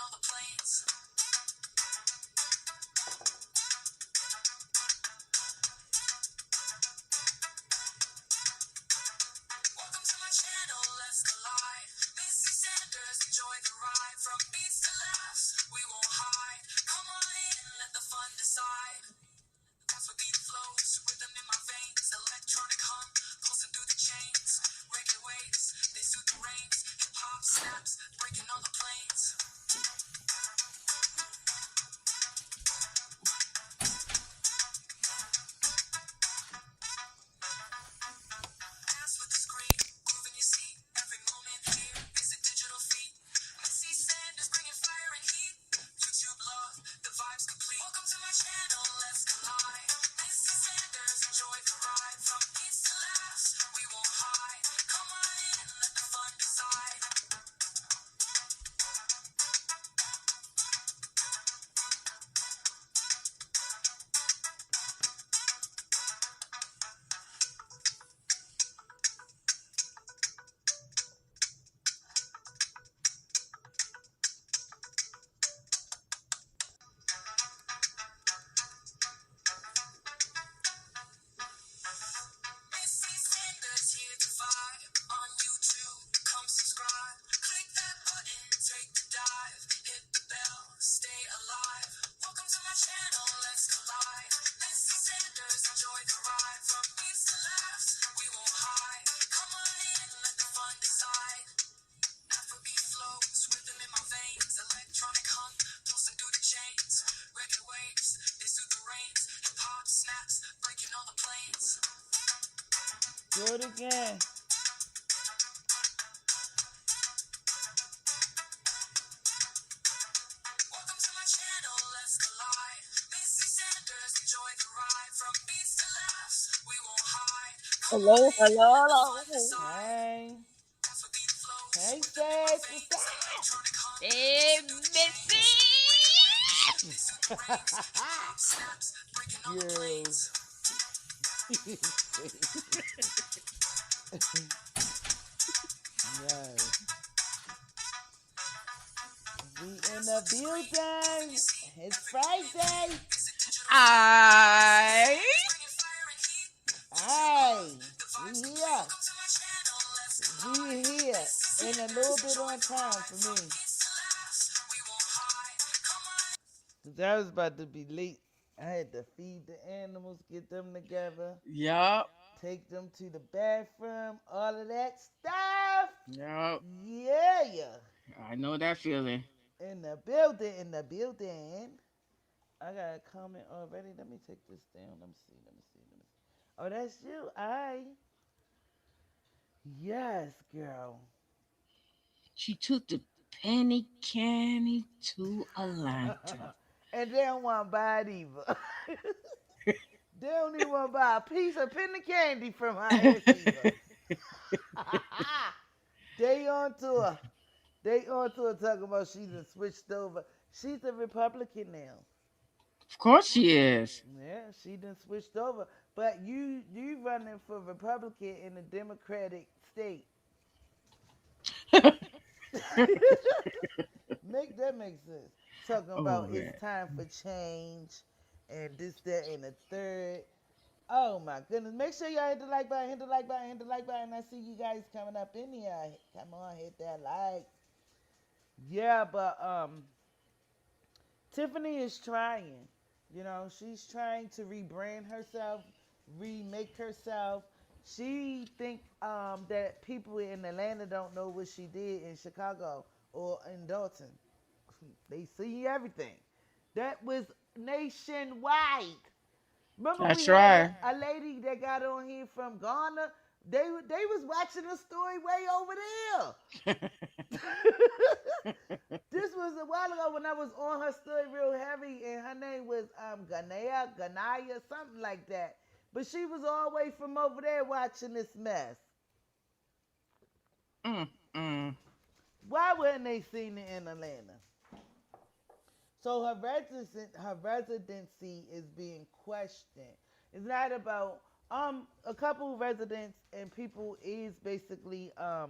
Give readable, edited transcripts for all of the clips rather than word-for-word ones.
all the planes. Welcome to my channel, let's collide. Missy Sanders, enjoy the ride. From beats to laughs, we won't hide. Come on in, let the fun decide. That's what beat flows, rhythm in my veins. Electronic hum, pulsing through the chains. Reggae waves, they suit the rains. Hip hop snaps, breaking all the planes. Dance with the screen, grooving your seat. Every moment here is a digital feat. Missy Sanders bringing fire and heat. YouTube love, the vibes complete. Welcome to my channel, let's collide. Missy Sanders, enjoy the ride. From beats to laughs, we won't hide. Come on in, let the fun decide. Missy Sanders here to vibe on YouTube. Come subscribe, click that button, take the dive, hit the bell, stay alive. Welcome to my channel, let's collide. Missy Sanders, enjoy the ride. From beats to laughs, we won't hide. Come on in, let the fun decide. Afrobeat flows, rhythm in my veins. Electronic hum, pulsing through the chains. Reggae waves, they soothe the rains. Hip hop snaps, breaking all the planes. Do it again. Welcome to my channel, let's collide. Missy Sanders, enjoy the ride. From beats to laughs, we won't hide. Come Hello, on in, hello, let the fun hello. decide. Hey. That's what beat flows, Hey, rhythm in my Seth. veins. Electronic hum, Hey, pulsing through the chains. Missy. Reggae waves, they soothe the rains. Hip hop snaps, breaking all the planes. Yes. We in the building. It's Friday. I. Hey, we here. We here. And a little bit on time for me. That was about to be late. I had to feed the animals, get them together, Yup. take them to the bathroom, all of that stuff. Yup. Yeah. I know that feeling. In the building, in the building. I got a comment already. Let me take this down. Let me see. Oh, that's you. Yes, girl. She took the penny candy to Alanta. And they don't want to buy it either. They don't even want to buy a piece of penny candy from her ass either. They on to her. They on to her talking about she done switched over. She's a Republican now. Of course she is. Yeah, she done switched over. But you running for Republican in a Democratic state. Make sense. Talking Oh about it's man. time for change and this, that, and the third. Oh my goodness. Make sure y'all hit the like button, hit the like button, hit the like button. I see you guys coming up in here. Come on, hit that like. Yeah, but Tiffany is trying. You know, she's trying to rebrand herself, remake herself. She think that people in Atlanta don't know what she did in Chicago or in Dalton. They see everything. That was nationwide. Remember we That's had right. a lady that got on here from Ghana. They was watching the story way over there. This was a while ago when I was on her story real heavy, and her name was Ganaya, something like that. But she was all the way from over there watching this mess. mm, mm. Why wouldn't they seen it in Atlanta? So her residency is being questioned. It's not about a couple residents and people is basically on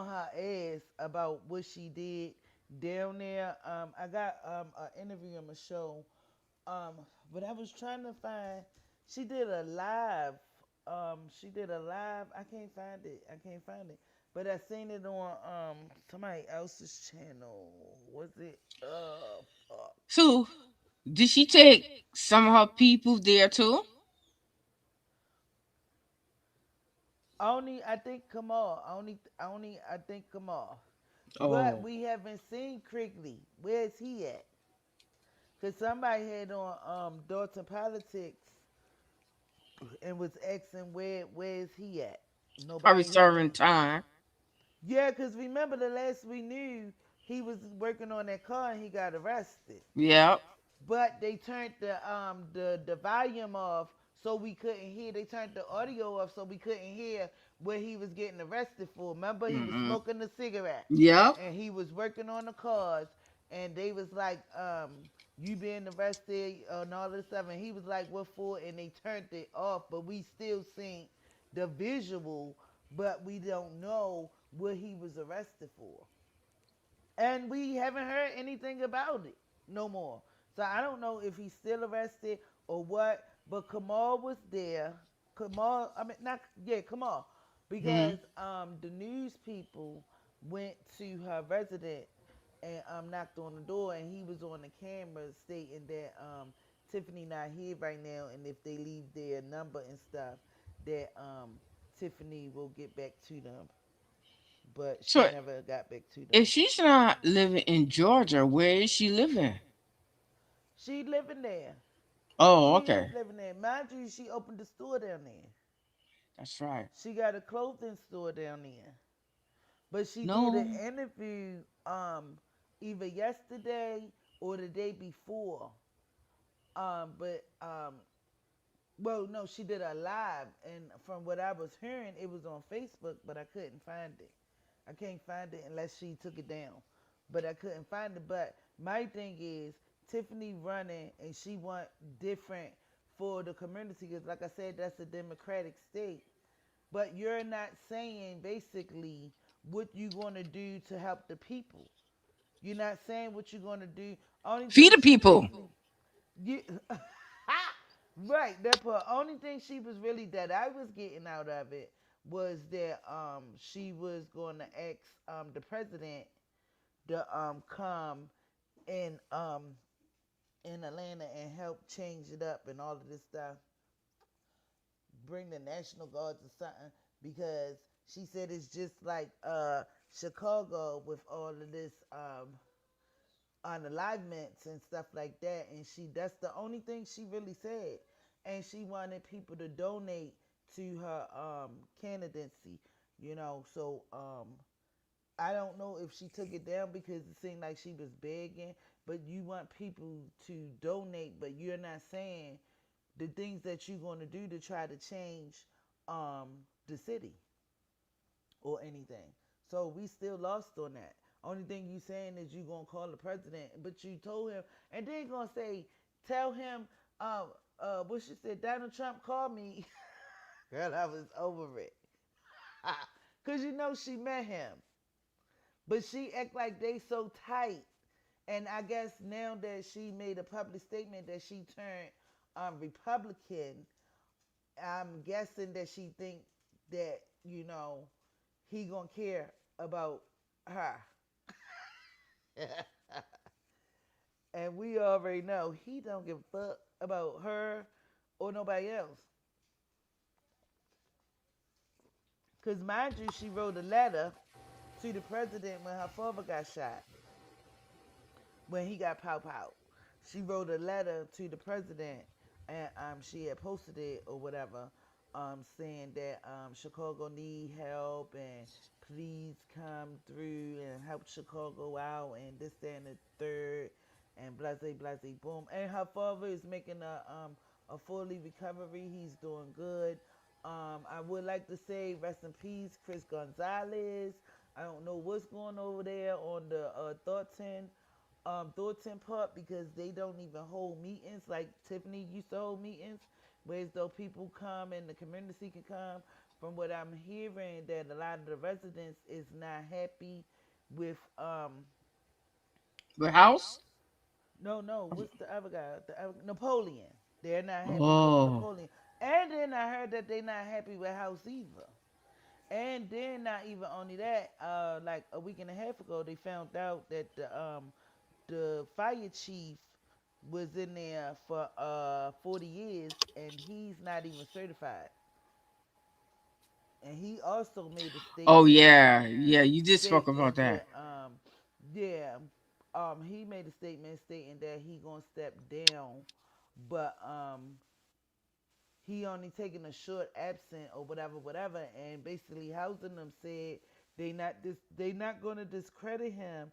her ass about what she did. down there. I got an interview on my show. Um, but I was trying to find. She did a live. She did a live. I can't find it. I can't find it. But I seen it on somebody else's channel. Was it? Fuck. So, did she take some of her people there too? Only I think Kamal. Only I think Kamal. But Oh, we haven't seen Crigley. Where's he at? Cause somebody had on Dalton Politics and was asking where's he at? probably Nobody had serving on. time. Yeah, cause remember the last we knew he was working on that car and he got arrested. Yep. But they turned the volume off so we couldn't hear. They turned the audio off so we couldn't hear what he was getting arrested for. Remember, he was Mm-mm. smoking a cigarette Yep. and he was working on the cars, and they was like, you being arrested and all this stuff, and he was like, what for? And they turned it off, but we still seen the visual, but we don't know what he was arrested for, and we haven't heard anything about it no more. So I don't know if he's still arrested or what. But Kamal was there. Kamal, I mean not yeah, Kamal, Hmm. because the news people went to her resident and knocked on the door, and he was on the camera stating that Tiffany not here right now, and if they leave their number and stuff, that Tiffany will get back to them. But she So, never got back to if them. she's not living in Georgia, where is she living? She living there. Oh, She is okay. living there. Mind you, she opened a store down there. That's right. She got a clothing store down there. But she did an No. interview either yesterday or the day before. But well, no, she did a live, and from what I was hearing, it was on Facebook, but I couldn't find it. I can't find it unless she took it down. But I couldn't find it. But my thing is Tiffany running, and she want different for the community because, like I said, that's a democratic state. But you're not saying basically what you're going to do to help the people. You're not saying what you're going to do. Only Feed thing the she people. really you, right. That part. Only thing she was really that I was getting out of it was that she was going to ask the president to come in in Atlanta and help change it up and all of this stuff, bring the National Guards or something, because she said it's just like Chicago with all of this unalignments and stuff like that, and she that's the only thing she really said, and she wanted people to donate to her candidacy, so I don't know if she took it down because it seemed like she was begging, but you want people to donate, but you're not saying the things that you're going to do to try to change um, the city or anything. So we still lost on that. Only thing you saying is you gonna call the president, but you told him, and then gonna say, tell him, what she said, Donald Trump called me. Girl, I was over it, cause she met him, but she act like they so tight, and I guess now that she made a public statement that she turned Republican, I'm guessing that she think that he gonna care about her. And we already know he don't give a fuck about her or nobody else. Cause mind you, she wrote a letter to the president when her father got shot, when he got pow pow. She wrote a letter to the president, and she had posted it or whatever, saying that Chicago need help, and please come through and help Chicago out, and this, that, and the third, and blase blase boom. And her father is making a fully recovery. He's doing good. I would like to say rest in peace, Chris Gonzalez. I don't know what's going over there on the Thornton Park, because they don't even hold meetings like Tiffany used to hold meetings, whereas though people come and the community can come. From what I'm hearing, that a lot of the residents is not happy with The house? No. What's the other guy? Napoleon. They're not happy with Oh. Napoleon. And then I heard that they're not happy with House either. And then not even only that, like a week and a half ago, they found out that the fire chief was in there for 40 years and he's not even certified. And he also made a Oh statement yeah. Yeah, you just spoke about stating that. that yeah, he made a statement stating that he gonna step down, but he only taking a short absent or whatever, and basically housing them said they not gonna discredit him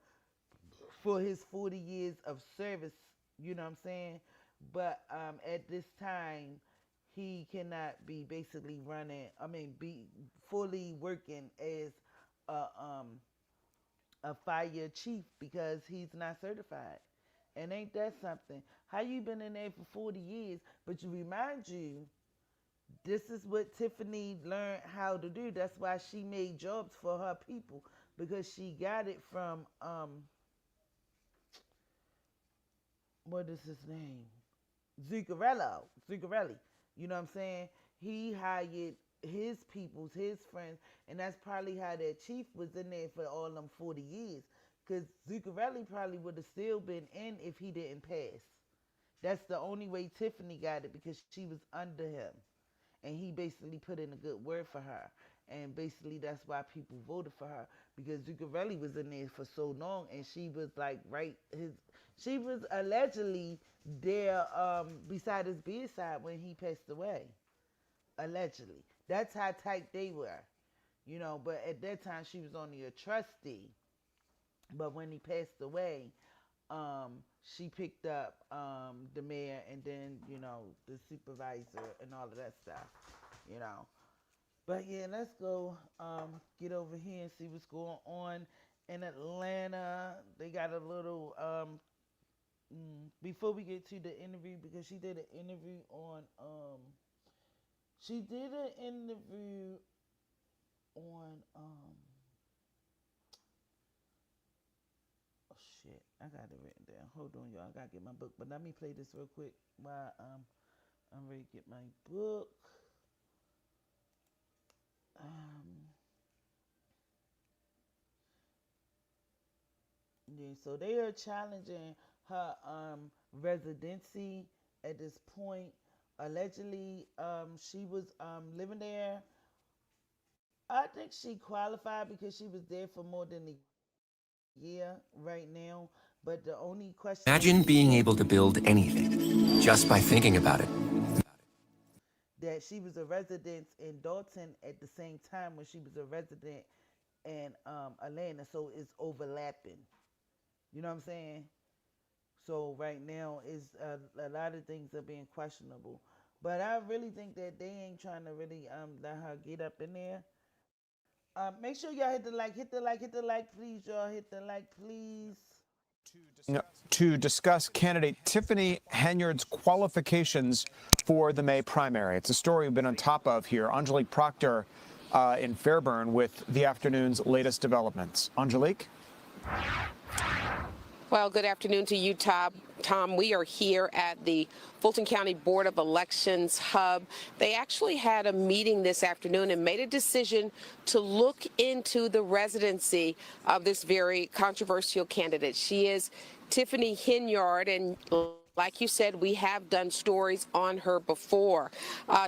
for his 40 years of service, you know what I'm saying? But at this time, he cannot be basically be fully working as a, um, a fire chief because he's not certified. And ain't that something? How you been in there for 40 years, but you remind you, this is what Tiffany learned how to do. That's why she made jobs for her people because she got it from what is his name? Zuccarelli. You know what I'm saying? He hired his peoples, his friends, and that's probably how that chief was in there for all them 40 years. Because Zuccarelli probably would have still been in if he didn't pass. That's the only way Tiffany got it because she was under him. And he basically put in a good word for her. And basically that's why people voted for her because Zuccarelli was in there for so long, and she was like she was allegedly there beside his bedside when he passed away. Allegedly, that's how tight they were, you know. But at that time, she was only a trustee. But when he passed away, she picked up the mayor and then the supervisor and all of that stuff, you know. But yeah, let's go get over here and see what's going on in Atlanta. They got a little before we get to the interview, because she did an interview on she did an interview on oh shit, I got it written down. Hold on, y'all. I gotta get my book. But let me play this real quick while I'm ready to get my book. Um Yeah, so they are challenging her residency at this point. Allegedly, she was living there. I think she qualified because she was there for more than a year right now. But the only question that she said Imagine being able to build anything just by thinking about it. that she was a resident in Dalton at the same time when she was a resident in Atlanta, so it's overlapping. You know what I'm saying? So right now is a lot of things are being questionable, but I really think that they ain't trying to really let her get up in there. Make sure y'all hit the like, please, y'all hit the like, please. To discuss candidate Tiffany Henyard's qualifications for the May primary. It's a story we've been on top of here. Angelique Proctor in Fairburn with the afternoon's latest developments. Angelique? Well, good afternoon to you, Tom. We are here at the Fulton County Board of Elections hub. They actually had a meeting this afternoon and made a decision to look into the residency of this very controversial candidate. She is Tiffany Henyard, and like you said, we have done stories on her before.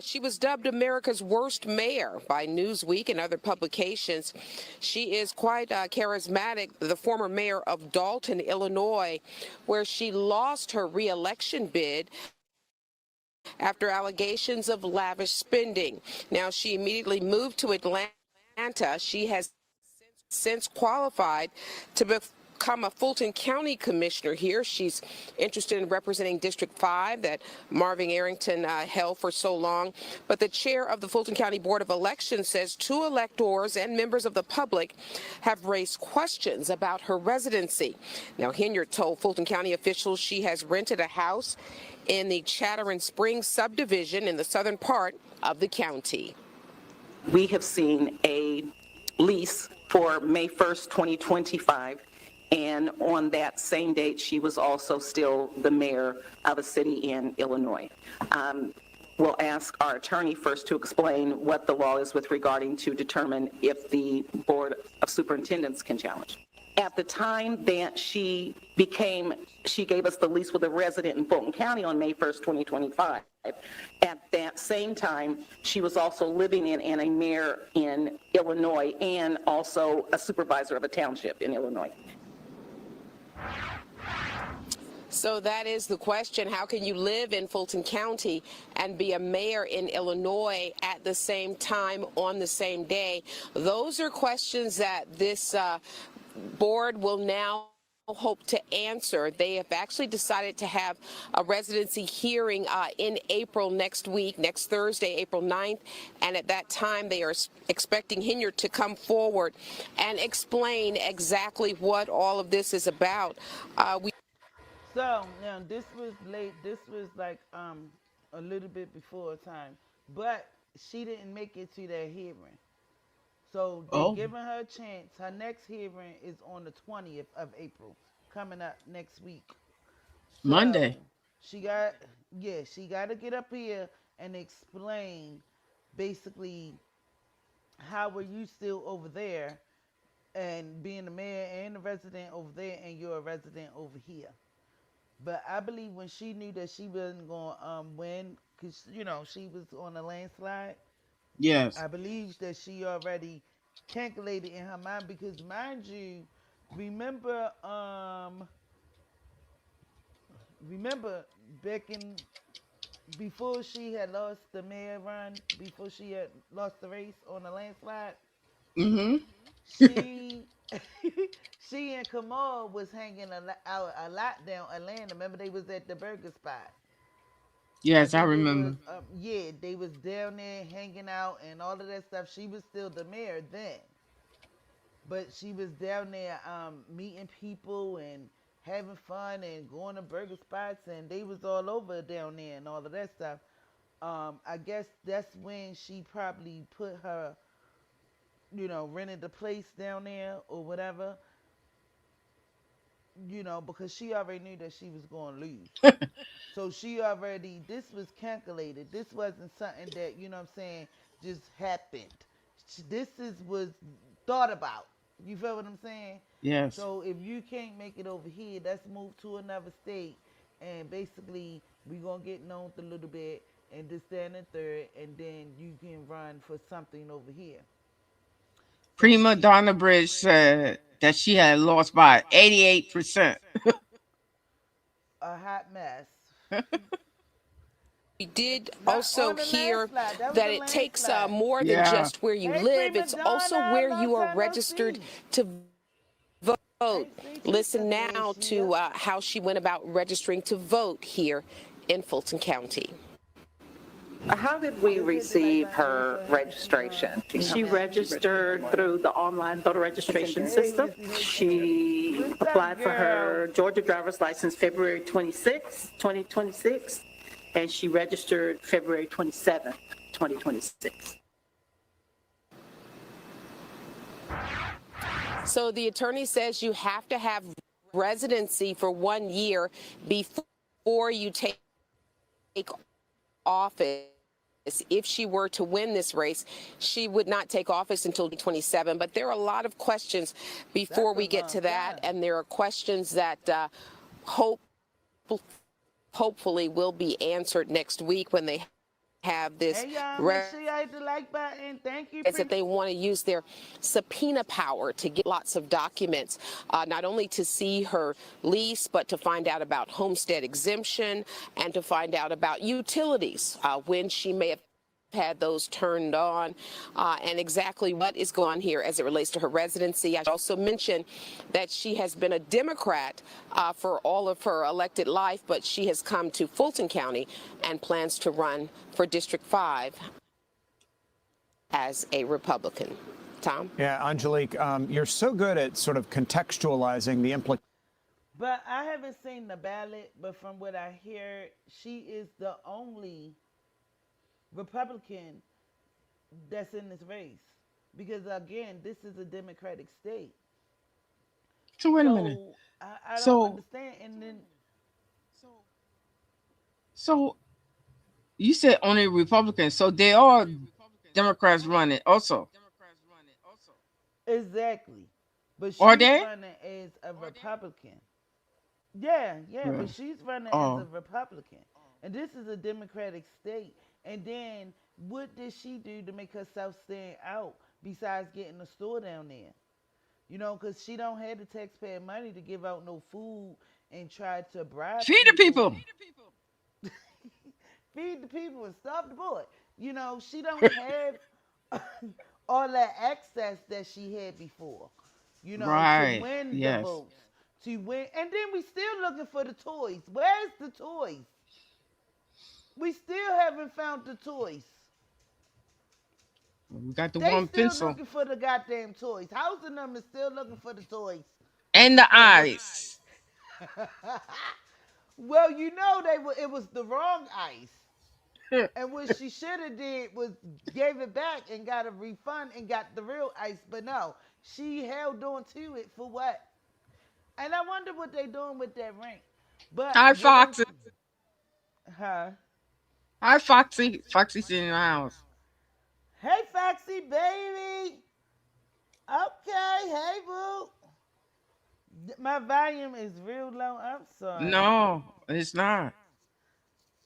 She was dubbed America's worst mayor by Newsweek and other publications. She is quite charismatic, the former mayor of Dalton, Illinois, where she lost her re-election bid after allegations of lavish spending. Now, she immediately moved to Atlanta. She has since qualified to become a Fulton County commissioner here. She's interested in representing District 5 that Marvin Arrington held for so long. But the chair of the Fulton County Board of Elections says 2 electors and members of the public have raised questions about her residency. Now, Henyard told Fulton County officials she has rented a house in the Chattering Springs subdivision in the southern part of the county. We have seen a lease for May 1st, 2025 And on that same date, she was also still the mayor of a city in Illinois. We'll ask our attorney first to explain what the law is with regarding to determine if the Board of Superintendents can challenge. At the time that she gave us the lease with a resident in Fulton County on May 1st, 2025. At that same time, she was also living in and a mayor in Illinois and also a supervisor of a township in Illinois. So that is the question. How can you live in Fulton County and be a mayor in Illinois at the same time on the same day? Those are questions that this board will now hope to answer. They have actually decided to have a residency hearing in April next week, next Thursday, April 9th. And at that time, they are expecting Henyard to come forward and explain exactly what all of this is about. So now this was late. This was like a little bit before time, but she didn't make it to that hearing. So they Oh, giving her a chance. Her next hearing is on the 20th of April, coming up next week. So Monday. she got, yeah, she got to get up here and explain basically how were you still over there and being the mayor and the resident over there and you're a resident over here. But I believe when she knew that she wasn't going to win, because, you know, she was on a landslide, Yes. I believe that she already calculated in her mind because, mind you, remember, remember back in before she had lost the mayor run, before she had lost the race on a landslide, Mm-hmm. she she and Kamal was hanging out a lot down Atlanta. Remember they was at the burger spot. I Yes, I think it was remember. yeah, they was down there hanging out and all of that stuff. She was still the mayor then. But she was down there meeting people and having fun and going to burger spots and they was all over down there and all of that stuff. I guess that's when she probably put her, you know, rented the place down there or whatever, you know, because she already knew that she was going to lose. So she already, this was calculated. This wasn't something that, you know what I'm saying, just happened. This was thought about. You feel what I'm saying? Yes. So if you can't make it over here, let's move to another state. And basically, we're going to get known a little bit and this, that, and the third. And then you can run for something over here. So Prima Donna Bridge said that she had lost by 88%. a hot mess. We did Not also on the hear landslide. That was that a it takes landslide. more than Yeah. just where you Hey, live. prima It's also donna, where long you are time no registered see. to vote. Ain't seen you Listen since now last year. to how she went about registering to vote here in Fulton County. How did we Just hit the right receive button. Wait her for it to keep registration? She coming. registered through the online voter registration Hey, system. Missy, hey, She what's up, applied for girl? her Georgia driver's license February 26, 2026, and she registered February 27, 2026. So the attorney says you have to have residency for 1 year before you take office. If she were to win this race, she would not take office until 2027. But there are a lot of questions before That's a we get long to that, time. and there are questions that hopefully will be answered next week when they have this Hey, y'all, make sure y'all hit the like button. Thank you, is that they want to use their subpoena power to get lots of documents, not only to see her lease, but to find out about homestead exemption and to find out about utilities, when she may have had those turned on, and exactly what is going on here as it relates to her residency. I should also mention that she has been a Democrat for all of her elected life, but she has come to Fulton County and plans to run for District 5 as a Republican. Tom? Yeah, Angelique, you're so good at sort of contextualizing the implications. But I haven't seen the ballot, but from what I hear, she is the only Republican that's in this race. Because again, this is a Democratic state. So wait a minute. So I don't So understand. And then so you said only Republicans. So they are Democrats running also. exactly, but Are she's they? running as a Republican. Yeah, yeah, Yeah. but she's running as a Oh, Republican, and this is a Democratic state. And then what did she do to make herself stand out besides getting a store down there? You know, because she don't have the taxpayer money to give out no food and try to bribe feed the people, people. feed the people and starve the boy. You know, she don't have all that access that she had before. You know, to Right. win the Yes. votes, to win, and then we still looking for the toys. Where's the toys? We still haven't found the toys. We got the They one still pencil looking for the goddamn toys. House and them is still looking for the toys. and the So what? eyes. Well, you know it was the wrong ice. And what she should have did was gave it back and got a refund and got the real ice. But no, she held on to it for what? And I wonder what they doing with that ring. But Hi, what I'm, Foxy. huh? Hi, Foxy. Foxy's in the house. Hey, Foxy baby. Okay, hey boo. My volume is real low. I'm sorry. No, it's not.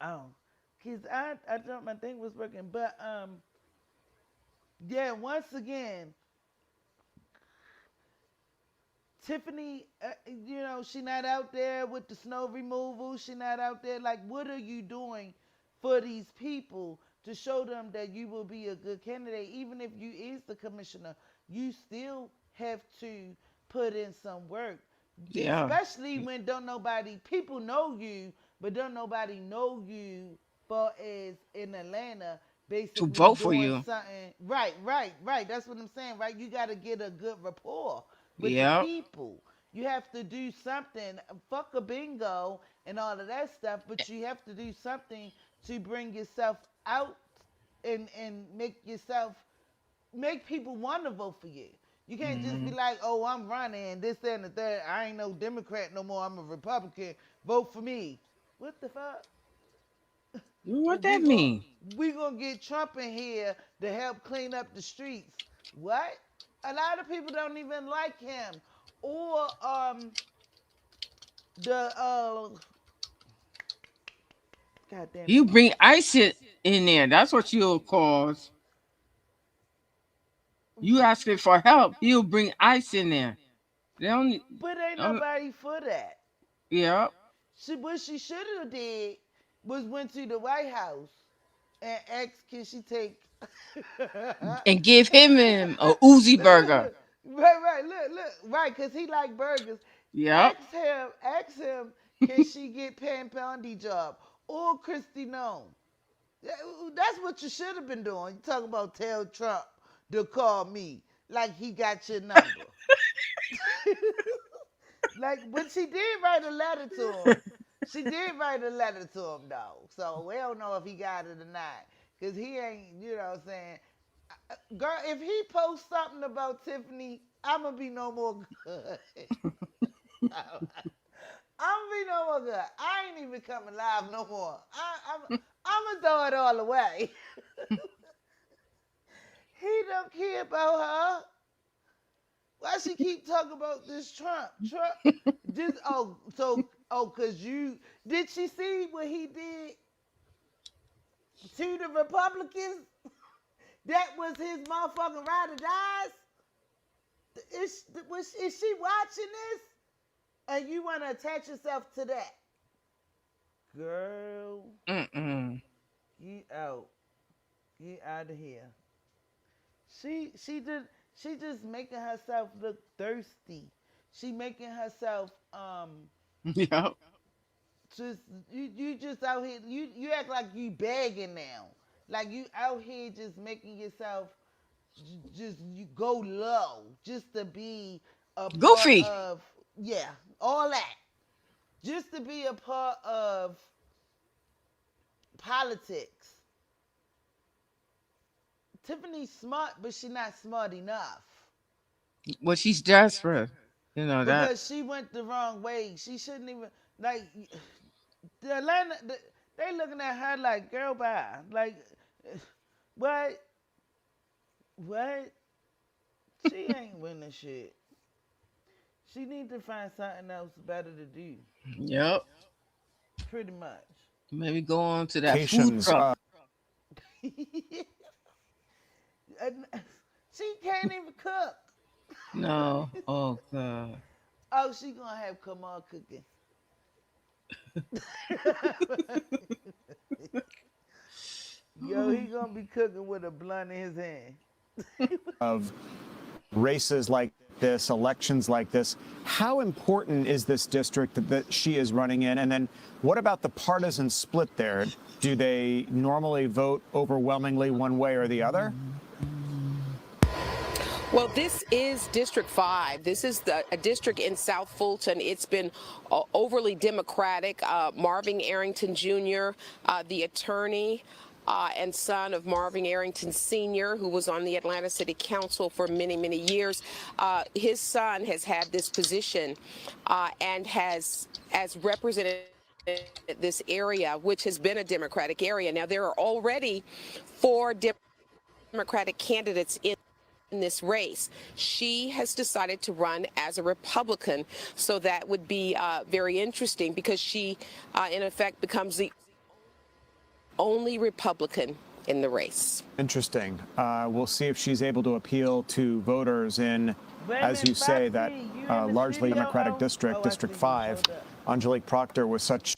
Oh, cause I thought my thing was working, but yeah. Once again, Tiffany, you know, she not out there with the snow removal. She not out there like, what are you doing for these people to show them that you will be a good candidate? Even if you is the commissioner, you still have to put in some work, Yeah. especially when don't nobody people know you, but don't nobody know you for as in Atlanta. To Basically vote for doing you. something right. That's what I'm saying, right? You got to get a good rapport with the Yep. people. You have to do something. Fuck a bingo and all of that stuff, but you have to do something to bring yourself out and make people want to vote for you. You can't just be Hmm. like, oh, I'm running this, that, and the third. I ain't no Democrat no more. I'm a Republican. Vote for me. What the fuck? What We that gon' mean? we gonna get Trump in here to help clean up the streets. What? A lot of people don't even like him. Or the God damn it. You bring ice in there. That's what you'll cause. You asking for help. He'll bring ice in there. They don't. But ain't Um, nobody for that. yeah. What she should have did was went to the White House and asked, can she take And give him a Uzi burger. look, right, cause he like burgers. Yep. Ask him, can she get Pam Bondi job or Christy Nome? That's what you should have been doing. You talking about tell Trump to call me like he got your number. Like, but she did write a letter to him. She did write a letter to him though, so we don't know if he got it or not, cause he ain't, you know what I'm saying. Girl, if he posts something about Tiffany, I'ma be no more good. I'ma be no more good. I ain't even coming live no more. I'ma throw it all away. He don't care about her. Why she keep talking about this Trump? Trump just cause you did she see what he did to the Republicans? That was his motherfucking ride or dies. Is she watching this? And you want to attach yourself to that? Girl, Mm-mm. get out. Get out of here. She just making herself look thirsty. She making herself Yep. just you just out here you act like you begging now. Like you out here just making yourself just you go low just to be a part Goofy. of yeah, all that. Just to be a part of politics. Tiffany's smart, but she's not smart enough. Well, she's desperate. You know that. because she went the wrong way. She shouldn't even like the Atlanta. They looking at her like, girl, bye. Like, what? What? She ain't winning shit. She need to find something else better to do. Yep. Pretty much. Maybe go on to that food Locations, truck. And she can't even cook. No. Oh God. Oh, she gonna have Kamal cooking. Yo, he gonna be cooking with a blunt in his hand. of races like this, elections like this. How important is this district that she is running in? And then what about the partisan split there? Do they normally vote overwhelmingly one way or the other? Well, this is District 5. This is a district in South Fulton. It's been overly Democratic. Marvin Arrington Jr., the attorney, and son of Marvin Arrington Sr., who was on the Atlanta City Council for many, many years. His son has had this position and has represented this area, which has been a Democratic area. Now, there are already 4 Democratic candidates in this race. She has decided to run as a Republican, so that would be very interesting because she, in effect, becomes the only Republican in the race. Interesting. We'll see if she's able to appeal to voters in, as you say, that largely Democratic district, District 5. Angelique Proctor with such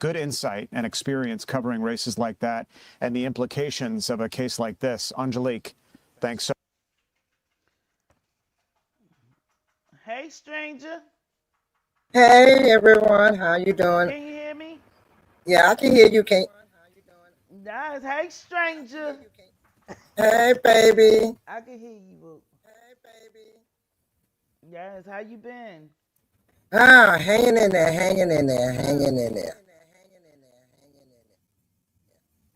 good insight and experience covering races like that and the implications of a case like this. Angelique, thanks so much. Hey, stranger. Hey everyone, how you doing? Can you hear me? Yeah, I can hear you. Can Nice. Hey, stranger. Hey baby. I can hear you, boo. Yes. How you been? Hanging in there, hanging in there, hanging in there.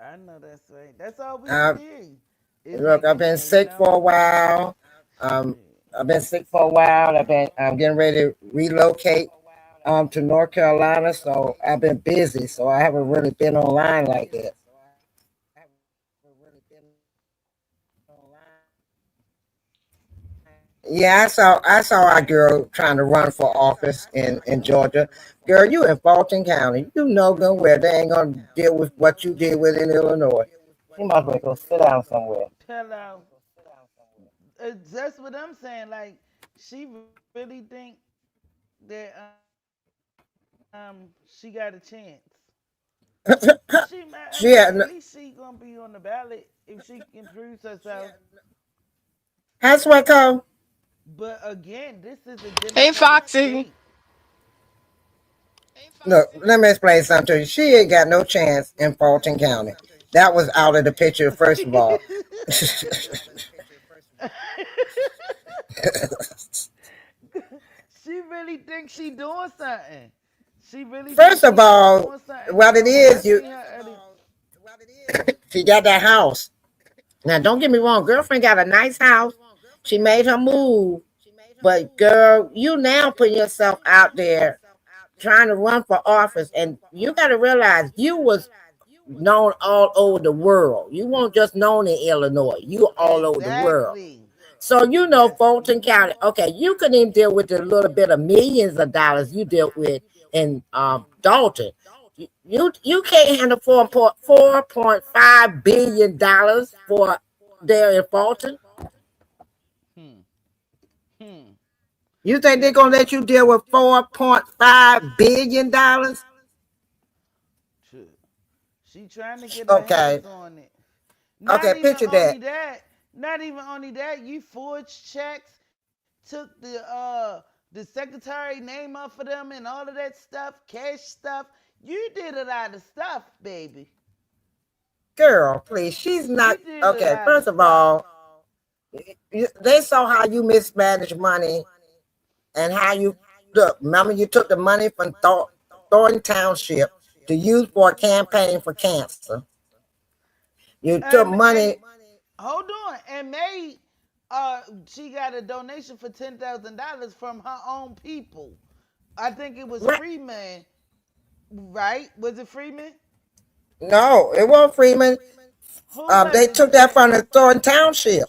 I know that's right. That's all we Uh, need. Is Look, I've hanging been in, sick for a while. I've been sick for a while. I'm getting ready to relocate to North Carolina, so I've been busy, so I haven't really been online like that. Yeah, I saw our girl trying to run for office in Georgia. Girl, you in Fulton County. You know good well they ain't gonna deal with what you deal with in Illinois. You might as well go sit down somewhere. Hello. That's what I'm saying. Like, she really think that she got a chance. She might. I She mean, had at no, least she gonna be on the ballot if she can prove herself. That's what called. But again, this is a Hey, Democratic Foxy. state. Look, let me explain something to you. She ain't got no chance in Fulton County. That was out of the picture, first of all. She really thinks she doing something. She really thinks First of she all, doing something. what it I is, seen her earlier. she got that house. Now, don't get me wrong, girlfriend got a nice house. She made her move. But girl, you now putting yourself out there trying to run for office, and you got to realize you was known all over the world. You weren't just known in Illinois. You all over the world. Exactly. So you know Yes. Fulton County. Okay, you couldn't even deal with the little bit of millions of dollars you dealt with in Dalton. You can't handle $4.5 billion for there in Fulton. Hmm. Hmm. You think they're Yep. gonna let you deal with $4.5 billion? True. She trying to get her Okay, hands on it. okay, Not even picture only that. that. Not even only that. You forged checks, took the secretary name off of them and all of that stuff, cash stuff. You did a lot of stuff, baby. Girl, please, she's You not did a okay. lot of First of stuff. all, they saw how you mismanage money and how you look. Remember, you took the money from Thornton Township to use for a campaign for cancer. You took And money. hold on, and made She got a donation for $10,000 from her own people. I think it was Right. Freeman, right? Was it Freeman? No, it wasn't Freeman. Who was They it? took that from the Thornton Township.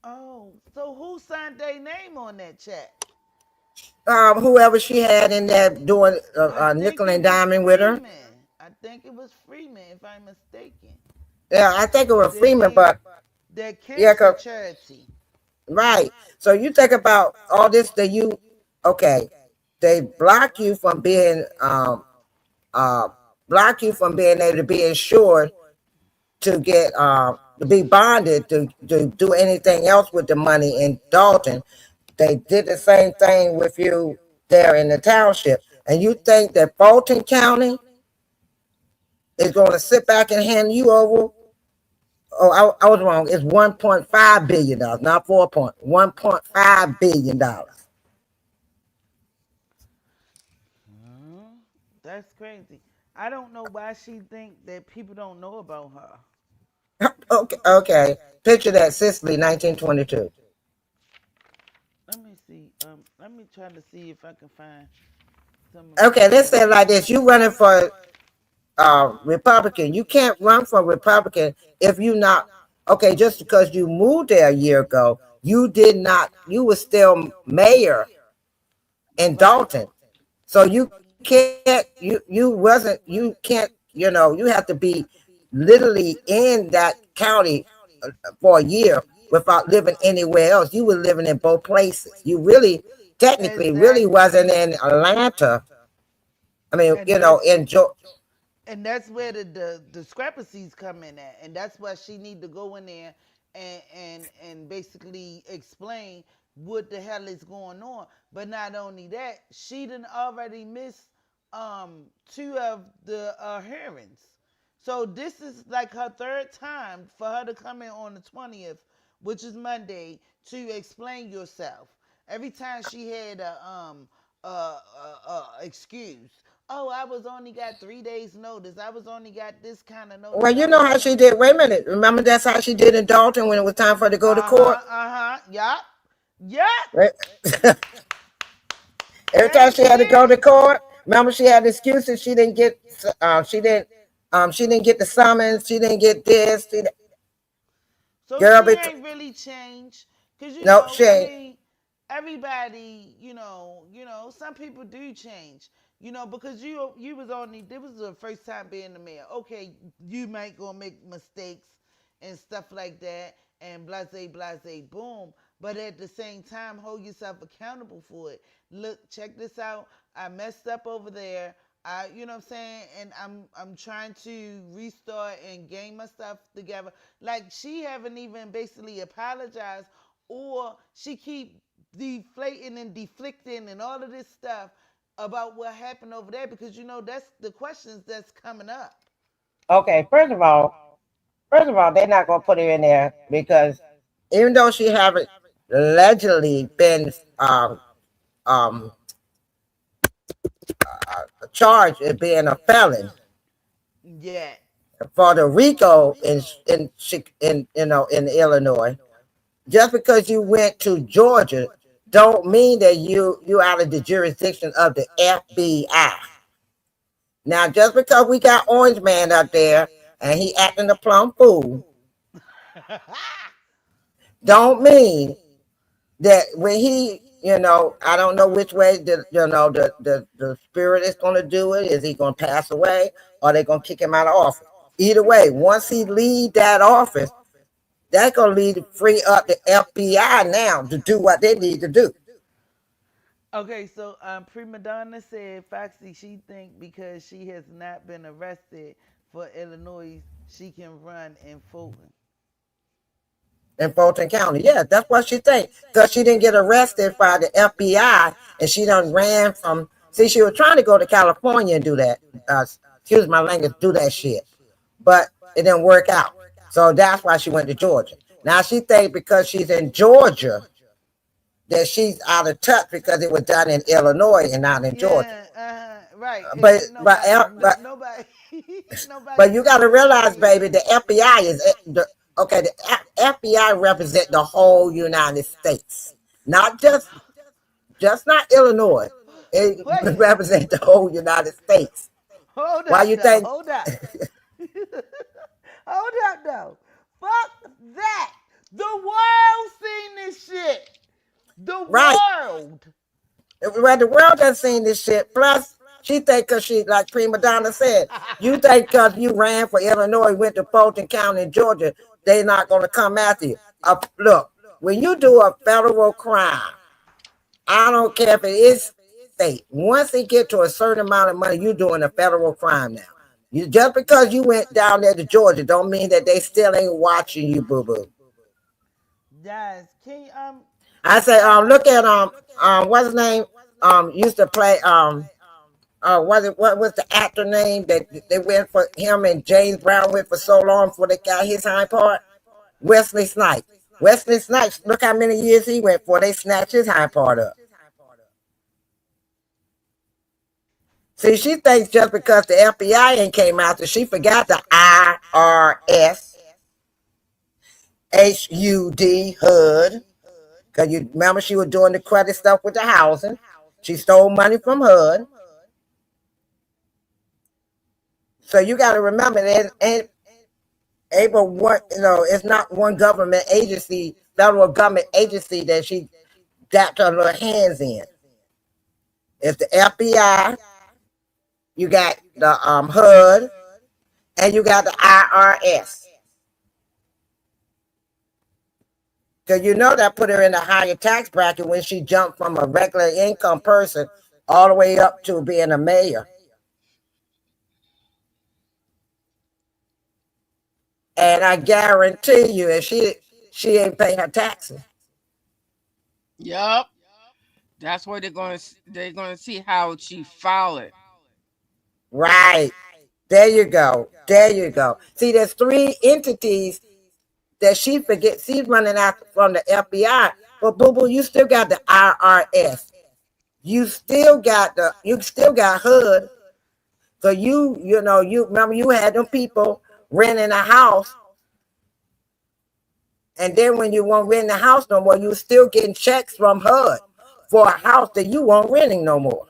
Oh, so who signed their name on that check? Whoever she had in there doing I think nickel it and was diming with her. Freeman. I think it was Freeman, if I'm mistaken. Yeah, I think it was That Freeman, gave but that yeah, cancer charity. right. So you think about all this that you, okay, they block you from being uh block you from being able to be insured to get to be bonded to do anything else with the money in Dalton. They did the same thing with you there in the township. And you think that Fulton County is going to sit back and hand you over? Oh, I was wrong. It's $1.5 billion, not 1.5 billion dollars. That's crazy. I don't know why she think that people don't know about her. Okay, okay. Picture that, Sicily, 1922. Let me see. Let me try to see if I can find some of Okay, let's say her. it like this: you running for Republican. You can't run for Republican if you not okay. Just because you moved there a year ago, you did not. You were still mayor in Right. Dalton, so you can't. You wasn't. You can't. You have to be literally in that county for a year without living anywhere else. You were living in both places. You really, technically, really Exactly. wasn't in Atlanta. I mean, And that's in Georgia. where the discrepancies come in at, and that's why she need to go in there and basically explain what the hell is going on. But not only that, she done already missed two of the hearings. So this is like her third time for her to come in on the 20th, which is Monday, to explain yourself. Every time she had a excuse. Oh, I was only got 3 days notice. I was only got this kind of notice. Well, I you was know how only. she did. Wait a minute. Remember that's how she did in Dalton when it was time for her to go to court? Yup. Yup. Right? Every time Same she had to go to thing. court, remember she had excuses. She didn't get the summons. She didn't get this. So Girl, she but ain't really changed, cause no, she I ain't. mean, everybody, some people do change, because you was only this was the first time being the mayor. Okay, you might gonna make mistakes and stuff like that, and blase blase boom. But at the same time, hold yourself accountable for it. Look, check this out. I messed up over there. You know what I'm saying, and I'm trying to restart and gain my stuff together. Like she haven't even basically apologized, or she keep deflating and deflecting and all of this stuff about what happened over there, because that's the questions that's coming up. Okay, first of all, they're not gonna put her in there because even though she haven't allegedly been um, charged as being a felon Yeah. for the RICO in Illinois, just because you went to Georgia, don't mean that you out of the jurisdiction of the FBI. Now, just because we got Orange Man up there and he acting a plumb fool, don't mean that when I don't know which way the spirit is going to do it. Is he going to pass away, or they going to kick him out of office? Either way, once he leave that office, that's going to lead free up the FBI now to do what they need to do. Okay, so Prima Donna said Foxy, she think because she has not been arrested for Illinois, she can run in Fulton. In Fulton County. Yeah, that's what she think. Because she didn't get arrested by the FBI and she done ran from. See, she was trying to go to California and do that. Excuse my language, do that shit. But it didn't work out. So that's why she went to Georgia. Now she think because she's in Georgia that she's out of touch because it was done in Illinois and not in Georgia. Yeah, right. But but Nobody, nobody but you got to can realize, disagree. baby, the FBI is Okay, the FBI represent the whole United States, not just not Illinois. It Wait, represents the whole United States. hold Why up you though. think? Hold up. Hold up though. Fuck that. The world seen this shit. The Right. world. Well, the world has seen this shit. Plus, she think because she, like Prima Donna said, you think because you ran for Illinois, went to Fulton County in Georgia, they not going to come after you. Look, when you do a federal crime, I don't care if it is state. Once they get to a certain amount of money, you're doing a federal crime now. You just because you went down there to Georgia, don't mean that they still ain't watching you, boo boo. Yes. Can you, I say, look at what's his name? Used to play what was the actor name that they went for him and James Brown went for so long before they got his hind part? Wesley Snipes. Wesley Snipes, look how many years he went for. They snatched his hind part up. See, she thinks just because the FBI ain't came after, she forgot the IRS, HUD. Because you remember she was doing the credit stuff with the housing. She stole money from HUD. So you got to remember that ain't able one, it's not one government agency, federal government agency that she got her little hands in. It's the FBI, you got the HUD, and you got the IRS. Because that put her in a higher tax bracket when she jumped from a regular income person all the way up to being a mayor. And I guarantee you, if she ain't pay her taxes. Yup. That's where they're gonna see how she filed it. Right. There you go. There you go. See, there's three entities that she forgets. She's running out from the FBI. But boo boo, you still got the IRS. You still got HUD. So you remember you had them people renting a house. And then when you won't rent the house no more, you still getting checks from HUD for a house that you won't renting no more.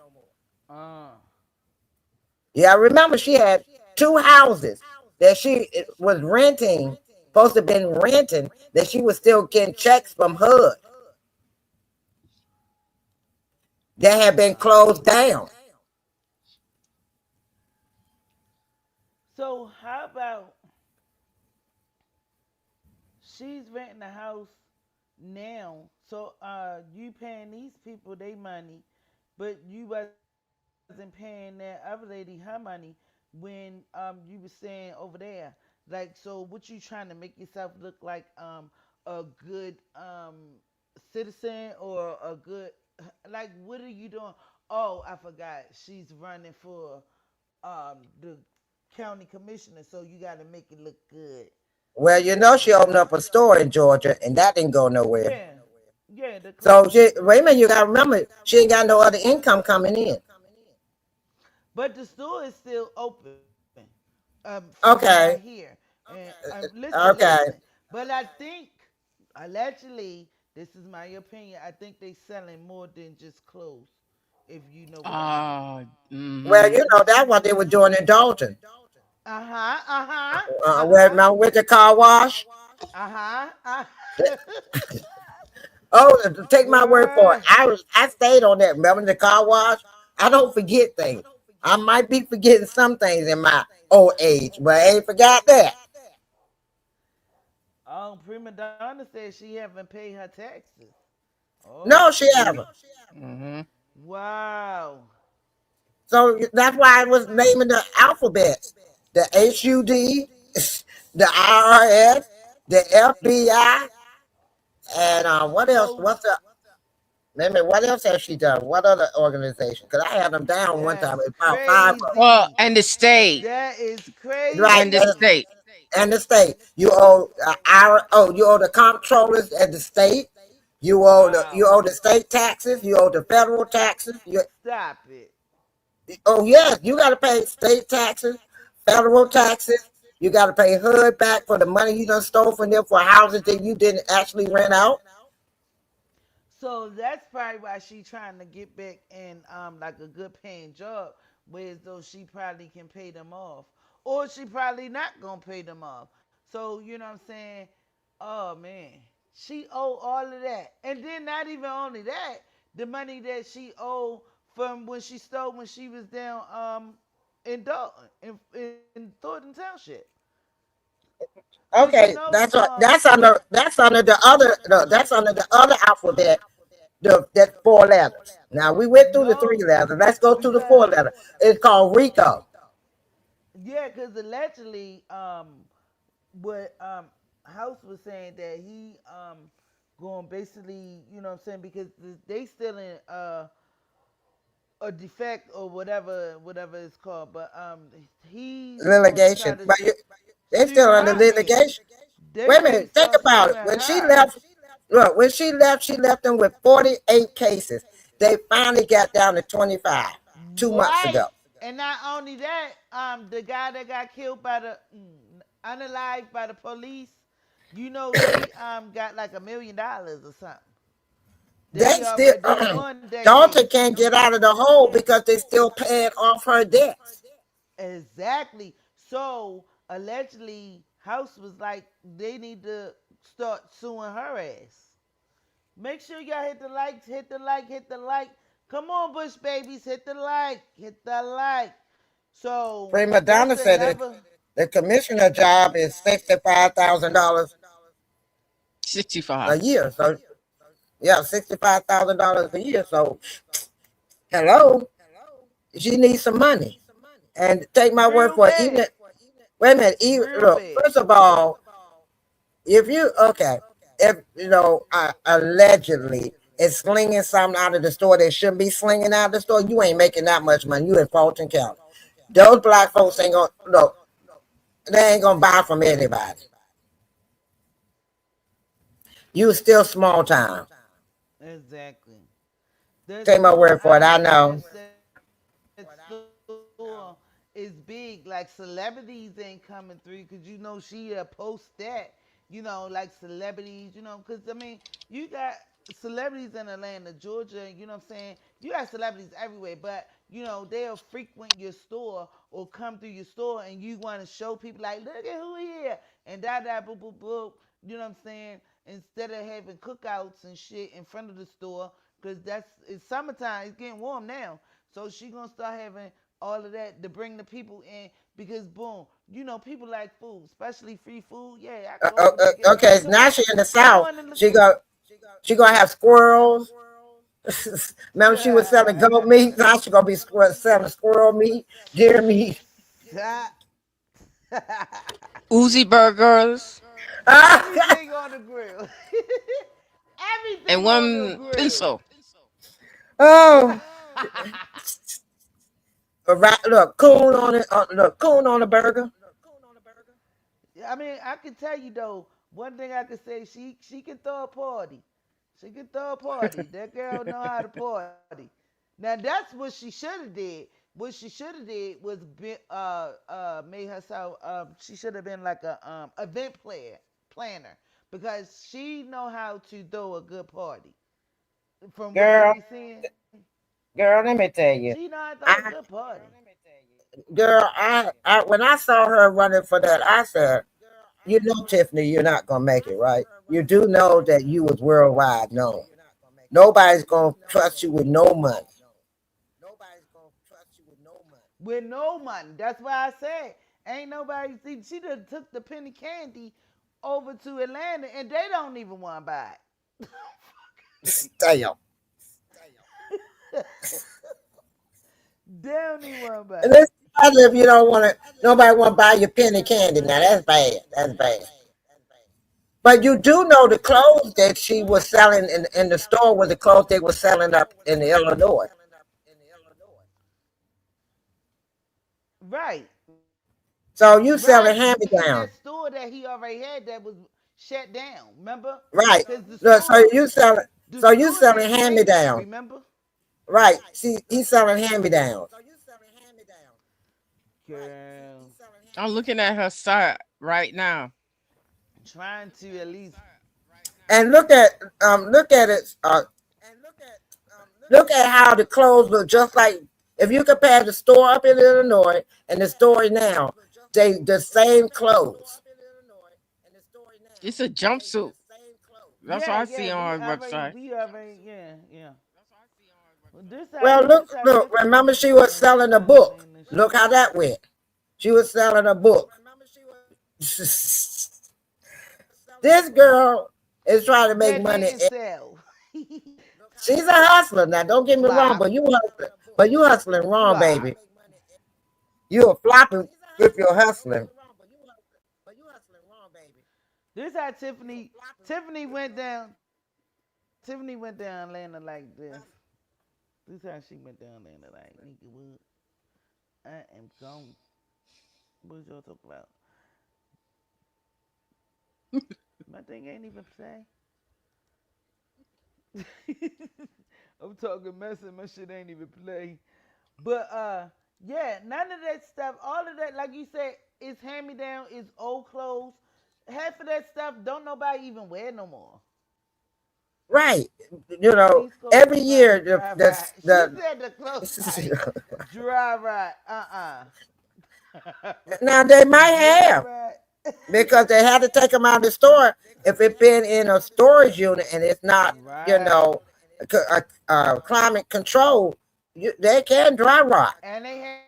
Yeah, I remember she had 2 houses that she was renting, supposed to have been renting, that she was still getting checks from HUD that had been closed down. so how about she's renting a house now? So you paying these people their money, but you wasn't paying that other lady her money when you were saying over there. Like, so what you trying to make yourself look like a good citizen or a good, like, what are you doing? Oh, I forgot, she's running for the county commissioner, so you got to make it look good. Well, she opened up a store in Georgia, and that didn't go nowhere. Yeah, yeah, the So clothing. wait a minute, you got to remember, she ain't got no other income coming in. But the store is still open, from what I Okay, hear. And listen. okay. But I think, allegedly, this is my opinion, I think they selling more than just clothes, if you know what I mean. Well, Mm-hmm. that's what they were doing in Dalton. Uh huh, uh huh, Where uh remember with the car wash. huh, Oh, take my word for it. Word. I stayed on that. Remember the car wash? I don't forget things. I might be forgetting some things in my old age, but I ain't forgot that. Oh, Prima Donna said she haven't paid her taxes. Oh, No, she haven't. Mm-hmm. wow. So that's why I was naming the alphabets: the HUD, the IRS, the FBI, and what else? So What's the Maybe what else has she done? What other organization? Because I had them down one time. that's It's about 5 of them. Well, crazy. and the state, That is Right, and the crazy. state. and the state. You owe the comptrollers at the state. You Wow. owe the state taxes. You owe the federal taxes. Stop it. Oh yes, you got to pay state taxes, federal taxes. You got to pay HUD back for the money you done stole from them for houses that you didn't actually rent out. So that's probably why she trying to get back in like a good paying job, whereas though she probably can pay them off. Or she probably not gonna pay them off. So you know what I'm saying? Oh man. She owe all of that. And then not even only that, the money that she owed from when she stole when she was down in Dalton in Thornton Township. Cause you Okay, know that's what that's under the other that's under the other alphabet. That four letters. Now we went through the three no letters. Let's go to the four because letter. It's called RICO. yeah, because allegedly, what House was saying that he going basically, you know what I'm saying, because they still in a defect or whatever it's called, but he's going to try Litigation. to But they sue still under her ass. litigation. They Wait a may minute. Think start about it. suing When she her. left, look, when she left them with 48 cases. They finally got down to 25 2 months Right. ago. And not only that, the guy that got killed by the unalived by the police, you know, he got like $1 million or something. They They still already they won that Dalton case. can't get out of the hole because they still paying off her debts. Exactly. So allegedly, House was like, they need to start suing her ass. Make sure y'all hit the likes, hit the like, hit the like. Come on, Bush babies, hit the like, hit the like. So Prima that's Donna said that another. the commissioner job is $65,000 a 65. year. So yeah, $65,000 a year. So hello, she needs some money. And take my word Real for it, even bad. wait a minute, even Real look, bad. first of all, if you okay, if allegedly is slinging something out of the store that shouldn't be slinging out of the store, you ain't making that much money. You in Fulton County. Those black folks ain't gonna look. They ain't gonna buy from anybody. You still small town. Exactly. That Take my store, word for it. I know. that store is big. Like celebrities ain't coming through because you know she post that. You know, like celebrities. You know, because I mean, you got celebrities in Atlanta, Georgia. You know what I'm saying? You got celebrities everywhere, but you know they'll frequent your store or come through your store, and you want to show people like, look at who here, and da boop boop boop. You know what I'm saying? Instead of having cookouts and shit in front of the store, because it's summertime. It's getting warm now, so she gonna start having all of that to bring the people in. Because boom, you know people like food, especially free food. Yeah, I go over there and get me a Okay, now cookout. she in the Come south. on and She gonna have squirrels. Remember she was selling goat meat. Now she gonna be selling squirrel meat, deer meat. Uzi burgers everything on the grill. and Everything on the one grill. pencil. Oh, right. Look, coon on it. Look, coon on the burger. I mean, I can tell you though, one thing I can say, she can throw a party. She can throw a party. That girl know how to party. Now that's what she should have did. What she should have did was made herself she should have been like a event planner because she know how to throw a good party. From what they Girl, be saying, girl, let me tell she you. know how to throw a good I party. girl, when I saw her running for that, I said, you know, Tiffany, you're not gonna make it, right? You do know that you was worldwide known. Nobody's gonna trust you with no money. With no money. That's why I said ain't nobody see she done took the penny candy over to Atlanta and they don't even want to buy Damn. it. They don't even want to buy And it. this if you don't want to, nobody want to buy your penny candy. Now that's bad. That's bad. But you do know the clothes that she was selling in the store was the clothes they were selling up in Illinois. Right. So you Right. selling hand me In that down. store that he already had that was shut down. Remember? Right. Because Look, so you store selling didn't hand me make it. down. Remember? Right. See, he's selling hand me downs. Girl. I'm looking at her site right now. trying to at least And look at it. Look at how the clothes look. Just like if you compare the store up in Illinois and the store now, they the same clothes. It's a jumpsuit. That's what yeah, I see yeah. on her website. We already, yeah, yeah. Well, Well, this look, how look. Tiffany Remember, she went was down selling a book. Atlanta. Look how that went. She was selling a book. This girl is trying to make That money. didn't sell. She's a hustler. Now, don't get me wrong, Flop, but you hustling wrong, flop. baby. You are flopping with your hustling. This how Tiffany went down. Tiffany went down Atlanta like this. This how she went down Atlanta like, nigga, what? I am gone. What y'all talking about? My thing ain't even play. I'm talking mess and my shit ain't even play. But yeah, none of that stuff, all of that, like you said, is hand me down, is old clothes. Half of that stuff don't nobody even wear no more. Right. You know, These clothes every is probably year dry rot. She said the clothes like dry rot. now they might Dry have rot. because they had to take them out of the store if it's been in a storage unit and it's not, you Right. know, climate control. They can dry rot. And they had,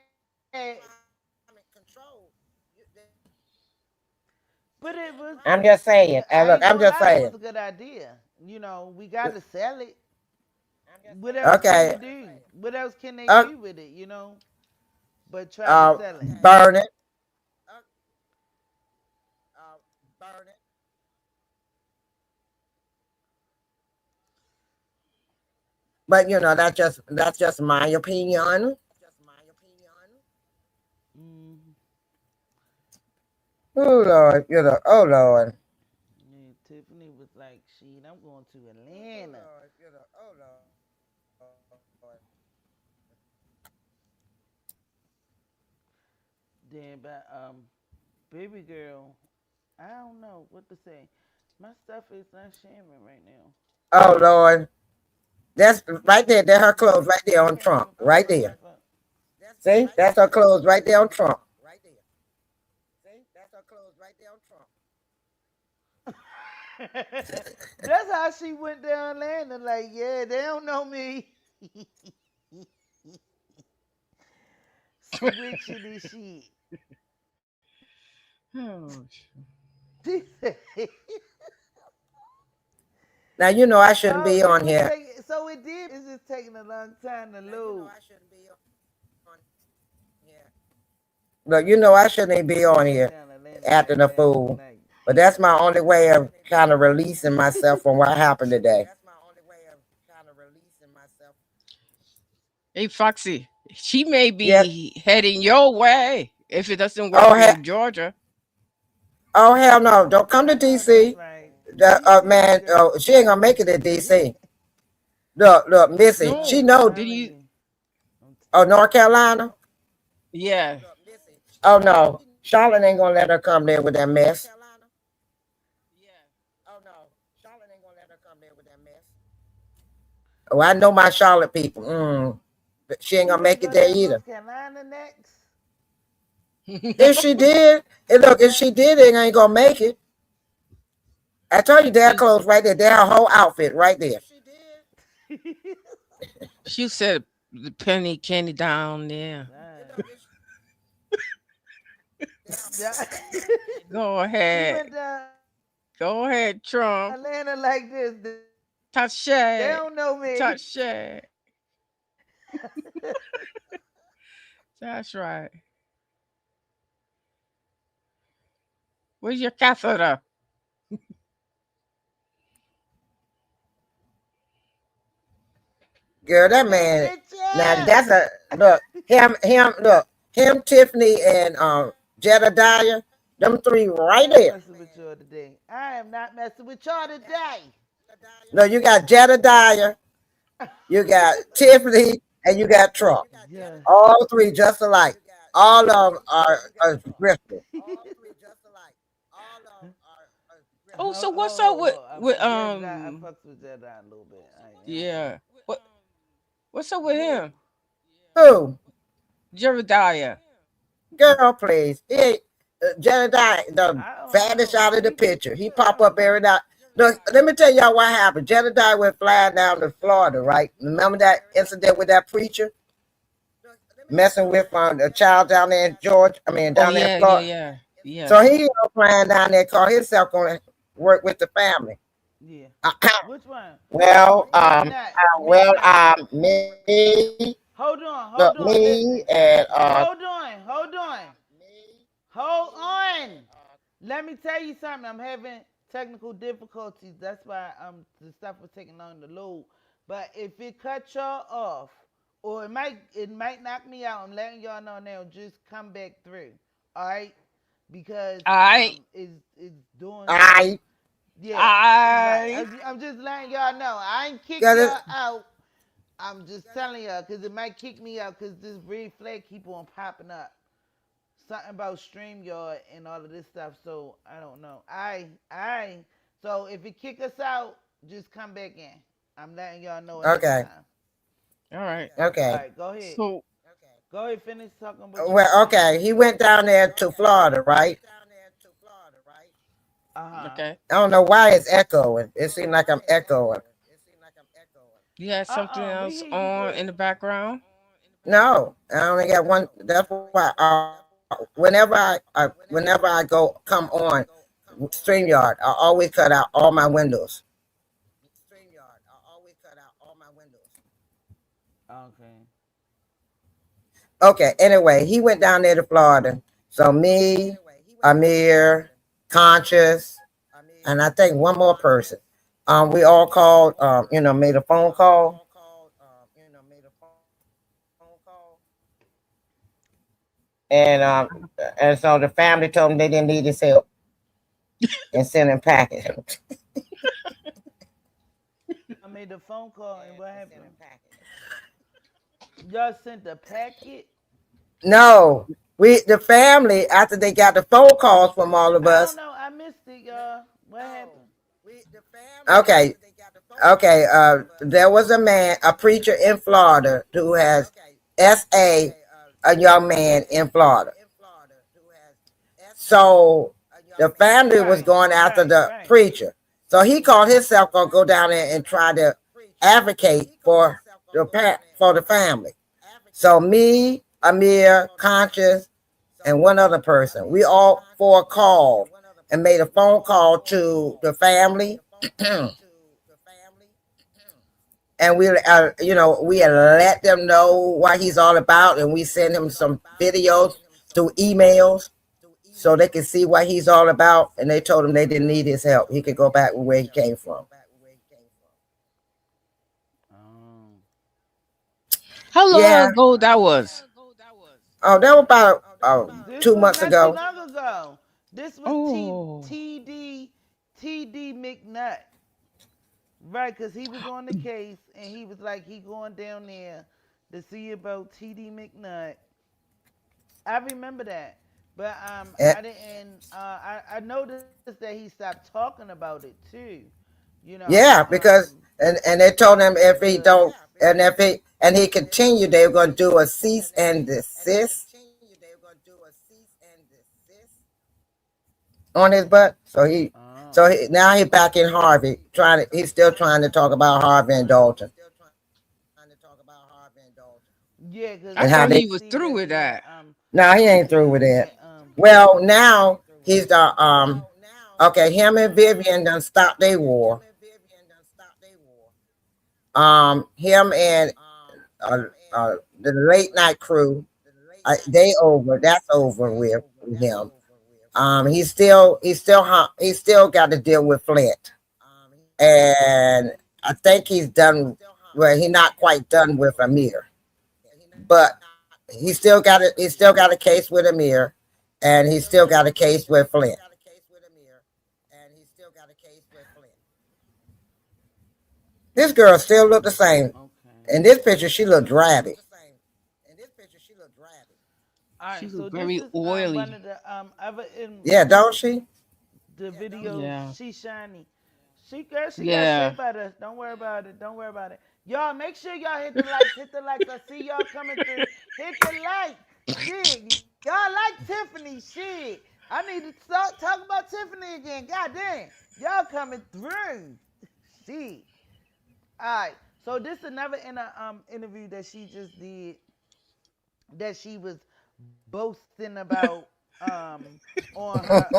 but it was, I'm just saying. And I look, ain't I'm gonna just lie, it saying. was a good idea. You know, we got to sell it. What else can Okay. you do? What else can they Uh, do with it, you know? But try to sell it. burn it. But you know, that's just my opinion. Mm-hmm. Oh Lord, oh Lord. And Tiffany was like, shit, I'm going to Atlanta. Then, but baby girl, I don't know what to say. My stuff is not sharing right now. Oh Lord. That's right there. That's her clothes right there I on can't Trump. even pull Right my there. stuff up. See? That's her clothes right there on Trump. That's how she went down landing. Like, yeah, they don't know me. Switching this shit. Oh, She said, Now you know I shouldn't oh, be it on was here. taking. So it did. It's just taking a long time to load. Look, you know I shouldn't be on She went here down Atlanta acting like a last fool. night. But that's my only way of kind of releasing myself from what happened today. hey, Foxy, she may Yes. be heading your way if it doesn't Oh, work in Georgia. oh hell no! Don't come to I know that's DC. right. DC, Man, girl. she ain't gonna make it to DC. Look, Missy, she No, I'm know. did telling you? you. I'm Oh, North Carolina. Yeah. Oh no, Charlotte ain't gonna let her come there with that mess. Oh, I know my Charlotte people. But she ain't She gonna gonna make it go there down either. North Carolina next. If she did, and look, if she did, it ain't gonna make it. I told you, their she's clothes right there. Their whole outfit right there. she said the penny candy down there. Right. Yeah. Go She ahead. went down Go ahead, Trump. Atlanta like this. Touch They it. don't know me. Touch it. That's right. Where's your catheter? Girl, that Hey, man. Now bitch, that's a look. Him, Tiffany, and Jedediah. Them three I'm right not there. messing with y'all today. I am not messing with y'all today. No, you got Jedediah, you got Tiffany, and you got Trump. Yes. All three just alike. All of them are Bristol. Oh, so what's up Hold on. with Jedediah, I fucks with Jedediah a little bit. I ain't gonna. yeah. What's up with him? Who? Jebediah. Girl, please. He ain't Jedediah, the I don't vanish know. out of the picture. He pop up every now. Look, let me tell y'all what happened. Jedediah went flying down to Florida, right? Remember that incident with that preacher messing with a child down there in Georgia? I mean, Oh down there in yeah, yeah, Florida. yeah, yeah. So he flying down there, call himself going to work with the family. Yeah. Uh, Which one? well, McNutt. McNutt. me, Hold on. look, Hold on. me, Listen. and Hold on. Hold on. Hold on. Let me tell you something. I'm having technical difficulties. That's why the stuff was taking long to load. But if it cut y'all off, or it might knock me out, I'm letting y'all know now. Just come back through. All right? Because I, it's doing some. I Yeah, right. I. I'm just letting y'all know. I ain't kick got it. y'all out. I'm just telling y'all because it might kick me out because this red flag keep on popping up. Something about StreamYard and all of this stuff. So I don't know. So if it kick us out, just come back in. I'm letting y'all know ahead of Okay, time. All right. All okay. right, go ahead. So Go ahead, finish talking what you were Well, saying. okay. He went down there to Florida, right? Uh huh. okay. I don't know why it's echoing. It seems like I'm echoing. You had something We else hear you on good. in the background? No, I only got one. That's why. Whenever I go come on Streamyard, I always cut out all my windows. Okay. Okay. Anyway, he went down there to Florida. So me, Amir, Conscious, and I think one more person. We all called. Made a phone call, and so the family told him they didn't need his help and sent him packing. I made a phone call and what happened? Y'all sent a packet. No, the family after they got the phone calls from all of I don't us. know. I missed it, y'all. What happened? Okay, okay. There was a preacher in Florida who has a young man in Florida. So the family was Right, going after right, the right. preacher. So he called himself gonna go down there and try to advocate for the family. So me, Amir, Conscious, and one other person, we all four called and made a phone call to the family. And we let them know what he's all about, and we sent him some videos through emails so they could see what he's all about. And they told him they didn't need his help; he could go back where he came from. Um, How long Yeah. ago that was? Oh, that was about this two was months not too ago. long ago. This was Oh, TD McNutt. Right, because he was on the case and he was like, he going down there to see about TD McNutt. I remember that. But And, I didn't. I noticed that he stopped talking about it too. You know, yeah, because and they told him if he because don't, and if he and he continued, they were going to do a cease and desist on his butt. So now he back in Harvey, he's still trying to talk about Harvey and Dalton yeah, because I and I how thought they. did he was see through that with that. Now he ain't through with it. Well, now he's the okay. Him and Vivian done stopped their war. Him and the late night crew, they over. That's over with him. He's still got to deal with Flint, and I think he's done. Well, he's not quite done with Amir, but he still got a case with Amir, and he still got a case with Flint. This girl still look the same. okay. In this picture, she looked drabby. right, She's a so this very is one oily. of the other Yeah, don't she? the videos. Yeah. She shiny. She girl, she got Yeah. shea butter. Don't worry about it. Don't worry about it. Y'all make sure y'all hit the likes. Hit the likes. I see y'all coming through. Hit the like. Shit. Y'all like Tiffany. Shit. I need to start talking about Tiffany again. God damn. Y'all coming through. Shit. Alright. So this is another interview that she just did that she was boasting about on her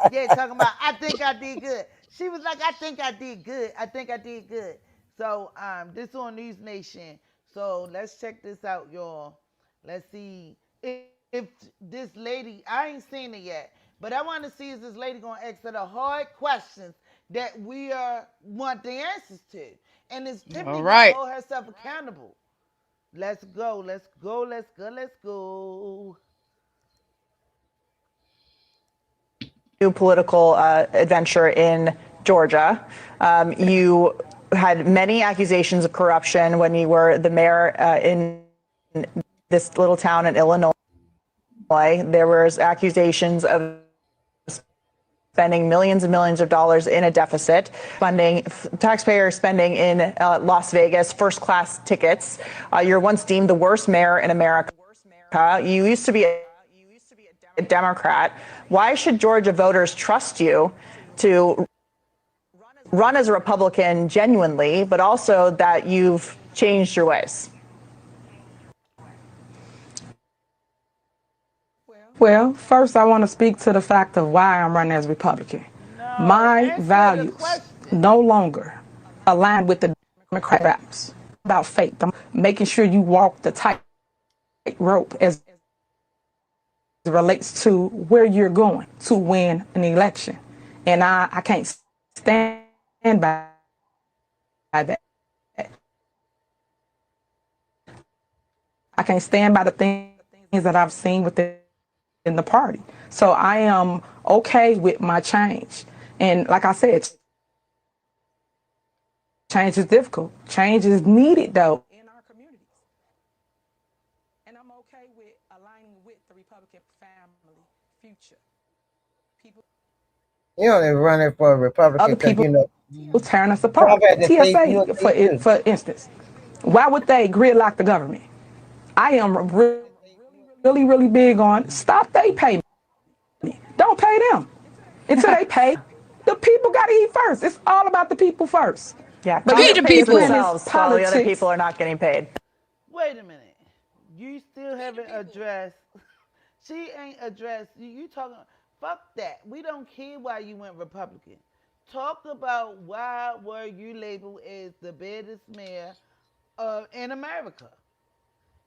yeah, talking about I think I did good. She was like, I think I did good. I think I did good. So this on News Nation. So let's check this out, y'all. Let's see if this lady, I ain't seen it yet, but I want to see is this lady gonna ask her the hard questions that we want the answers to. And is All Tiffany gonna right. hold herself accountable? Let's go, let's go, let's go, let's go. New political adventure in Georgia. You had many accusations of corruption when you were the mayor in this little town in Illinois. There was accusations of spending millions and millions of dollars in a deficit, funding taxpayer spending in Las Vegas, first-class tickets. You're once deemed the worst mayor in America. You used to be a Democrat. Why should Georgia voters trust you to run as a Republican genuinely, but also that you've changed your ways? Well, first, I want to speak to the fact of why I'm running as Republican. No, My answer the values question. no longer align with the Democrat values. About faith, I'm making sure you walk the tight rope as it relates to where you're going to win an election. And I can't stand by that. I can't stand by the things that I've seen within the party. So I am okay with my change. And like I said, change is difficult. Change is needed, though, in our communities. And I'm okay with aligning with the Republican family future. People, You only running for a Republican other because people you know tearing us Trump apart. had to think you a TSA, thief too. for instance, why would they gridlock the government? I am really big on stop they pay me. Don't pay them until they pay. The people got to eat first. It's all about the people first. Yeah, But Be Congress the pays people. themselves while the other people are not getting paid. Wait a minute. You still haven't addressed. She ain't addressed. You talking? Fuck that. We don't care why you went Republican. Talk about why were you labeled as the baddest mayor in America,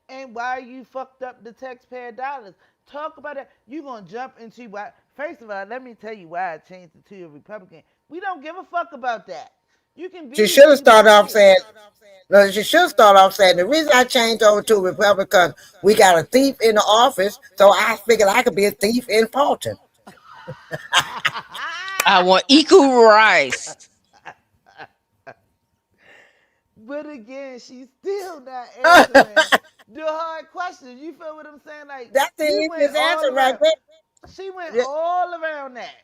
and why you fucked up the taxpayer dollars. Talk about it. You gonna jump into why? First of all, let me tell you why I changed it to a Republican. We don't give a fuck about that. You can She be should who have you started want to off be. saying, no, she should start off saying, the reason I changed over to Republican, we got a thief in the office, so I figured I could be a thief in Fulton. I want equal rights. But again, she's still not answering the hard questions. You feel what I'm saying? Like That's the you went easiest all answer right around. there. She went Yeah. all around that.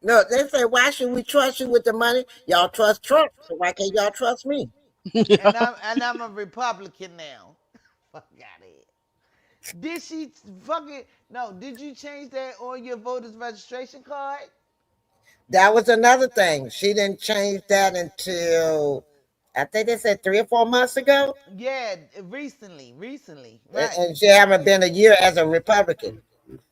No, they say, why should we trust you with the money? Y'all trust Trump, so why can't y'all trust me? And I'm a Republican now. Fuck out of here. Did she fucking no? Did you change that on your voter's registration card? That was another thing. She didn't change that until, I think they said 3 or 4 months ago. Yeah, recently, right? And she haven't been a year as a Republican.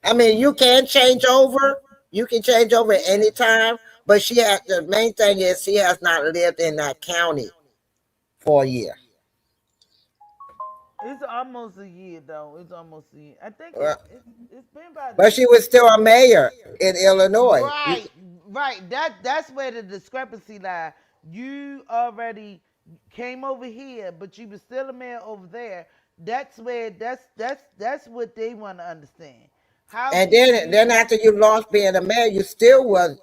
I mean, you can change over. You can change over at Yeah, any time, but she has, the main thing is she has not lived in that county for a year. it's almost a year though. It's almost a year. I think Uh, it's been about a But she year. was still a mayor in Illinois. Right, right. That's where the discrepancy lies. You already came over here, but you were still a mayor over there. That's where that's what they want to understand. How And can then you? after you lost being a mayor, you still was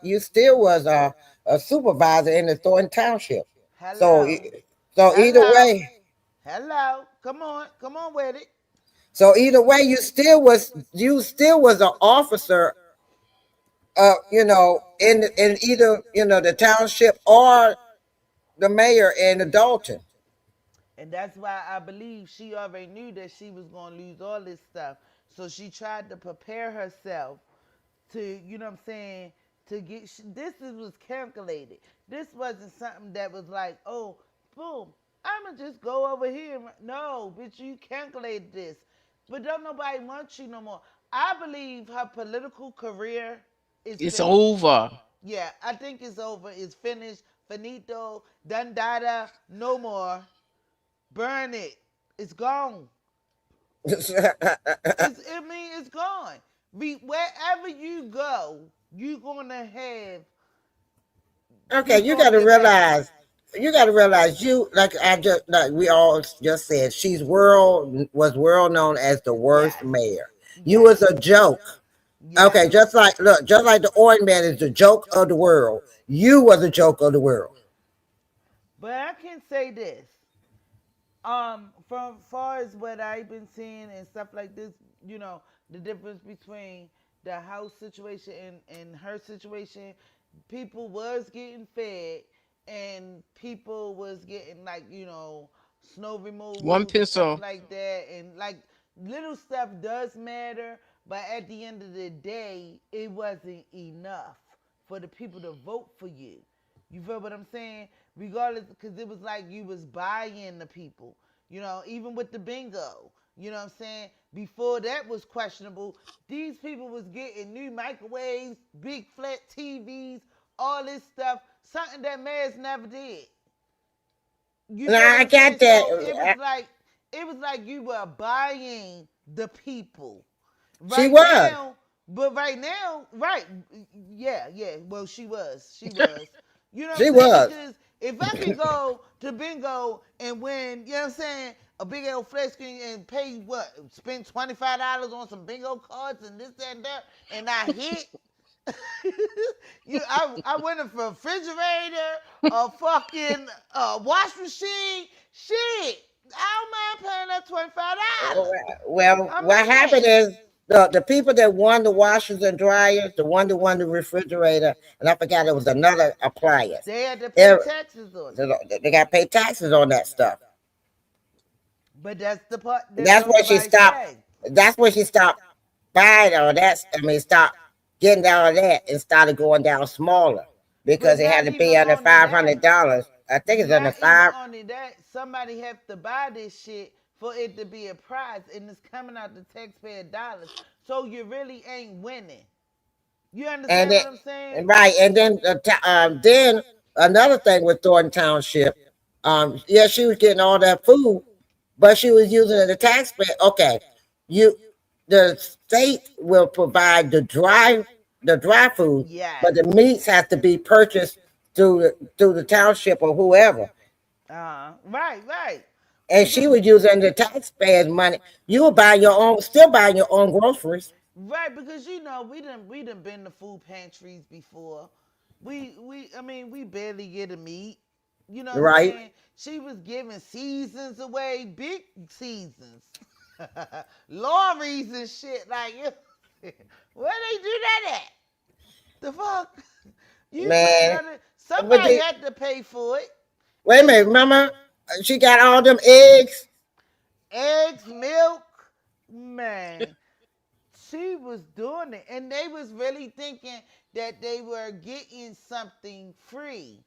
a supervisor in the Thornton Township. So Hello, so either hello, way, hello. Come on with it. So either way, you still was an officer, in either the township or the mayor in Dalton. And that's why I believe she already knew that she was going to lose all this stuff. So she tried to prepare herself to, what I'm saying, to get, was calculated. This wasn't something that was like, oh, boom, I'm going to just go over here. No, bitch, you calculated this. But don't nobody want you no more. I believe her political career is It's finished. over. Yeah, I think it's over. It's finished. Finito. Done dada. No more. Burn it. It's gone. It's gone. Wherever you go, you're gonna have Okay, you people got on to your back. realize. You got to realize, like we all just said, was world known as the worst Yes. mayor. You Yes. was a joke. Yes. Okay, just like the oil man is the joke of the world. You was a joke of the world. But I can say this. From far as what I've been seeing and stuff like this, the difference between the house situation and her situation, people was getting fed and people was getting like, snow One removal, stuff pencil. like that. And like little stuff does matter, but at the end of the day, it wasn't enough for the people to vote for you. You feel what I'm saying? Regardless, because it was like you was buying the people. Even with the bingo. You know what I'm saying? Before that was questionable, these people was getting new microwaves, big flat TVs, all this stuff, something that mayors never did. You feel Now what I I'm saying? got that. So it was like you were buying the people. She Right was. now, but right now, right, yeah, yeah. Well, she was. You know what I'm She saying? was. Because if I could go to bingo and win, you know what I'm saying, a big old flat screen and pay what, spend $25 on some bingo cards and this that, and that, and I hit. I went for a refrigerator, a fucking wash machine. Shit, I don't mind paying that $25. Well, I'm what happened mad. is the people that won the washers and dryers, the one that won the refrigerator, and I forgot it was another appliance. They had to pay They, taxes on it. they got to pay taxes on that stuff. But that's the part that That's don't when she nobody stopped. say. That's when she stopped buying all that. I mean, stopped getting down that and started going down smaller But because it had not to be even under only that. $500. I think it's under Not even five. only that. Somebody have to buy this shit for it to be a prize, and it's coming out the taxpayer dollars. So you really ain't winning. You And understand then, what I'm saying? and right, and then another thing with Thornton Township, yeah, she was getting all that food, but she was using it as a taxpayer. Okay, you, the state will provide the dry food, Yes. but the meats have to be purchased through the township or whoever. Right, right. And she Because was using the taxpayers' money. You were buying your own, still buying your own groceries, Right, because we done been to food pantries before. I mean we barely get a meat. You know what I'm right? saying? She was giving seasons away, big seasons. Lorries and shit like where they do that at? The fuck? You paying Man, her but somebody the, had to pay for it. wait a And minute, remember? She got all them eggs. eggs, milk, man. She was doing it, and they was really thinking that they were getting something free,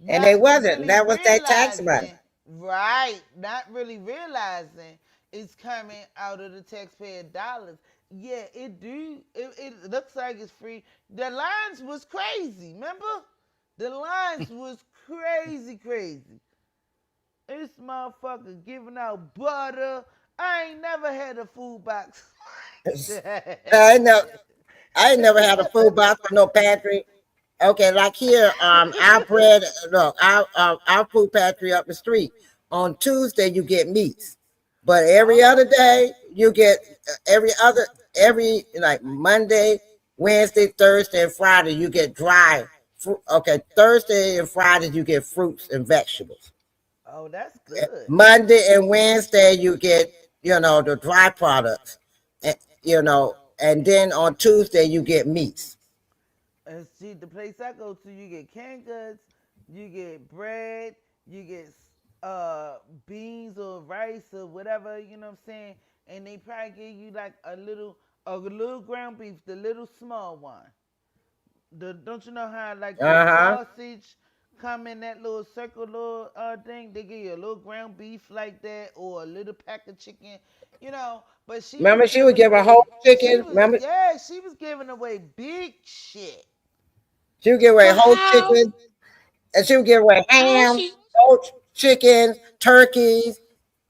And they not wasn't. really That was their tax money. realizing, right, not really realizing it's coming out of the taxpayer dollars. Yeah, it looks like it's free. The lines was crazy, remember? The lines was crazy, crazy. This motherfucker giving out butter. I ain't never had a food box like I know. that. I ain't never had a food box or no pantry. Okay, like here, our bread. Look, our food pantry up the street. On Tuesday you get meats, but every Oh, other day you get every like Monday, Wednesday, Thursday, and Friday you get dry. Okay, Thursday and Friday you get fruits and vegetables. oh, that's good. Monday and Wednesday you get the dry products, and, and then on Tuesday you get meats. And see, the place I go to, you get canned goods, you get bread, you get uh beans or rice or whatever, you know what I'm saying? And they probably give you like a little ground beef, the little small one. Don't you know how like your Uh-huh. sausage come in that little circle little thing? They give you a little ground beef like that or a little pack of chicken, but she was Remember, she would giving give a away whole chicken. Remember, she was giving away big shit. she would give away But whole how? chicken, and she would give away How is ham, she? whole chickens, turkeys.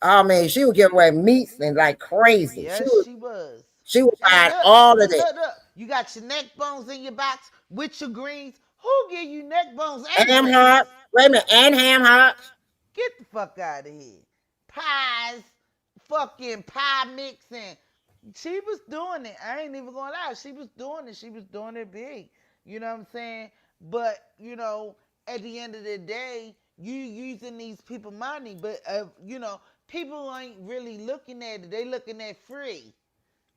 I mean, she would give away meats and like crazy. She Yes, was she was. she would Hey, buy look, all of look, that. look, look. You got your neck bones in your box with your greens. Who give you neck bones and Ham greens? hocks. Wait a minute, and ham hocks. Get the fuck out of here. Pies, fucking pie mixing. She was doing it. I ain't even gonna lie. She was doing it. She was doing it big. You know what I'm saying? But, at the end of the day, you using these people money, but people ain't really looking at it. They looking at free.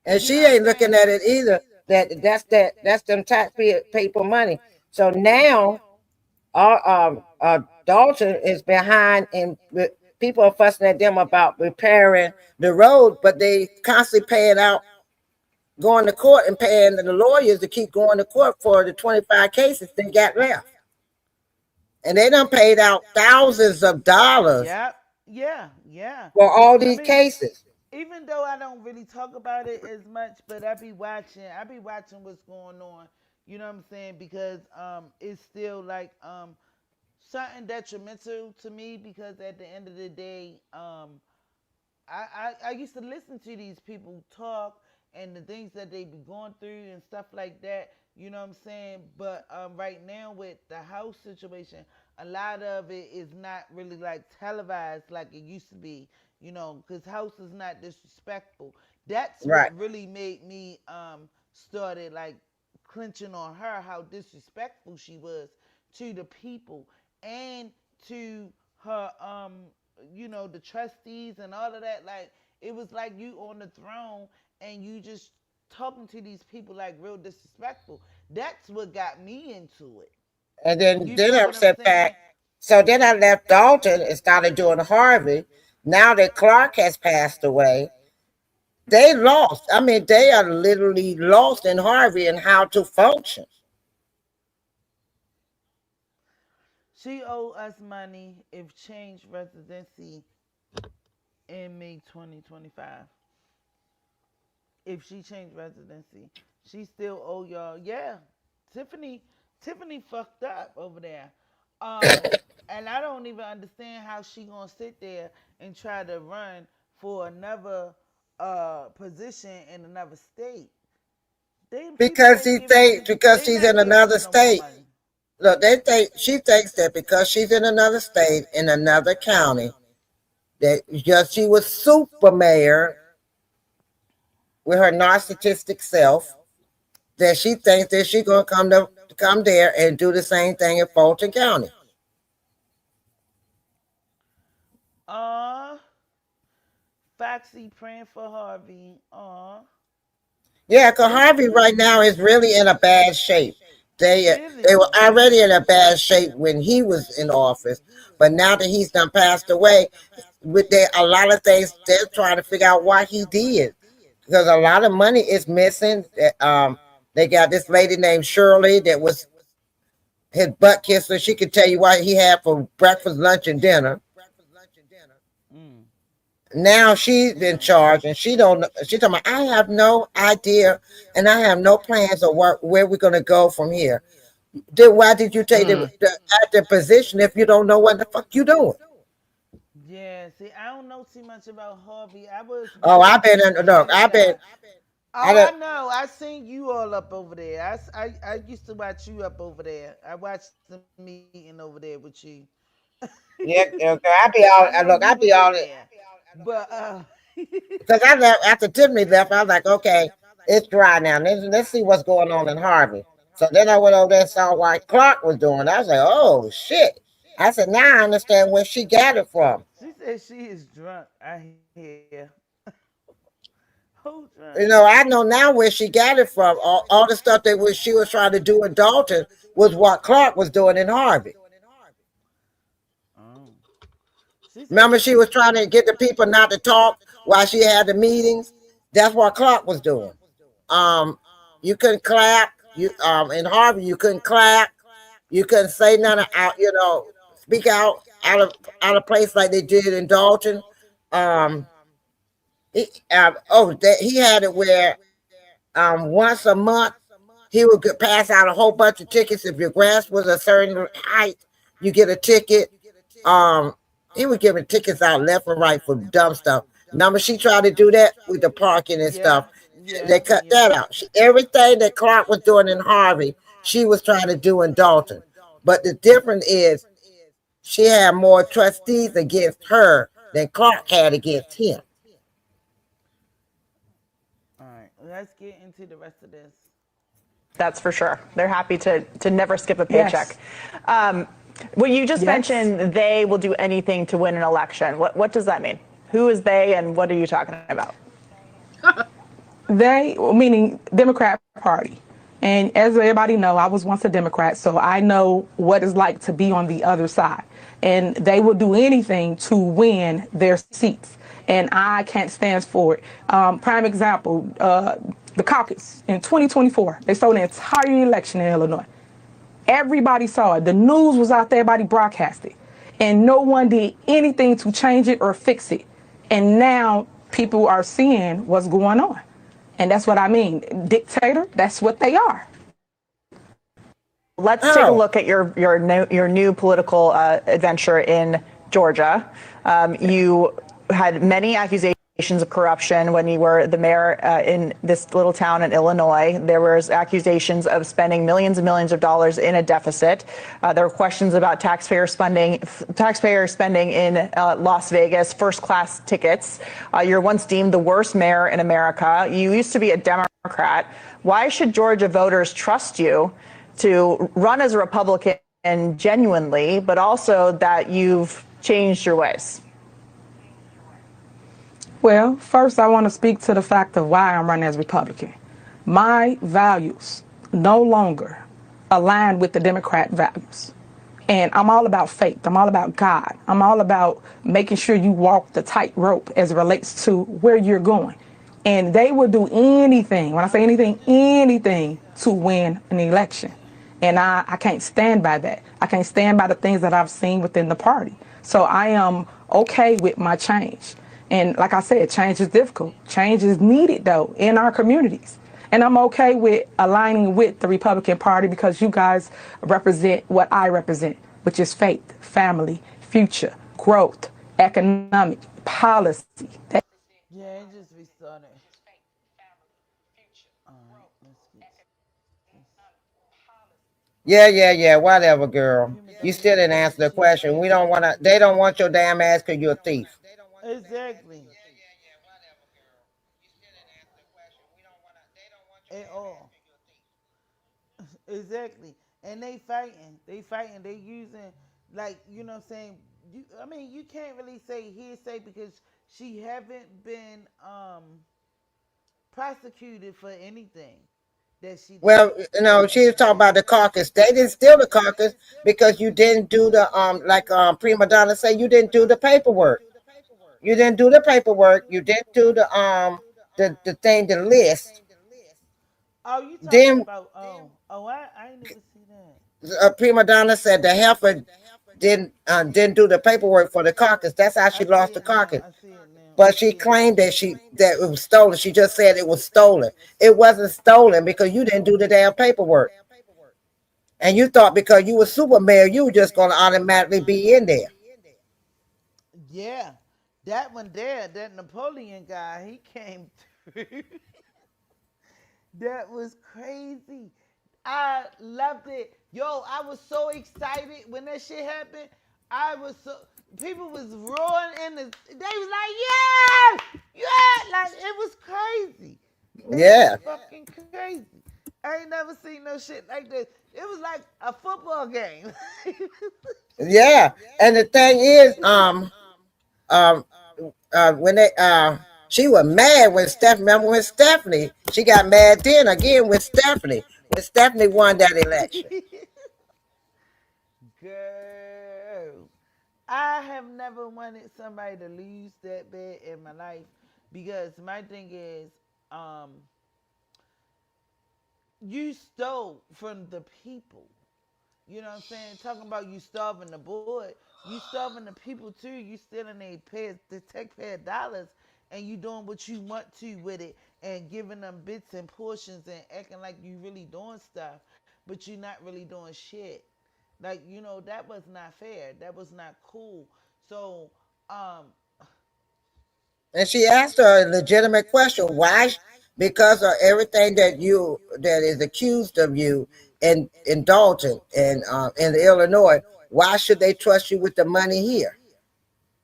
And You know she what I'm ain't looking saying? at it either. That's them taxpayer people money. So now our Dalton is behind, and people are fussing at them about repairing the road, but they constantly paying out, going to court and paying the lawyers to keep going to court for the 25 cases they got left. And they done paid out thousands of dollars Yep. Yeah. Yeah. for all I these mean, cases. even though I don't really talk about it as much, but I be watching. I be watching what's going on. You know what I'm saying? Because it's still like something detrimental to me. Because at the end of the day, I used to listen to these people talk and the things that they be going through and stuff like that. You know what I'm saying? But right now with the house situation, a lot of it is not really like televised like it used to be. Because house is not disrespectful. That's Right. what really made me started like clenching on her how disrespectful she was to the people and to her the trustees and all of that. Like it was like you on the throne and you just talking to these people like real disrespectful. That's what got me into it. And then You then feel I what I'm stepped back. saying? So then I left Dalton and started doing Harvey. Now that Clark has passed away, they lost. I mean, they are literally lost in Harvey and how to function. She owe us money if change residency in May 2025. If she changed residency, she still owe y'all. Yeah, Tiffany, Tiffany fucked up over there. Um, and I don't even understand how she gonna sit there and try to run for another position in another state. Them people Because ain't giving because they she's in not giving another her no more state. money. Look, they think she thinks that because she's in another state in another county, that just she was super mayor with her narcissistic self, that she thinks that she gonna come there and do the same thing in Fulton County. Uh, Foxy praying for Harvey. Yeah, because It's Harvey right now is really in a bad shape. They really, were already in a bad shape when he was in office, but now that he's done passed away, with there a lot of things they're trying to figure out why he did, because a lot of money is missing. They got this lady named Shirley that was his butt kisser. She could tell you what he had for breakfast, lunch, and dinner. mm, Now she's in yeah. charge, and she don't. She talking about, I have no idea, and I have no plans of where we're gonna go from here. Then why did you take Mm. the active position if you don't know what the fuck you doing? Yeah, see, I don't know too much about Harvey. I was Oh, I've watching been him in. when he Look, was I Oh, done, I know. I seen you all up over there. I used to watch you up over there. I watched the meeting over there with you. yeah, okay, I I be know all. you was Look, in I be there, all. but Because I left after Tiffany left. I was like, okay, it's dry now. Let's see what's going on in Harvey. So then I went over there and saw what Clark was doing. I was like, oh shit. I said, now I understand where she got it from. she said she is drunk. I hear. who's You trying? know, I know now where she got it from. All the stuff she was trying to do in Dalton was what Clark was doing in Harvey. Oh, she said Remember, she she was. was trying to get the people not to talk while she had the meetings. That's what Clark was doing. Um, you couldn't clap. You in Harvey, you couldn't clap. You couldn't say nothing out. You know, speak out of place like they did in Dalton. Um, he had it where once a month he would pass out a whole bunch of tickets. If your grass was a certain height, you get a ticket. Um, he was giving tickets out left and right for dumb stuff. Remember, she tried to do that with the parking and Yeah, stuff. They yeah, cut yeah. that out. Everything that Clark was doing in Harvey, she was trying to do in Dalton. But the difference is she had more trustees against her than Clark had against him. All right, let's get into the rest of this. That's for sure. They're happy to never skip a paycheck. Yes. Um, well, you just Yes. mentioned they will do anything to win an election. What does that mean? Who is they, and what are you talking about? They, meaning Democrat Party. And as everybody know, I was once a Democrat, so I know what it's like to be on the other side. And they will do anything to win their seats. And I can't stand for it. Prime example, the caucus in 2024, they stole the entire election in Illinois. Everybody saw it. The news was out there, everybody broadcasted. And no one did anything to change it or fix it. And now people are seeing what's going on. And that's what I mean. Dictator, that's what they are. Let's take a Oh, look at your new political adventure in Georgia. You had many accusations of corruption when you were the mayor in this little town in Illinois. There was accusations of spending millions and millions of dollars in a deficit. There were questions about taxpayer spending in Las Vegas, first-class tickets. You're once deemed the worst mayor in America. You used to be a Democrat. Why should Georgia voters trust you to run as a Republican genuinely, but also that you've changed your ways? Well, first, I want to speak to the fact of why I'm running as Republican. My values no longer align with the Democrat values. And I'm all about faith. I'm all about God. I'm all about making sure you walk the tightrope as it relates to where you're going. And they will do anything, when I say anything, anything to win an election. And I can't stand by that. I can't stand by the things that I've seen within the party. So I am okay with my change. And like I said, change is difficult. Change is needed, though, in our communities. And I'm okay with aligning with the Republican Party because you guys represent what I represent, which is faith, family, future, growth, economic, policy. Yeah, it just restarted. All right, let's get. yeah. Whatever, girl. Give me You 30 still didn't seconds. answer the She's question. We don't want to. They don't want your damn ass because you're a thief. exactly at all. Exactly. And they fighting. They fighting. They using like what I'm saying. I mean, you can't really say hearsay because she haven't been prosecuted for anything that she Well, did. she was talking about the caucus. They didn't steal the caucus because you didn't do the like prima donna say you didn't do the paperwork. You didn't do the paperwork. You didn't do the thing, the list. Oh, you talking Then about I ain't never see that. prima donna said the heifer didn't do the paperwork for the caucus. That's how I she see lost the it now. caucus. I see it now. I But she see it claimed now. that it was stolen. She just said it was stolen. It wasn't stolen because you didn't do the damn paperwork. And you thought because you were super mayor, you were just gonna automatically be in there. Yeah, that one there, that Napoleon guy, he came through. That was crazy. I loved it. Yo, I was so excited when that shit happened. I was so people was roaring in the they was like, yeah! Yeah! Like it was crazy. It was Yeah, fucking crazy. I ain't never seen no shit like this. It was like a football game. yeah. And the thing is, um, when they She was mad when Stephanie, remember when Stephanie, she got mad then again with Stephanie, when Stephanie won that election. Girl, I have never wanted somebody to lose that bad in my life because my thing is, um, you stole from the people. You know what I'm saying? Talking about you starving the board, you starving the people too. You stealing the taxpayer dollars, and you doing what you want to with it, and giving them bits and portions, and acting like you really doing stuff, but you're not really doing shit. Like, that was not fair. That was not cool. So, And she asked her a legitimate question. Why? Because of everything that is accused of you and indulging in Illinois. Why should they trust you with the money here?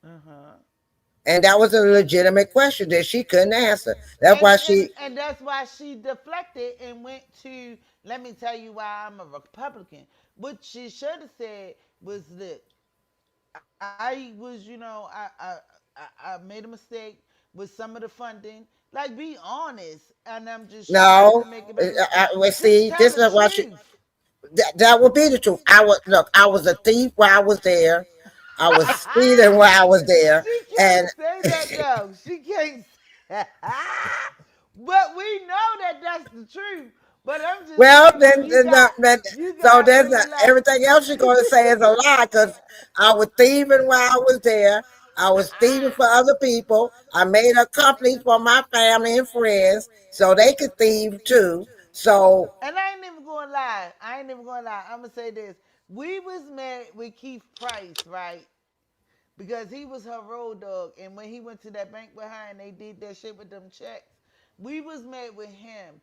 uh-huh. And that was a legitimate question that she couldn't answer. That's and why and she. and that's why she deflected and went to, let me tell you why I'm a Republican. What she should have said was, look, I was, I made a mistake with some of the funding. Like, be honest, and I'm just trying to No, make it better. well, Just see, tell this the is why she. truth. That would be the truth. I was a thief while I was there. I was stealing while I was there, She and can't say that though. She can't. But we know that that's the truth. But I'm just well, saying, then, you so got there's really like. everything else you're going to say is a lie because I was thieving while I was there. I was thieving for other people. I made a company for my family and friends so they could thieve too. So, And I ain't even gonna lie. I'm gonna say this. We was married with Keith Price, right? Because he was her road dog, and when he went to that bank with her and they did that shit with them checks, we was married with him.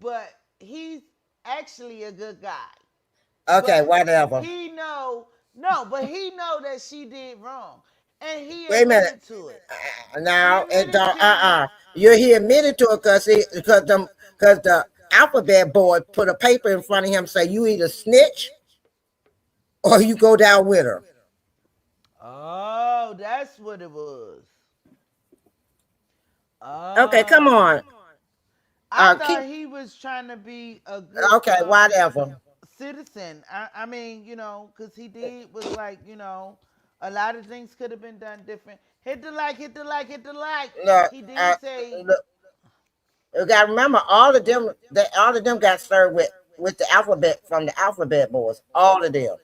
But he's actually a good guy. okay, But whatever. he know no, but he know that she did wrong, and he Wait a minute. admitted to it. He Now, it admitted don't. to. He admitted to it because the alphabet boy put a paper in front of him say you either snitch or you go down with her. Oh, that's what it was. Okay, come Oh, on. I Keep thought he was trying to be a good okay, whatever. citizen. I mean, because he did was like, a lot of things could have been done different. Hit the like, hit the like, hit the like. Look, He did say, look, you got to remember all of them got served with the alphabet from the alphabet boys. All of them.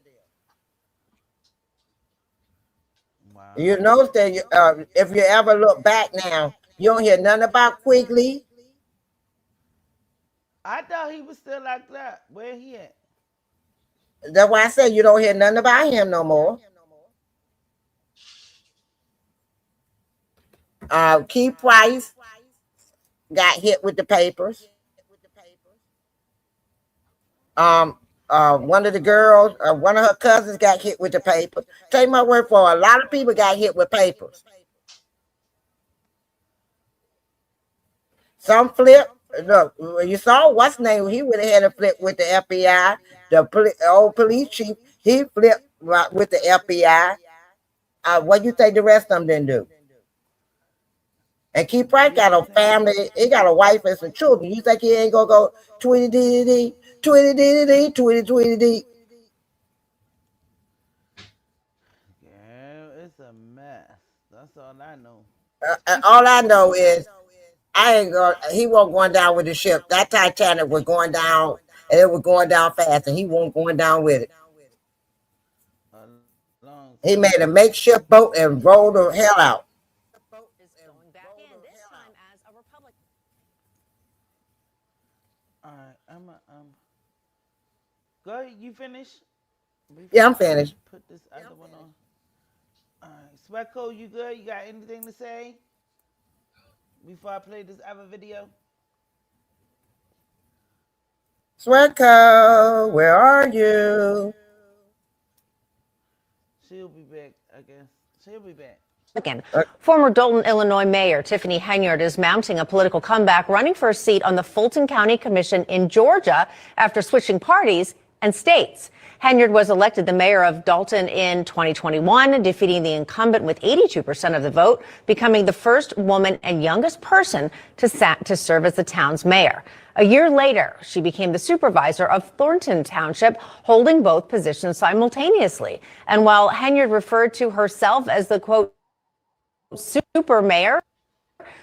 You wow. notice that if you ever look back now, you don't hear nothing about Quigley. I thought he was still like that. Where he at? That's why I said you don't hear nothing about him no more. Key Price got hit with the papers. One of the girls, one of her cousins got hit with the paper. Take my word for it, a lot of people got hit with papers. Some flip. Look, you saw what's name. He would have had a flip with the FBI. The old police chief, he flipped right with the FBI. What do you think the rest of them didn't do? And Keith Price got a family. He got a wife and some children. You think he ain't gonna go tweety dee dee, tweety dee dee, tweety tweety dee? Yeah, it's a mess. That's all I know. All I know is I ain't going. He wasn't going down with the ship. That Titanic was going down, and it was going down fast, and he wasn't going down with it. A long He time. made a makeshift boat and rolled the hell out. All right, go ahead. You finish Yeah, I'm before I finished. put this other one on. All right, Swecko, you good? You got anything to say before I play this other video? Swecko, where are you? She'll be back, I guess. She'll be back. Former Dolton, Illinois Mayor Tiffany Henyard is mounting a political comeback, running for a seat on the Fulton County Commission in Georgia after switching parties and states. Henyard was elected the mayor of Dalton in 2021, defeating the incumbent with 82% of the vote, becoming the first woman and youngest person to serve as the town's mayor. A year later, she became the supervisor of Thornton Township, holding both positions simultaneously. And while Henyard referred to herself as the, quote, super mayor,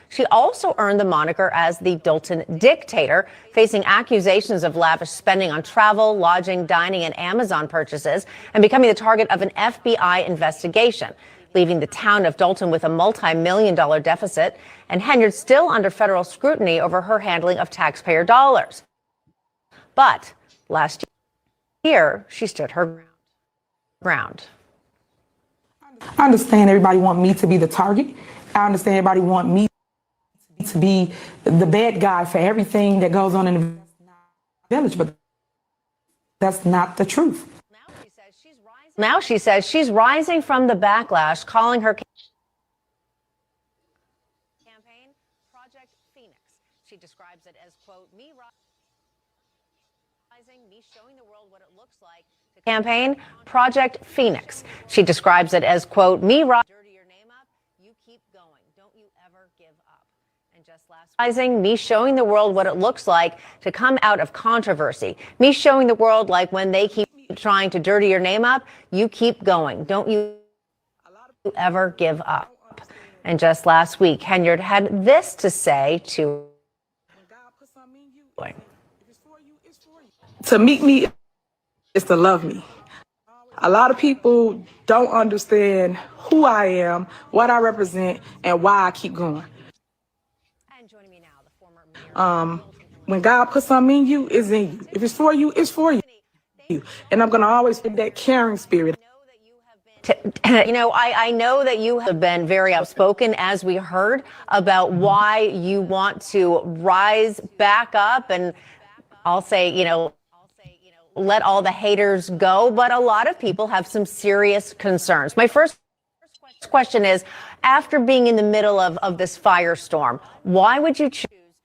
she also earned the moniker as the Dalton dictator, facing accusations of lavish spending on travel, lodging, dining, and Amazon purchases, and becoming the target of an FBI investigation, leaving the town of Dalton with a multi-million-dollar deficit, and Henyard still under federal scrutiny over her handling of taxpayer dollars. But last year, she stood her ground. I understand everybody want me to be the target. I understand everybody want me to be the bad guy for everything that goes on in the village, but that's not the truth. Now she says she's rising from the backlash, calling her campaign Project Phoenix. She describes it as, quote, me rising, me showing the world what it looks like. Campaign Project Phoenix. She describes it as, quote, me rising, dirty your name up, you keep going, don't you ever give up. And just last rising, me showing the world what it looks like to come out of controversy. Me showing the world like when they keep trying to dirty your name up, you keep going. Don't you ever give up. And just last week, Henyard had this to say to meet me is to love me. A lot of people don't understand who I am, what I represent, and why I keep going. And joining me now, the former mayor. When God puts something in you, it's in you. If it's for you, it's for you. And I'm going to always put that caring spirit. You know, I know that you have been very outspoken, as we heard, about why you want to rise back up and I'll say, let all the haters go. But a lot of people have some serious concerns. My first question is, after being in the middle of this firestorm, why would you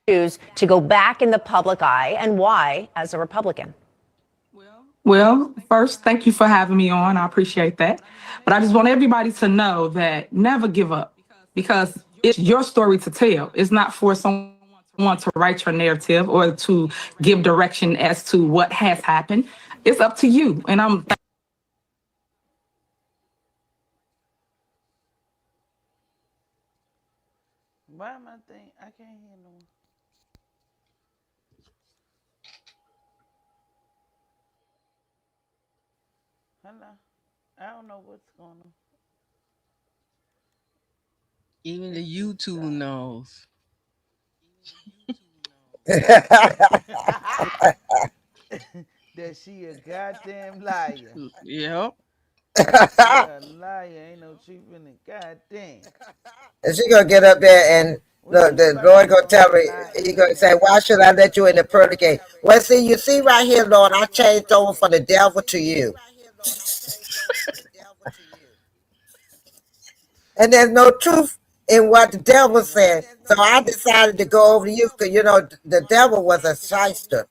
choose to go back in the public eye, and why as a Republican? Well, first, thank you for having me on. I appreciate that. But I just want everybody to know that never give up, because it's your story to tell. It's not for someone to write your narrative or to give direction as to what has happened. It's up to you. And why am I thinking? I can't hear no one. Hello. I don't know what's going on. Even the YouTube knows. That she a goddamn liar. Yep. She a liar. Ain't no truth in it. Goddamn. And she gonna get up there and the Lord gonna tell me, he gonna say, why should I let you in the pearly gate? Well, see, you see right here, Lord, I changed over from the devil to you. And there's no truth in what the devil said. So I decided to go over to you because, the devil was a shyster.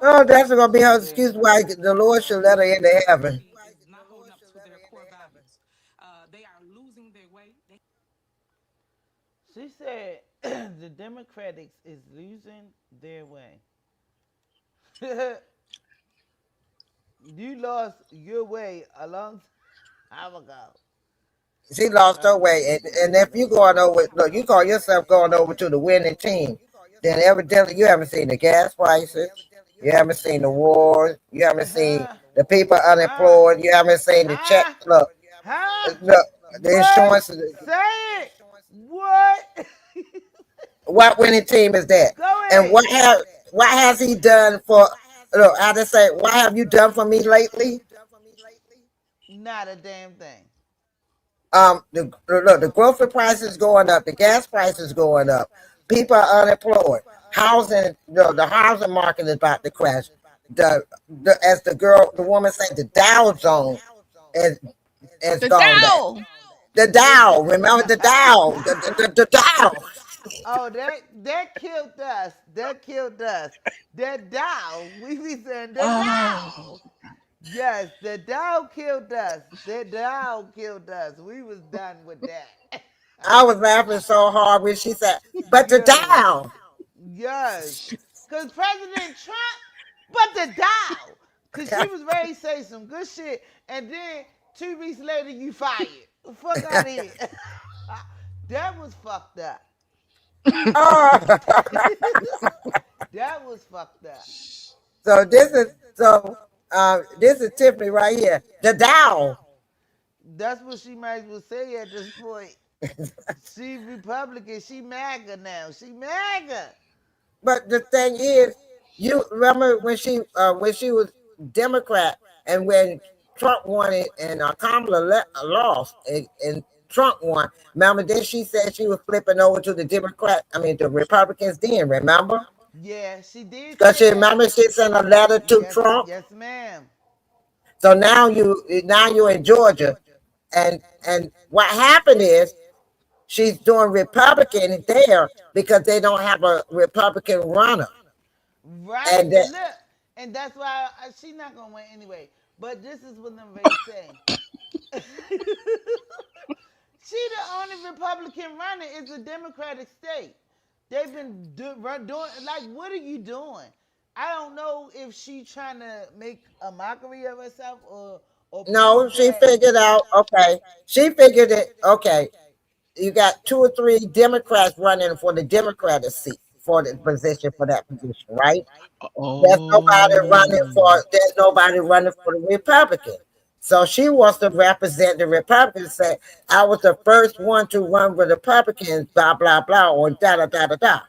Oh, that's going to be her excuse why the Lord should let her into heaven. She said the Democrats is losing their way. You lost your way a long time ago. She lost her way. And if you going over, look, you call yourself going over to the winning team, then evidently you haven't seen the gas prices. You haven't seen the wars. You haven't seen the people unemployed. You haven't seen the check. Look, the insurance. Say it. What? What winning team is that? Go ahead. And what has he done for? Look, I just say, what have you done for me lately? Not a damn thing. The grocery price is going up. The gas price is going up. People are unemployed. Housing, the housing market is about to crash. As the woman said, the Dow Jones is gone down. The Dow, remember the Dow, the Dow. Oh, that killed us. That killed us. That Dow. We be saying the Oh, Dow. Yes, the Dow killed us. The Dow killed us. We was done with that. I was laughing so hard when she said, but the Yes. Dow. Yes. Cause President Trump, but the Dow. Cause she was ready to say some good shit. And then 2 weeks later you fired. Fuck out of here. That was fucked up. Oh, That was fucked up. so this is Tiffany right here. The Dow. That's what she might as well say at this point. She Republican. She MAGA now. She MAGA. But the thing is, you remember when she was Democrat and when Trump won it and Kamala lost and Trump won. Remember, then she said she was flipping over to the the Republicans. Then remember, Yeah, she did because say she that. remember she sent a letter to Yes, Trump. yes, ma'am. So now you're in Georgia, and what happened is she's doing Republican there because they don't have a Republican runner, Right, and that, and look, and that's why she's not gonna win anyway. But this is what I'm ready to say. She the only Republican runner. It's a Democratic state. They've been doing like, what are you doing? I don't know if she trying to make a mockery of herself or no, prove she that. figured out. Okay, she figured it. Okay, you got 2 or 3 Democrats running for the Democratic seat for the position for that position, right? oh, There's nobody running for the Republican. So she wants to represent the Republicans. Say I was the first one to run with Republicans. Blah blah blah or da da da da da.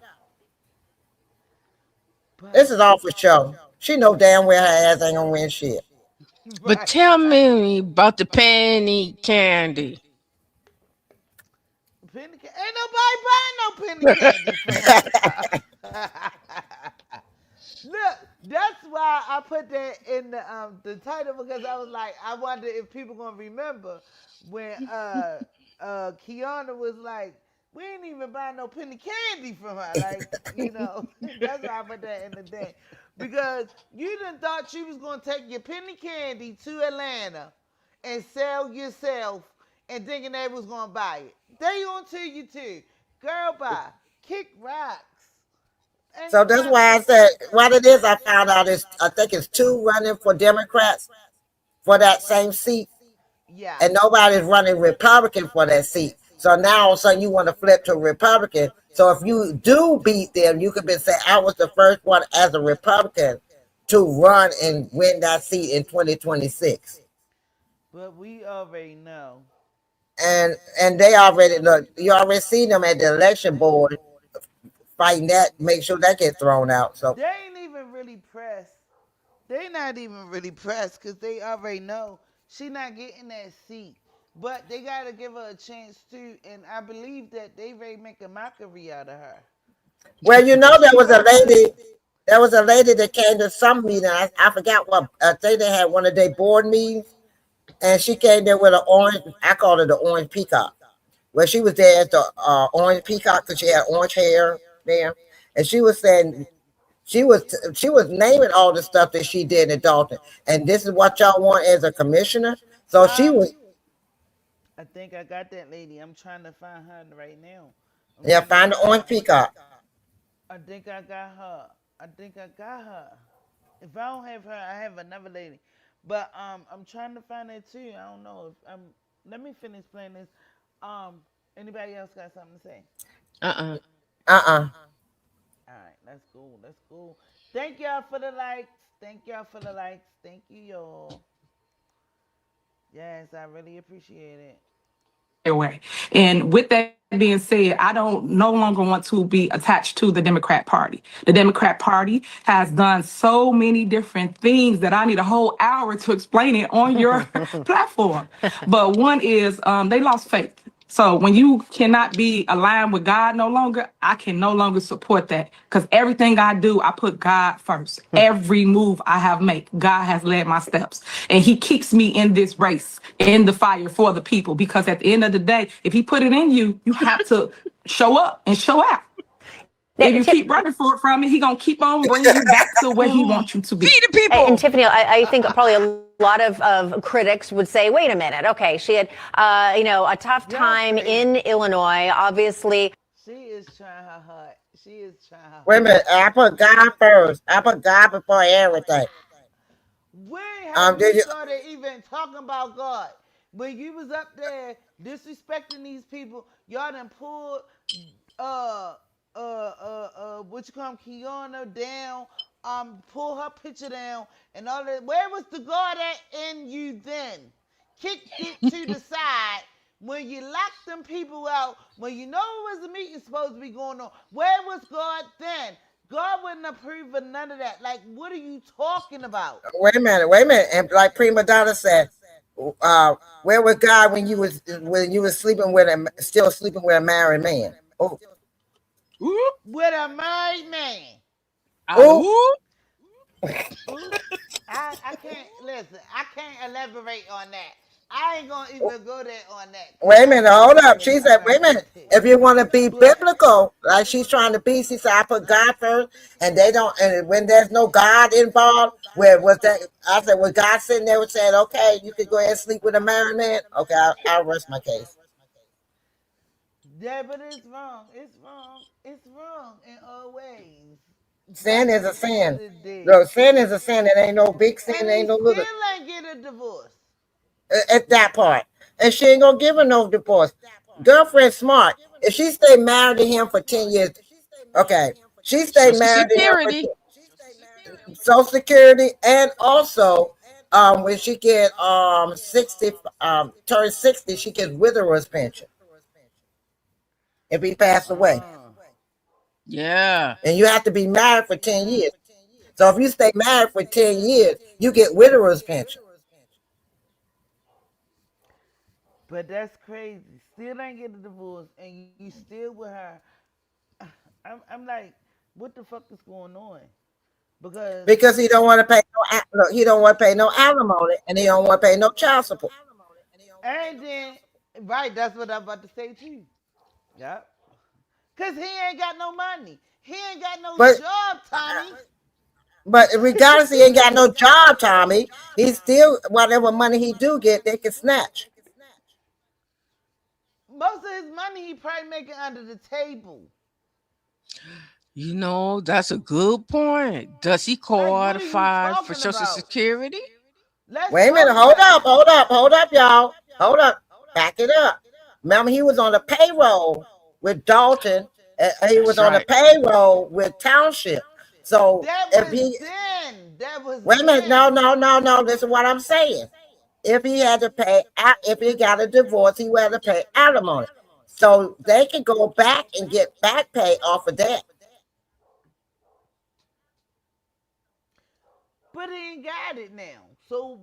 But This is all for show. She know damn well her ass ain't gonna win shit. but right, tell me about the penny candy. ain't nobody buying no penny candy from her. Look, that's why I put that in the title because I was like, I wonder if people gonna remember when Kiana was like, we ain't even buying no penny candy from her. Like, that's why I put that in the thing. Because you done thought you was gonna take your penny candy to Atlanta and sell yourself and thinking they was gonna buy it. They on to you too. Girl bye. Kick rocks. Ain't So that's nobody. why I said what it is. I found out is I think it's 2 running for Democrats for that same seat, Yeah. and nobody's running Republican for that seat. So now all of a sudden you want to flip to Republican. So if you do beat them, you could be say I was the first one as a Republican to run and win that seat in 2026. But we already know. And they already look. You already see them at the election board fighting that, make sure that gets thrown out. So They ain't even really pressed. They not even really pressed because they already know she not getting that seat. But they gotta give her a chance too, and I believe that they ready to make a mockery out of her. well, She running. there was a lady that came to some meeting. I forgot what I think they had one of their board meetings, and she came there with an orange. I called her the orange peacock. Well, she was there as the orange peacock because she had orange hair there, and she was saying she was naming all the stuff that she did in Dalton, and this is what y'all want as a commissioner. So she Um, was I think I got that lady. I'm trying to find her right now. I'm yeah, trying to find the find orange her. peacock. I think I got her. I think I got her. If I don't have her, I have another lady. But I'm trying to find that too. I don't know if let me finish playing this. Anybody else got something to say? Uh-uh. Uh-uh. All right, that's cool. That's cool. Thank y'all for the likes. Thank y'all for the likes. Thank you, y'all. Yes, I really appreciate it. Way. And with that being said, I don't no longer want to be attached to the Democrat Party. The Democrat Party has done so many different things that I need a whole hour to explain it on your platform. But one is they lost faith. So when you cannot be aligned with God no longer, I can no longer support that because everything I do, I put God first. Every move I have made, God has led my steps, and He keeps me in this race, in the fire for the people. Because at the end of the day, if He put it in you, you have to show up and show out. If you keep running from it, he gonna keep on bringing you back to where he wants you to be. Feed the people. And Tiffany, I think probably a lot of critics would say, wait a minute, okay, she had, a tough time in Illinois, obviously. She is trying her hard. She is trying her hard. Wait a minute. I put God first. I put God before everything. When have Did you you? started even talking about God? When you was up there disrespecting these people, y'all done pulled what you call Kiana down, pull her picture down and all that. Where was the God at in you then? Kicked it to the side when you locked them people out, when you know it was a meeting supposed to be going on. Where was God then? God wouldn't approve of none of that. Like, what are you talking about? Wait a minute. Wait a minute. And like Prima Donna said, where was God when you was sleeping with him, still sleeping with a married man? Oh, With a married man. oh. I can't listen. I can't elaborate on that. I ain't gonna even go there on that. Wait a minute, hold up. She said, wait a minute. If you want to be biblical, like she's trying to be, she said, I put God first, and they don't, and when there's no God involved, where was that? I said, was God sitting there and saying, okay, you could go ahead and sleep with a married man? Okay, I'll rest my case. Yeah, but it's wrong. It's wrong. It's wrong in all ways. Sin is a sin. No, sin is a sin. It ain't no big sin. And It ain't no he little. still ain't get a divorce. At that part. And she ain't gonna give her no divorce. Girlfriend smart. If she stay married to him for 10 years, okay. She stay Social married to him Security. for Social Security, and also when she get 60 turn 60, she gets widower's pension if he passed away. Yeah. And you have to be married for 10 years. So if you stay married for 10 years, you get widower's pension. But that's crazy. Still ain't get a divorce, and you still with her. I'm like, what the fuck is going on? Because he don't want to pay he don't want to pay no alimony, and he don't want to pay no child support. And then, right, that's what I'm about to say too. Yep. Cause he ain't got no money. He ain't got no But job, Tommy. but regardless, he ain't got no job, Tommy. He still whatever money he do get, they can snatch. Most of his money he probably making under the table. That's a good point. Does he Like, what are you qualify for talking Social about? Security? Let's Wait a talk minute, hold about up, it. y'all. Hold up. Back it up. Remember, he was on the payroll with Dalton. He was That's on the right. payroll with Township. So That if was he then. That was wait a minute, then. no. This is what I'm saying. If he had to pay, if he got a divorce, he would have to pay alimony. So they can go back and get back pay off of that. But he ain't got it now. So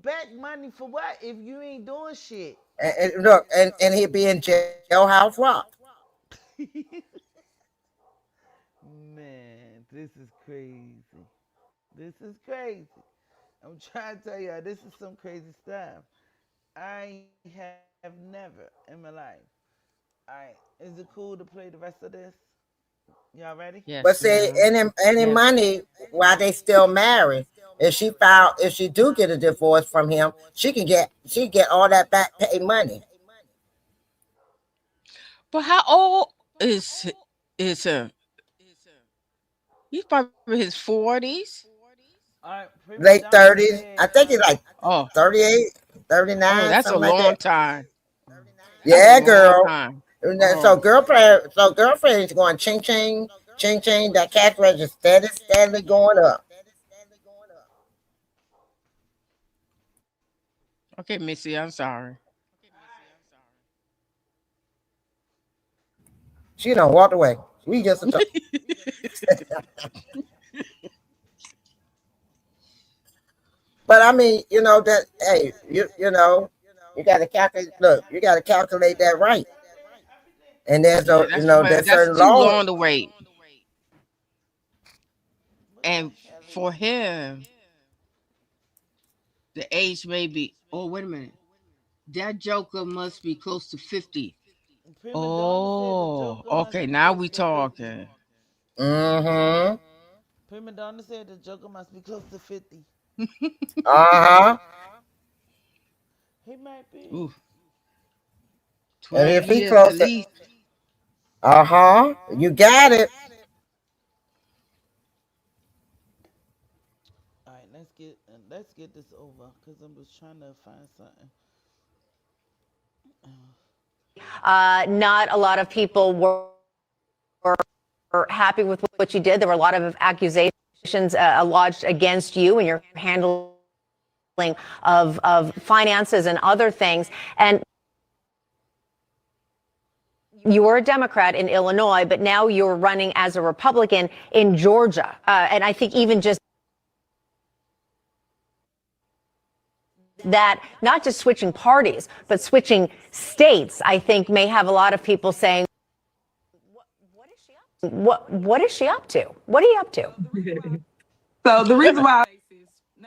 back money for what if you ain't doing shit? And look, and he'd be in jailhouse rock. Man, this is crazy. This is crazy. I'm trying to tell y'all, this is some crazy stuff. I have never in my life. All right, is it cool to play the rest of this? Y'all ready? But Yes, say ma'am. any Yes. money while they still married, if she do get a divorce from him, she get all that back pay money. But how old is he's probably his 40s. All right, Prima Late Donna 30s. I said, think he's like Oh, 38, oh, 39, that's a something like long that. time. That's a Yeah, long girl. time. So Oh, girlfriend is going ching ching. That cash register steadily going up. okay, Missy, I'm sorry. She don't walk away. We just a talk. But I mean, that. Hey, you got to calculate. Look, you got to calculate that right. And there's Yeah, there's that's certain too laws. long to wait. what the And hell is for him, the age may be. Oh, wait a minute. That Joker must be close to 50. Prima Donna said the Oh, Joker must okay. be Now close we to 50. talking. Mm-hmm. Prima Donna said the Joker must be close to 50. Uh-huh. He might be. Ooh, And 12 if he years at close to, least. uh-huh, you got it. All right, let's get this over because I'm just trying to find something. Not a lot of people were happy with what you did. There were a lot of accusations lodged against you and your handling of finances and other things. And you were a Democrat in Illinois, but now you're running as a Republican in Georgia. And I think even just that, not just switching parties, but switching states, I think may have a lot of people saying, what is she up to? What are you up to? So the reason why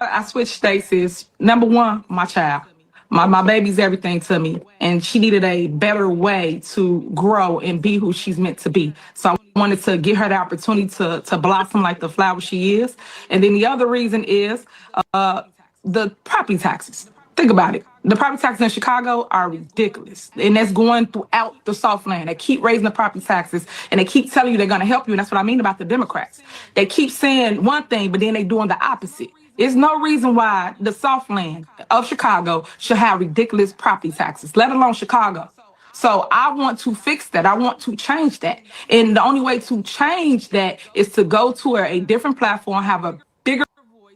I switched states is number one, my child. My baby's everything to me, and she needed a better way to grow and be who she's meant to be. So I wanted to give her the opportunity to blossom like the flower she is. And then the other reason is the property taxes. Think about it. The property taxes in Chicago are ridiculous. And that's going throughout the Soft Land. They keep raising the property taxes and they keep telling you they're going to help you. And that's what I mean about the Democrats. They keep saying one thing, but then they doing the opposite. There's no reason why the Soft Land of Chicago should have ridiculous property taxes, let alone Chicago. So I want to fix that. I want to change that. And the only way to change that is to go to a different platform, have a bigger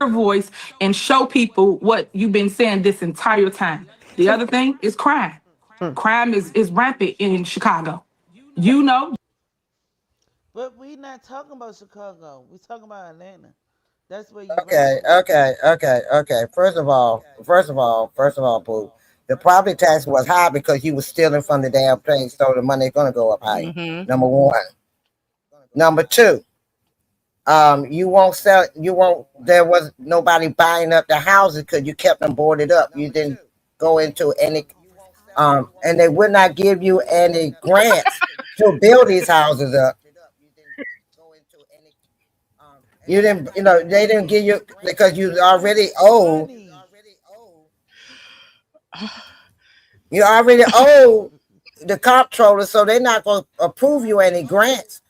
voice, and show people what you've been saying this entire time. The other thing is crime. Crime is rampant in Chicago. You know, But we not talking about Chicago. We talking about Atlanta. That's where you Okay, running. okay. First of all, Pooh, the property tax was high because you was stealing from the damn place, so the money gonna go up higher. Mm-hmm. Number one. Number two, you won't sell. You won't. There was nobody buying up the houses because you kept them boarded up. You didn't go into any, and they would not give you any grants to build these houses up. You didn't, they didn't give you because you already owe. Money. You already owe the comptroller, so they're not going to approve you any grants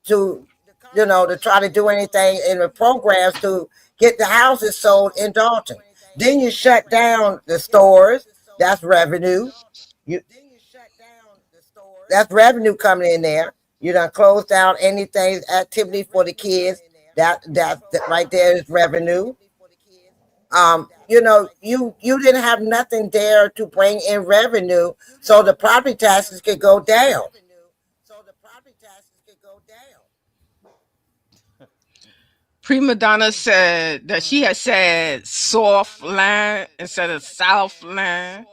to, to try to do anything in the programs to get the houses sold in Dalton. Then you shut down the stores. That's revenue. You that's revenue coming in there. You done close down anything activity for the kids. That right there is revenue. You didn't have nothing there to bring in revenue, so the property taxes could go down. Prima Donna said that she had said soft land instead of South land.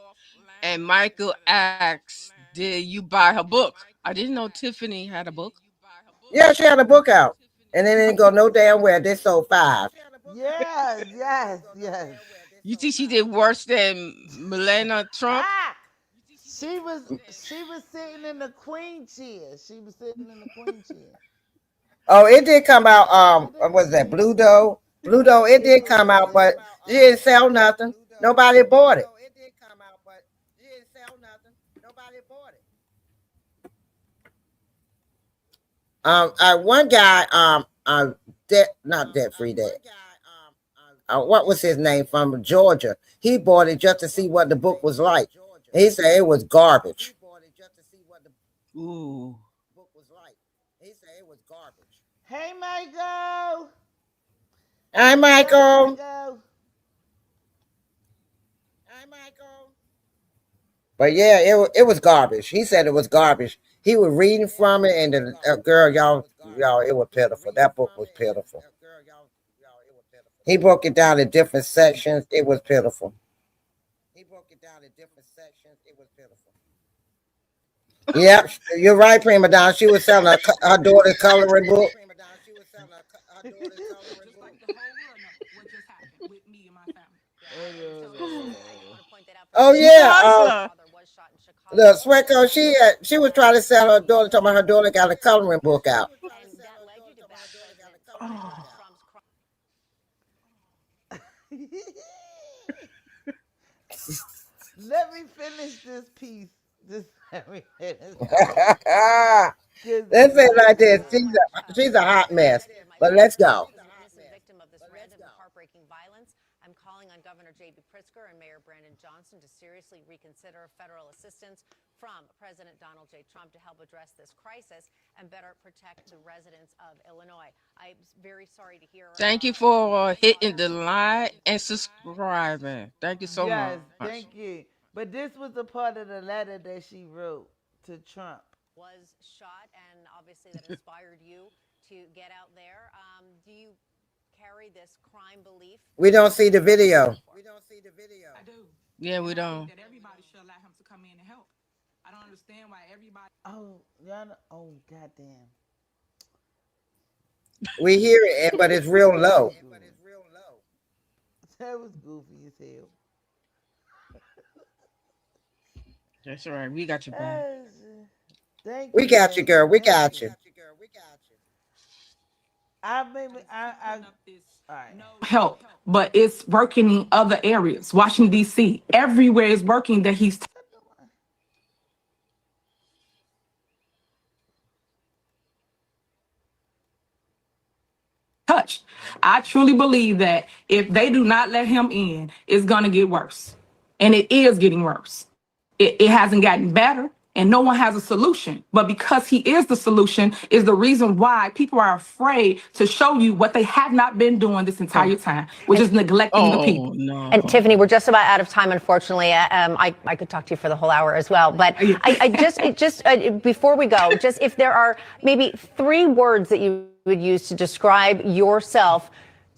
And Michael asked, did you buy her book? I didn't know Tiffany had a book. Yeah, she had a book out, and it didn't go no damn where. They sold five. Yes, yes, yes. You think she did worse than Melania Trump? Ah, she was sitting in the queen chair. She was sitting in the queen chair. Oh, it did come out. What was that? Blue Doe. Blue Doe. It did come out, but it didn't sell nothing. Nobody bought it. One guy, not debt free debt. What was his name from Georgia? He bought it just to see what the book was like. He said it was garbage. Ooh. Hey, Michael. Hi, Michael. Michael. But yeah, it was garbage. He said it was garbage. He was reading from it, and the girl, y'all, it was pitiful. That book was pitiful. He broke it down in different sections. It was pitiful. Yep, you're right, Prima Donna. She was selling her daughter's coloring book. Oh yeah. She's a hustler. The Sweco, she was trying to sell her daughter, talking about her daughter got a coloring book out. And that led you to back President Trump's Let me finish this piece. Just let me finish. Let's say it like this. She's a hot mess. But let's go. innocent victim of this random heartbreaking violence. I'm calling on Governor J.B. Pritzker and Mayor Brandon Johnson to seriously reconsider federal assistance from President Donald J. Trump to help address this crisis and better protect the residents of Illinois. I'm very sorry to hear. Thank you for hitting the like and subscribing. Thank you so Yes, much. thank you. But this was a part of the letter that she wrote to Trump. Was shot, and obviously that inspired you to get out there. Do you carry this crime belief? We don't see the video. I do. Yeah, we And I don't. think that everybody should allow him to come in and help. I don't understand why everybody. Oh, y'all know, oh, goddamn. We hear it, but it's real low. That was goofy as hell. That's right. We got your back. Thank We got you, girl. We got you. I all right. Help, but it's working in other areas. Washington, D.C., everywhere is working that he's touched. I truly believe that if they do not let him in, it's going to get worse. And it is getting worse. It hasn't gotten better, and no one has a solution. But because he is the solution is the reason why people are afraid to show you what they have not been doing this entire time, which is neglecting the people. No. And Tiffany, we're just about out of time, unfortunately. I could talk to you for the whole hour as well. But I just before we go, just if there are maybe 3 words that you would use to describe yourself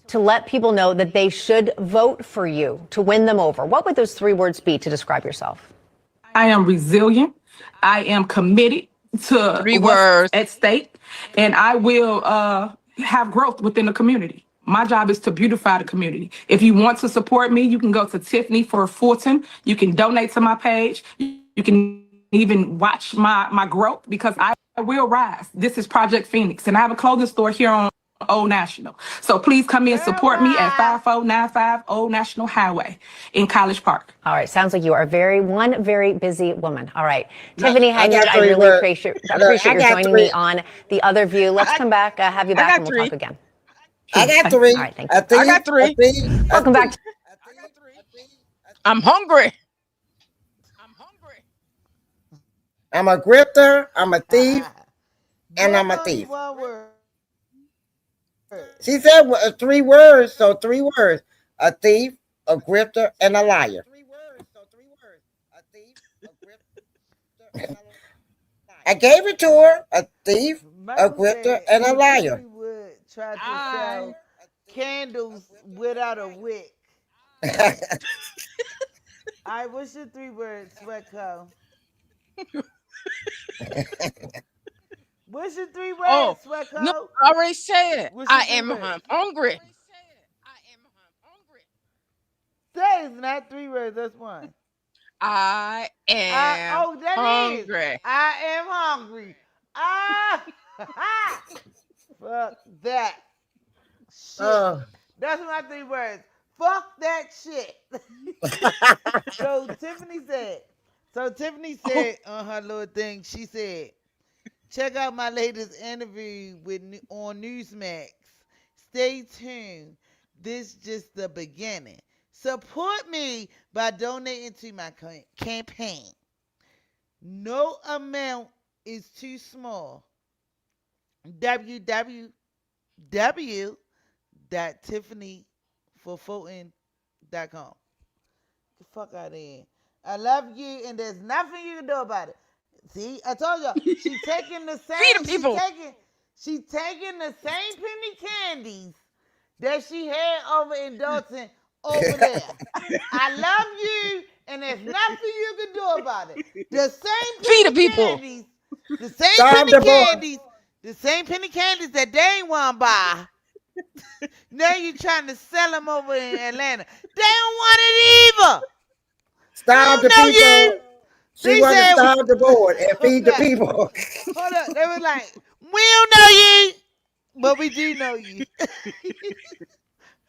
to let people know that they should vote for you to win them over, what would those 3 words be to describe yourself? I am resilient. I am committed to 3 what's words. at stake, and I will have growth within the community. My job is to beautify the community. If you want to support me, you can go to Tiffany for Fulton. You can donate to my page. You can even watch my growth, because I will rise. This is Project Phoenix, and I have a clothing store here on Old National. So please come in, support me at 5495 Old National Highway in College Park. All right. Sounds like you are one very busy woman. All right. Tiffany I Henyard, got I 3 really words. appreciate Look, you I got joining 3. me on The Other View. Let's come back, have you back, got and we'll 3. talk again. I got 3. All right. Thank you. A thief, I got 3. a thief, Welcome back to I'm hungry. I'm a grifter, I'm a thief, and I'm a thief. One word. She said 3 words, so 3 words. A thief, a grifter, and a liar. I gave it to her. A thief, a Michael grifter, said and a if liar. Tiffany would try to sell candles without a wick. All right, what's your 3 words, Sweatco? What's your 3 words, Oh, Sweatco? no, I already said What's your I 3 am words? hungry. That is not 3 words. That's 1. I am That hungry. is. I am hungry. Fuck that shit. That's my 3 words. Fuck that shit. So Tiffany said on her little thing, she said, check out my latest interview on Newsmax. Stay tuned. This just the beginning. Support me by donating to my campaign. No amount is too small. www.tiffanyforfulton.com. Get the fuck out of here. I love you, and there's nothing you can do about it. See, I told y'all, she's taking the same. Feed the people. She's taking the same penny candies that she had over in Dalton over there. I love you, and there's nothing you can do about it. The same Feed the penny people. candies, the same Starve penny the boy. candies, the same penny candies that they ain't want to buy. Now you trying to sell them over in Atlanta. They don't want it either. Starve the They don't know people. you. She They wanted to said, starve the board and feed the okay, people. hold up. They was like, we don't know you, but we do know you.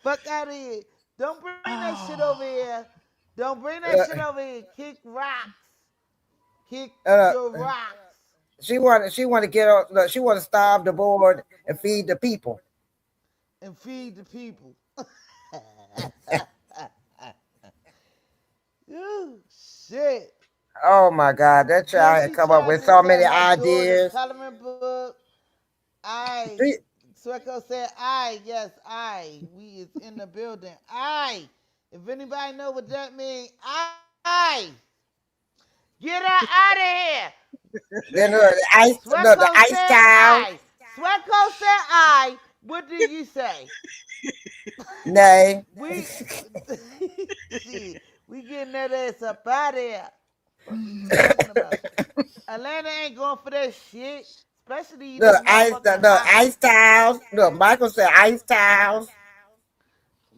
Fuck out of here. Don't bring that shit over Oh. here. Don't bring that shit Uh, over here. Kick rocks. Kick uh, the rocks. she wanted to get on. Look, she wanted to starve the board and feed the people. And feed the people. Ooh, shit. Oh my God, that Then child had she come up tried with to so sell many her daughter ideas. coloring book. I She, Swecko said I, yes, I. We is in the building. I. If anybody know what that means, I. Get her out of here. then the Swecko ice said towel. I. Swecko said I. What do you say? Nay. We shit, we getting that ass up out of here. What is you talking about? Atlanta ain't going for that shit. Especially Look, this motherfucking the hot. ice towels. Look, Michael said ice towels.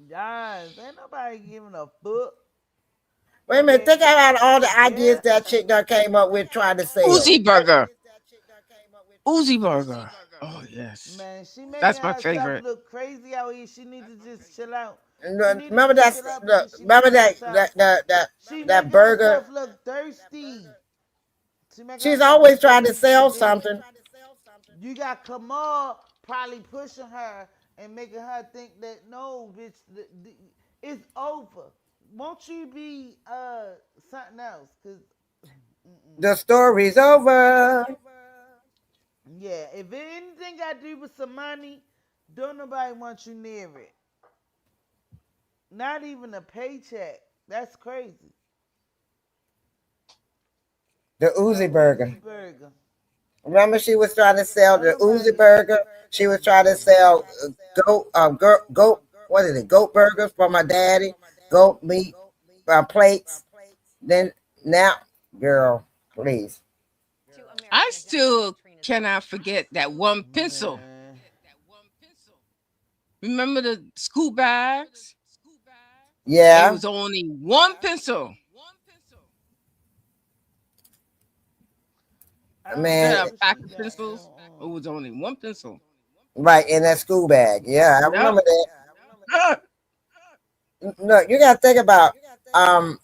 Guys, ain't nobody giving a fuck. Wait a minute, Okay. think about all the ideas Yeah. that chick done came up with trying to sell. Uzi burger. Uzi burger. Oh yes. Man, she making That's my herself favorite. look crazy out here. She need to just chill out. She Look, need to remember just that? chill out Look, because she remember making that herself. She that making burger. herself look thirsty. She making She's herself look always trying to thirsty for sell dick. something. You got Kamal probably pushing her and making her think that no, bitch, it's over. Won't you be something else? Cause The story's over. yeah, if anything got to do with some money, don't nobody want you near it. Not even a paycheck. That's crazy. The Uzi burger. Uzi burger. Remember, she was trying to sell Don't the Uzi nobody. burger. She was trying to sell goat. What is it? Goat burgers for my daddy. Goat meat plates. Then now, girl, please. I still cannot forget that one pencil. Man. Remember the school bags? It Yeah, was only one pencil I don't man. instead know of a what pack she of got pencils. going It on. was only one pencil. Right in that school bag. Yeah, I Yep. remember that. Look, you got to think about um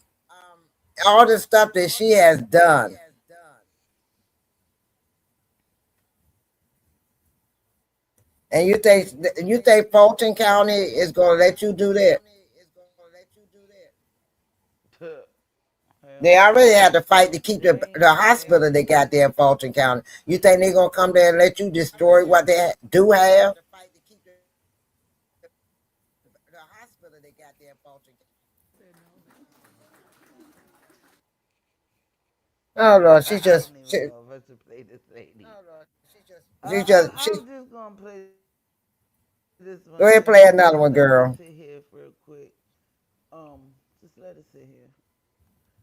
all the stuff that she has done. And you think Fulton County is going to let you do that? Hell They no. already had to fight to keep They ain't the doing that. hospital they got there in Fulton County. You think they're going to come there and let you destroy what they do have? Oh Lord, I don't even know if I should play this lady. she's I'm just gonna play this one go ahead and and play another just one, let it girl. sit here real quick. Just let it sit here.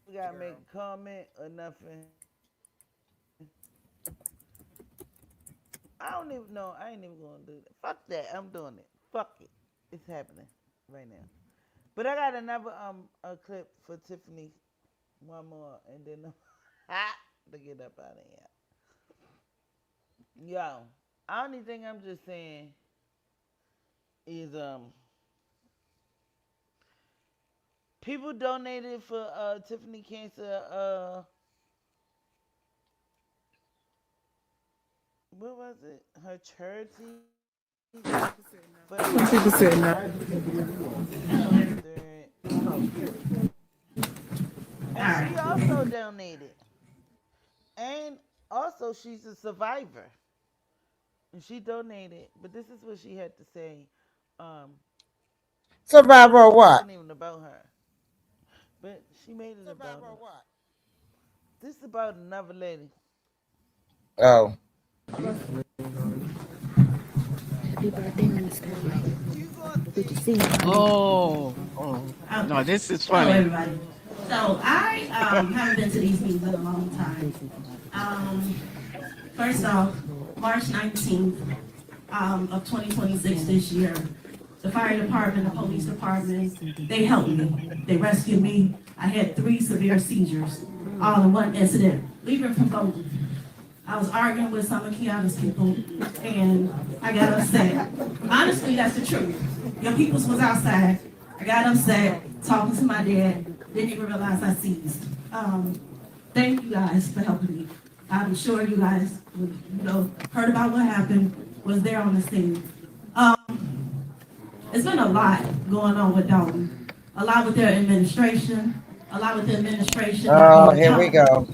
We gotta make a comment or nothing. I don't even know. I ain't even gonna do that. Fuck that. I'm doing it. Fuck it. It's happening right now. But I got another a clip for Tiffany. One more, and then to get up out of here. Yo, only thing I'm just saying is people donated for Tiffany Cancer what was it? Her charity for the People said no. and she also donated. And also she's a survivor. And she donated, but this is what she had to say. Um Survivor of this what? wasn't even about her. But she made it about her. This is about another lady. Oh, You gonna see. Oh. No, this is Hello, funny. everybody. So I haven't been to these meetings in a long time. Um, First off, March 19th of 2026 this year, the fire department, the police department, they helped me. They rescued me. I had 3 severe seizures. all in one incident, leaving from voting. I was arguing with some of Kiana's people, and I got upset. Honestly, that's the truth. Your peoples was outside. I got upset, talking to my dad, didn't even realize I seized. Thank you guys for helping me. I'm sure you guys, heard about what happened, was there on the scene. It's been a lot going on with Dalton. A lot with their administration, a lot with the administration. Oh, here we go.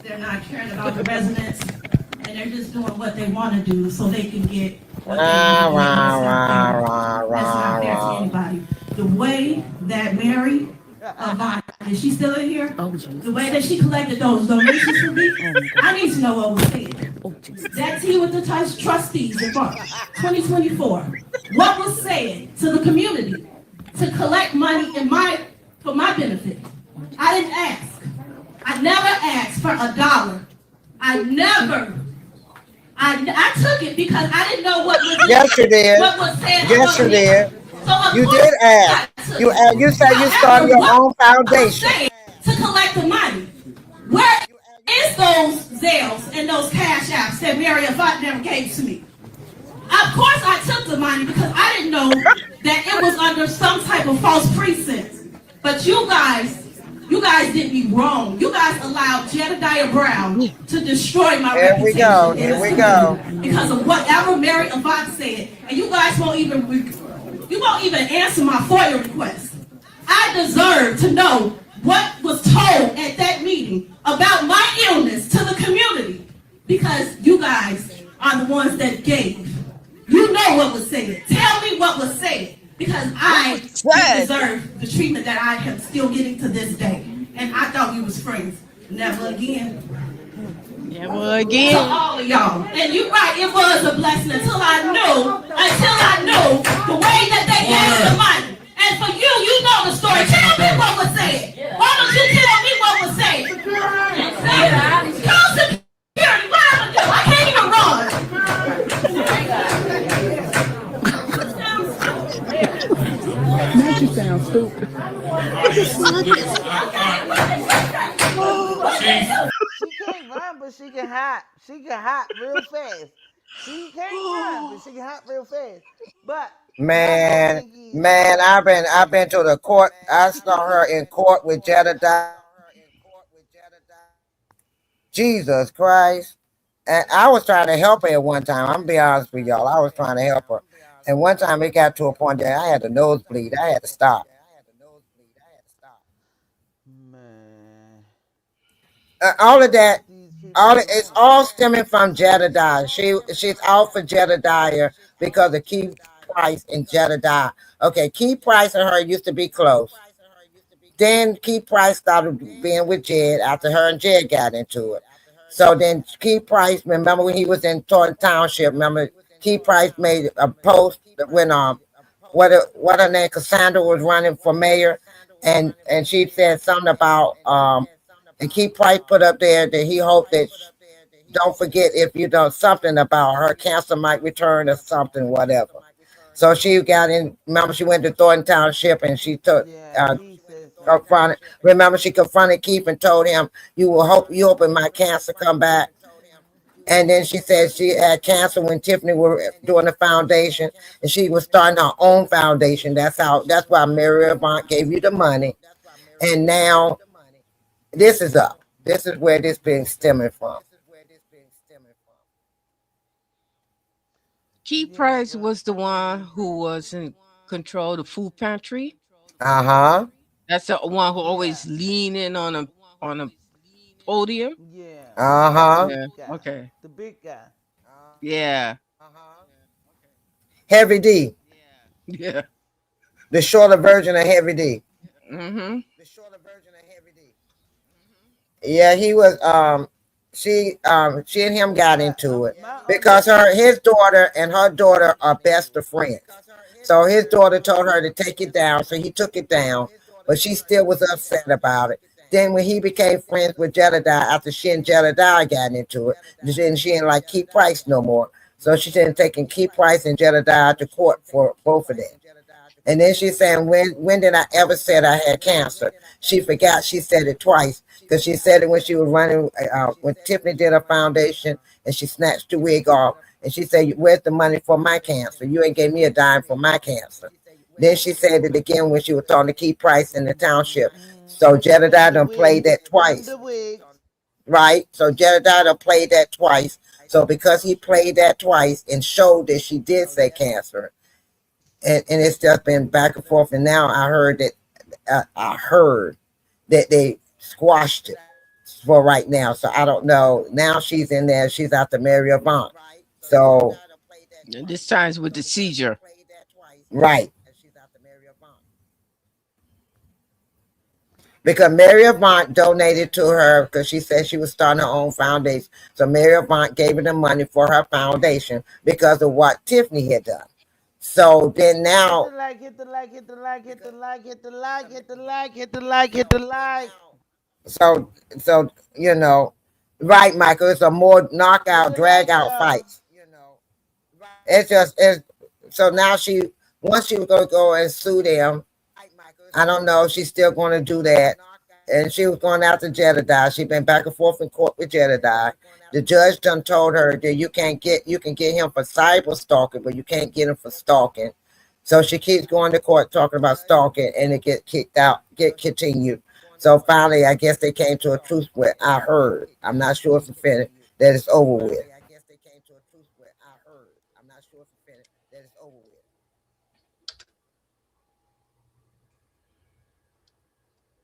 They're not caring about the residents, and they're just doing what they want to do so they can get what they want to get. That's not fair to anybody. The way that Mary Avant, is she still in here? The way that she collected those donations for me, I need to know what was said. That tea with the trustees in March 2024. What was said to the community to collect money for my benefit? I didn't ask. I never asked for $1. I took it because I didn't know what was Yes, you did. What was said. Yes, you did. So you did ask. You said you started your own foundation to collect the money. Where is those Zales and those cash apps that Mary Avant never gave to me? Of course I took the money because I didn't know that it was under some type of false pretense. But you guys did me wrong. You guys allowed Jedediah Brown to destroy my reputation. Here we go. Because of whatever Mary Avant said. And you guys won't even answer my FOIA request. I deserve to know what was told at that meeting about my illness to the community. Because you guys are the ones that gave. You know what was said. Tell me what was said. Because I deserve the treatment that I am still getting to this day. And I thought we was friends. Never again. Never again. To all of y'all. And you're right, it was a blessing until I knew the way that they gave the money. And for you, you know the story. Tell me what was said. Why don't you tell me what was said? Call security. What I'm gonna do? I can't even run. Now you sound stupid. She can't run, but she can hop. She can hop real fast. She can't run, but she can hop real fast. But Man, I've been to the court. I saw her in court with Jedediah. Jesus Christ. And I was trying to help her at one time. I'm gonna be honest with y'all. I was trying to help her. And one time it got to a point that I had a nosebleed. I had to stop. man, All of that, it's all stemming from Jedediah. She's out for Jedediah because of Keith Price and Jedediah. Okay, Keith Price and her used to be close. Then Keith Price started being with Jed after her and Jed got into it. So then Keith Price, remember when he was in Thornton Township, remember Keith Price made a post when what her name, Cassandra, was running for mayor, and she said something about and Keith Price put up there that he hoped that don't forget if you done something about her cancer might return or something, whatever. So she got in, remember she went to Thornton Township and she took confronted. Remember she confronted Keith and told him, you hoping my cancer come back. And then she said she had cancer when Tiffany was doing the foundation, and she was starting her own foundation. That's why Mary Avant gave you the money. And now this is up. This is where this been stemming from. Keith Price was the one who was in control of the food pantry. Uh-huh. That's the one who always lean in on a podium. yeah. Uh-huh. Yeah. Okay. The big guy. Yeah. Heavy D. Yeah. The shorter version of Heavy D. Mm-hmm. Yeah, he was she and him got into it because his daughter and her daughter are best of friends. So his daughter told her to take it down, so he took it down, but she still was upset about it. Then when he became friends with Jedediah, after she and Jedediah got into it, then she didn't like Keith Price no more. So she started taking Keith Price and Jedediah to court for both of them. And then she's saying, when did I ever said I had cancer? She forgot she said it twice because she said it when she was running, when Tiffany did her foundation and she snatched the wig off. And she said, where's the money for my cancer? You ain't gave me a dime for my cancer. Then she said it again when she was talking to Key Price in the township. So Jedediah done played that Them twice, the wigs. right? So Jedediah done played that twice. So because he played that twice and showed that she did say cancer, and it's just been back and forth. And now I heard that they squashed it for right now. So I don't know. Now she's in there. She's out to marry Avant. So And this time's with the seizure. right, because Mary Avant donated to her because she said she was starting her own foundation. So Mary Avant gave her the money for her foundation because of what Tiffany had done. So then Hit now, the like, hit the like, hit the like, hit the like, hit the like, hit the like, hit the like, hit the like. so you know, right, Michael? It's a more Hit knockout, the drag like, out y'all. fights. It's so now once she was gonna go and sue them. I don't know if she's still going to do that. And she was going after Jedediah. She's been back and forth in court with Jedediah. The judge done told her that you can get him for cyber stalking, but you can't get him for stalking. So she keeps going to court talking about stalking, and it get kicked out, get continued. So finally, I guess they came to a truce with. I heard. I'm not sure if it's finished. That it's over with.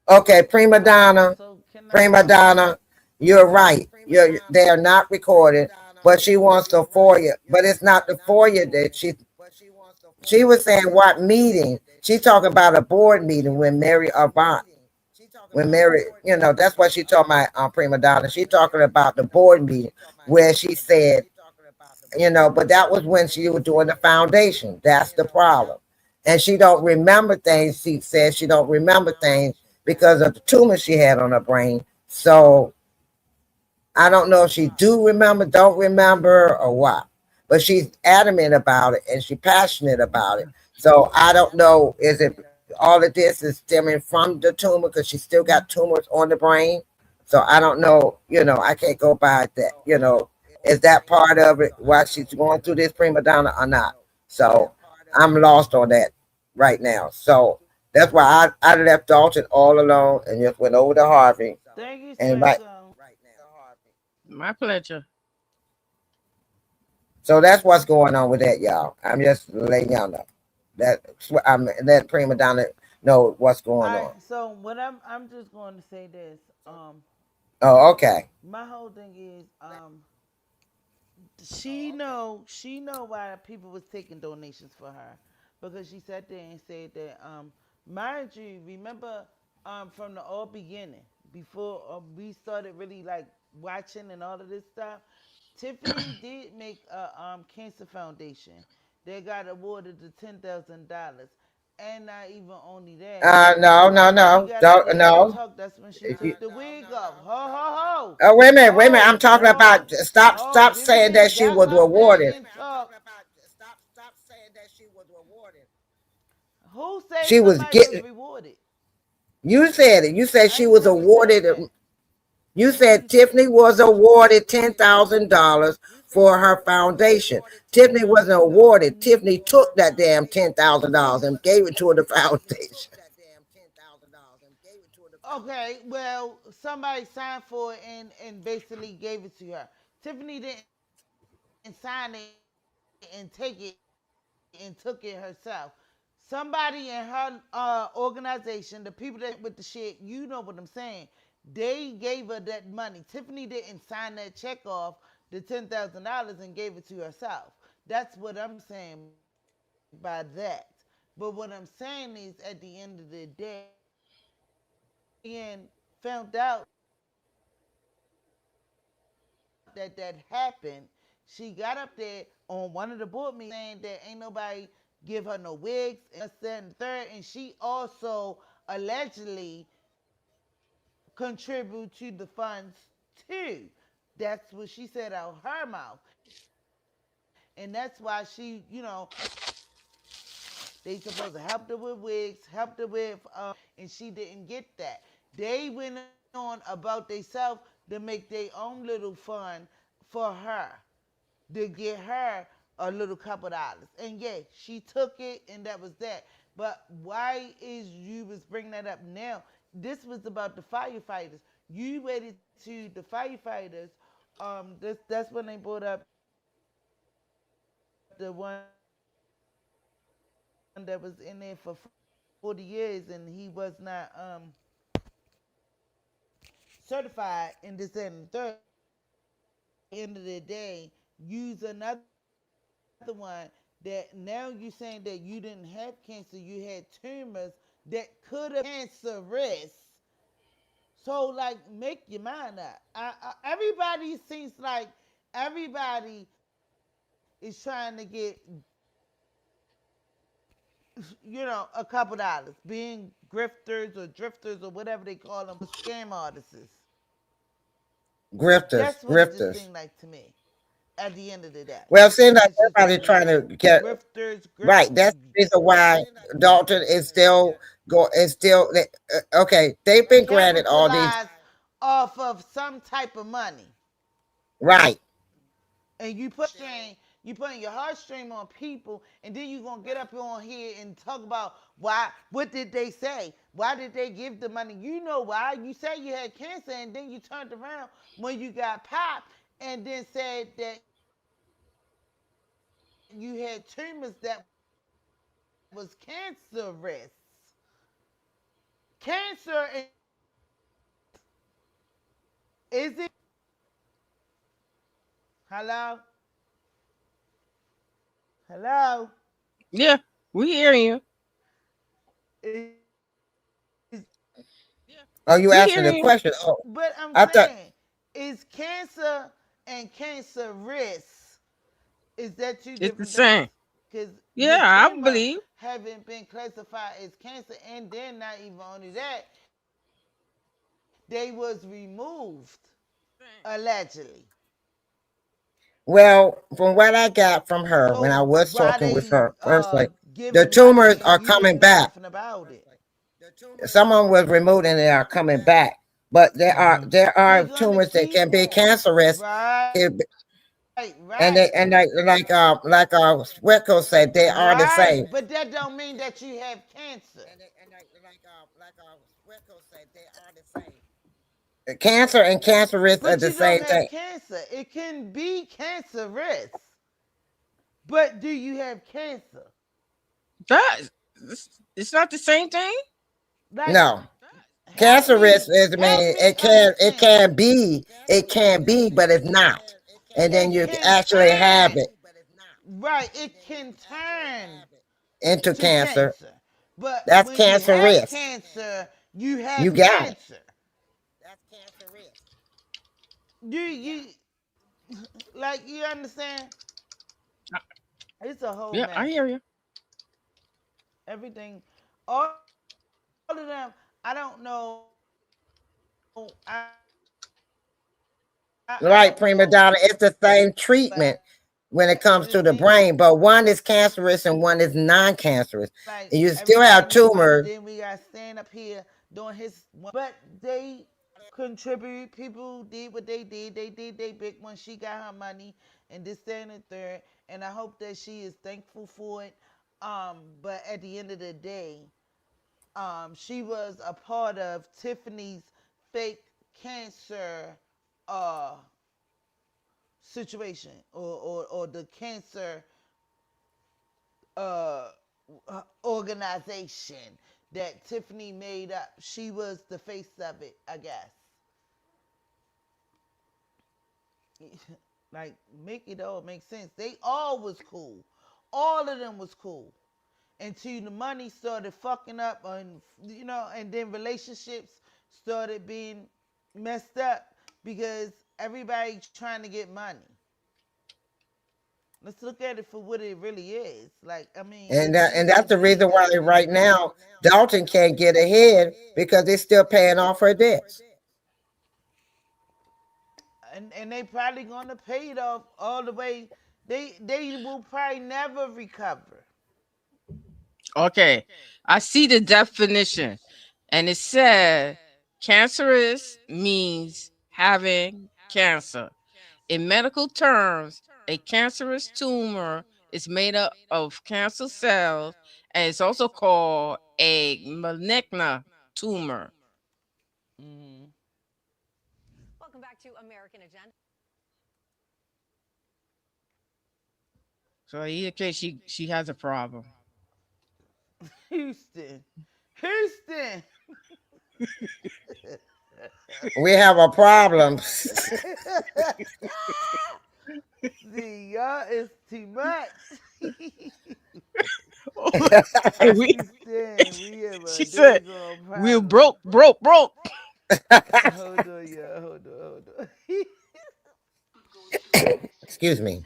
Okay, prima donna, So can I prima donna. You're right. They are not recorded, but she wants the FOIA. But it's not the FOIA that she was saying what meeting. She talking about a board meeting when Mary Avant, when Mary, that's what she talking about, prima donna. She talking about the board meeting where she said, but that was when she was doing the foundation. That's the problem. And she don't remember things. She says she don't remember things because of the tumor she had on her brain. So I don't know if she do remember, don't remember, or what. But she's adamant about it and she's passionate about it. So I don't know, is it all of this is stemming from the tumor because she still got tumors on the brain? So I don't know, I can't go by that, is that part of it why she's going through this prima donna or not? So I'm lost on that right now. So that's why I left Dalton all alone and just went over to Harvey thank you, and invite. Espresso. My pleasure. So that's what's going on with that, y'all. I'm just letting y'all know that I'm let prima donna know what's going All on. right. So what I'm just going to say this. Oh, okay. My whole thing is she know why people was taking donations for her because she sat there and said that mind you remember from the all beginning before we started really like watching and all of this stuff. Tiffany did make a cancer foundation. They got awarded the $10,000, and not even only that, No, no, she no, got up don't, there and no. talked. That's when she took the wig off. Ho ho Wait a minute, wait a minute. I'm ho talking ho about ho. stop Diddy saying that didn't she got was up there awarded. and talked. Who said She was somebody was getting. rewarded? You said it. You said I she ain't was never said awarded. that. You said Tiffany was awarded $10,000 for her foundation. Tiffany wasn't awarded. Tiffany took that damn $10,000 and gave it to the foundation. Okay, well, somebody signed for it and basically gave it to her. Tiffany didn't sign it and take it and took it herself. Somebody in her organization, the people that went with the shit, you know what I'm saying? They gave her that money. Tiffany didn't sign that check off the $10,000 and gave it to herself. That's what I'm saying by that. But what I'm saying is, at the end of the day, when Marianne found out that happened, she got up there on one of the board meetings saying that ain't nobody give her no wigs and that and the third, and she also allegedly contribute to the funds too. That's what she said out her mouth, and that's why she, spent They supposed to help her with wigs, helped her with, and she didn't get that. They went on about themselves to make their own little fund for her to get her a little couple dollars. And yeah, she took it, and that was that. But why is you was bringing that up now? This was about the firefighters. You waited to the firefighters. That's when they brought up the one that was in there for 40 years, and he was not certified in this and the third. End of the day, use another one that now you saying that you didn't have cancer, you had tumors that could have cancerous. So like, make your mind up. Everybody seems like everybody is trying to get, a couple dollars, being grifters or drifters or whatever they call them, scam artists. That's Grifters, what it just seemed grifters. like to me. At the end of the day, Well, it seems like it's just everybody what it trying is. to get Grifters, right. That's the reason why Dalton is still okay. They've been granted all these capitalize off of some type of money, right. and you putting your heartstring on people, and then you gonna get up on here and talk about why? What did they say? Why did they give the money? You know why? You say you had cancer, and then you turned around when you got popped, and then said that you had tumors that was cancerous. Cancer is it? Hello, hello. Yeah, we hear you. Is Oh, you We asking hear the you. question? Oh, but I'm I thought saying, is cancer and cancer risk, is that two It's the different things? same. Because Yeah, the I tumor believe. haven't been classified as cancer, and then not even only that, they was removed allegedly. well, from what I got from her when I So was why talking with they her personally, the giving tumors money and are you coming didn't know back. nothing about it? Some of them was removed and they are coming back. But there They're are gonna tumors that keep can be on. cancerous, Right, right, and they, like Sweco said, they are the right. same. But that don't mean that you have cancer. Sweco said, they are the same. Cancer and cancerous are But the you don't same have thing. cancer. It can be cancerous. But do you have cancer? That it's not the same thing. Like, No, cancerous is I help mean me understand. it can be, but it's not. And then It you can actually have turn. it Right, it can turn into to cancer. cancer. But That's when you have cancerous. cancer, you You have got it. cancer. You like, you understand? It's a whole Yeah, I mess. hear you. Everything, all of them. I don't know. I don't Right, know. prima donna. It's the same But treatment when it it comes just to the seems brain, but one is cancerous and one is non-cancerous. like And you still have everybody, and tumors. then we got stand up here doing his, but they contribute. People did what they did. They did they big one. She got her money, and this, that, and the third. And I hope that she is thankful for it. But at the end of the day, she was a part of Tiffany's fake cancer uh situation, or the cancer uh organization that Tiffany made up. She was the face of it, I guess. Like, make it all make sense. They all was cool. All of them was cool. Until the money started fucking up, and and then relationships started being messed up because everybody trying to get money. Let's look at it for what it really is. Like, I mean, And it's and just that's what the it is reason why at the end of right the day. now Dalton can't get ahead because they're still paying off her debts. And they probably gonna pay it off all the way. They will probably never recover. Okay, I see the definition, and it said cancerous means having cancer. In medical terms, a cancerous tumor is made up of cancer cells, and it's also called a malignant tumor. Mm-hmm. Welcome back to American Agenda. So in either case, she has a problem. Houston. Houston. We have a problem. See, y'all is too much. And we, Houston, we have she a said, daggone "We're problem. broke, broke, broke." Hold on, y'all. Hold on, hold on. Excuse me.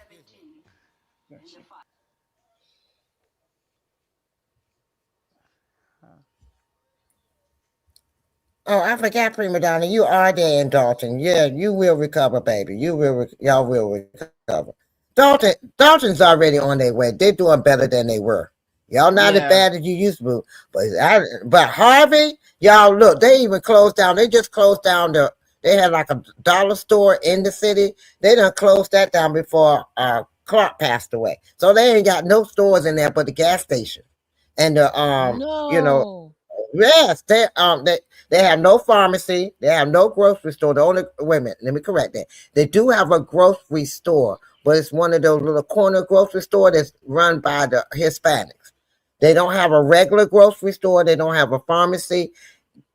Oh, I forgot, prima donna. You are there in Dalton. Yeah, you will recover, baby. Y'all will recover. Dalton's already on their way. They're doing better than they were. Y'all not as Yeah. bad as you used to, but Harvey, y'all look. They even closed down. They just closed down They had like a dollar store in the city. They done closed that down before Clark passed away. So they ain't got no stores in there but the gas station and the you know. No. Yes, they have no pharmacy. They have no grocery store. The only wait a minute, let me correct that. They do have a grocery store, but it's one of those little corner grocery store that's run by the Hispanics. They don't have a regular grocery store. They don't have a pharmacy.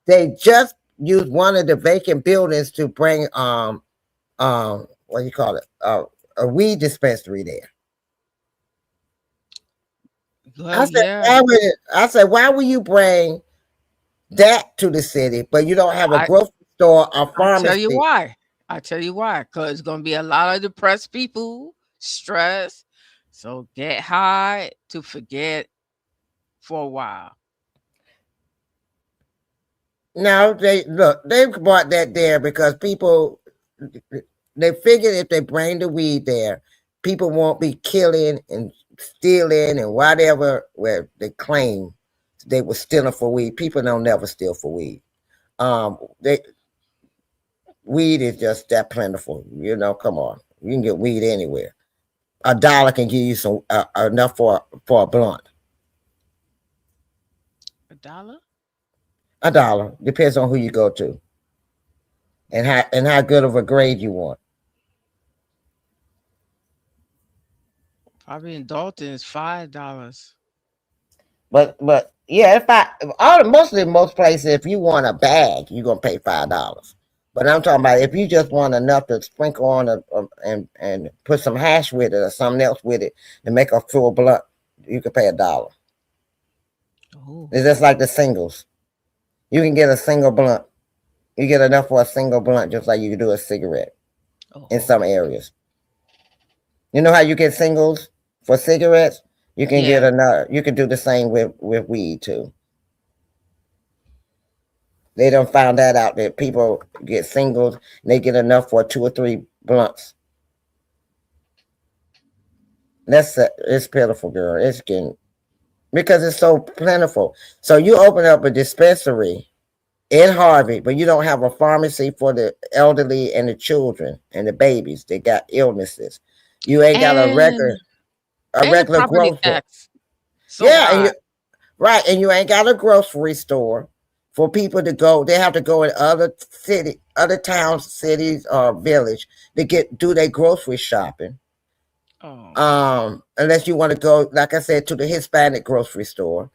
They just use one of the vacant buildings to bring what do you call it? A weed dispensary there. Well, yeah. I said, why would you bring that to the city, but you don't have a I grocery store or I tell you pharmacy? why. I tell you why. Because it's gonna be a lot of depressed people, stressed. So get high to forget for a while. No, they brought that there because people they figured if they bring the weed there, people won't be killing and stealing and whatever where they claim they were stealing for weed. People don't never steal for weed. They weed is just that plentiful. Come on, you can get weed anywhere. $1 can give you some enough for a blunt. $1? $1 depends on who you go to and how good of a grade you want. Probably in Dalton is $5. But yeah, mostly most places, if you want a bag, you're gonna pay $5. But I'm talking about if you just want enough to sprinkle on and put some hash with it or something else with it to make a full blunt, you can pay $1. Oh. It's just like the singles. You can get a single blunt. You get enough for a single blunt, just like you can do a cigarette in some areas. You know how you get singles for cigarettes? You can get Yeah. another. You can do the same with weed too. They don't found that out that people get singles and they get enough for 2 or 3 blunts. It's pitiful, girl. It's getting because it's so plentiful. So you open up a dispensary in Harvey, but you don't have a pharmacy for the elderly and the children and the babies. They got illnesses. You ain't got a And the regular property grocery. tax so Yeah, high. right, and you ain't got a grocery store for people to go. They have to go in other towns, cities, or village to do their grocery shopping. Oh. Unless you want to go, like I said, to the Hispanic grocery store.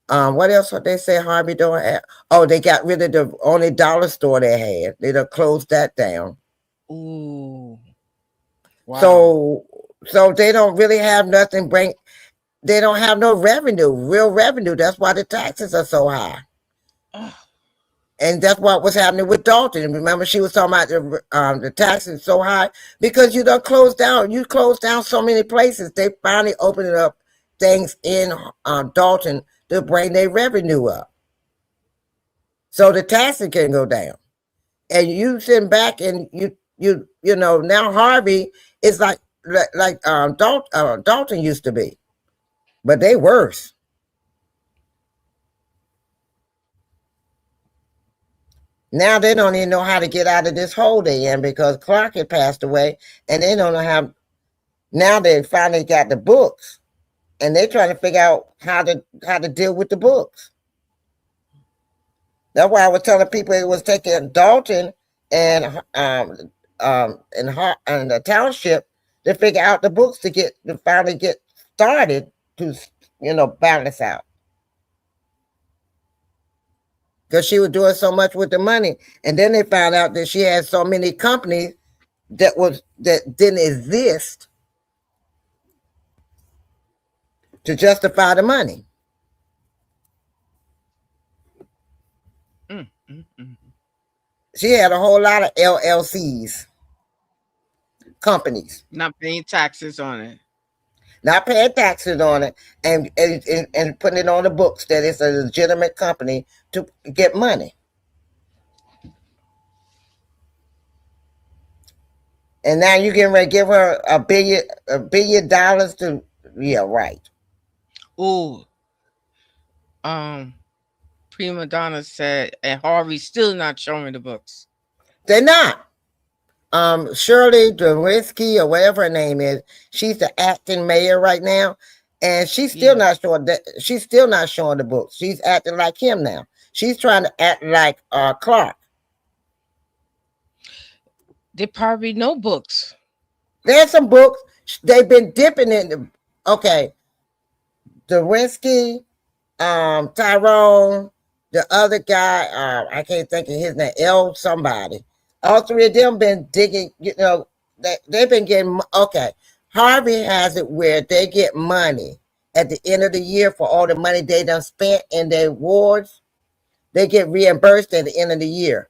What else would they say Harvey doing? Oh, they got rid of the only dollar store they had. They done closed that down. Ooh. Wow. So they don't really have nothing they don't have no real revenue. That's why the taxes are so high. And that's what was happening with Dalton. Remember, she was talking about the taxes so high because you don't close down. You close down so many places. They finally opened up things in Dalton to bring their revenue up, so the taxes can go down. And you sitting back and now Harvey is like Dalton used to be, but they worse. Now they don't even know how to get out of this hole they in because Clark had passed away, and they don't know how. Now they finally got the books, and they're trying to figure out how to deal with the books. That's why I was telling people it was taking Dalton and the township to figure out the books to finally get started to balance out. Because she was doing so much with the money, and then they found out that she had so many companies that didn't exist to justify the money. She had a whole lot of LLCs, companies, Not paying taxes on it. not paying taxes on it, and putting it on the books that it's a legitimate company to get money. And now you're getting ready to give her $1 billion to, yeah, right. Ooh. Prima Donna said, and Harvey's still not showing the books. They're not. Shirley Durinsky or whatever her name is, she's the acting mayor right now, and she's still not showing that. She's still not showing the books. She's acting like him now. She's trying to act like Clark. There probably no books. There's some books they've been dipping in. Okay, Durinsky, Tyrone, the other guy, I can't think of his name. L somebody. All three of them been digging. They've been getting. Okay, Harvey has it where they get money at the end of the year for all the money they done spent in their awards. They get reimbursed at the end of the year.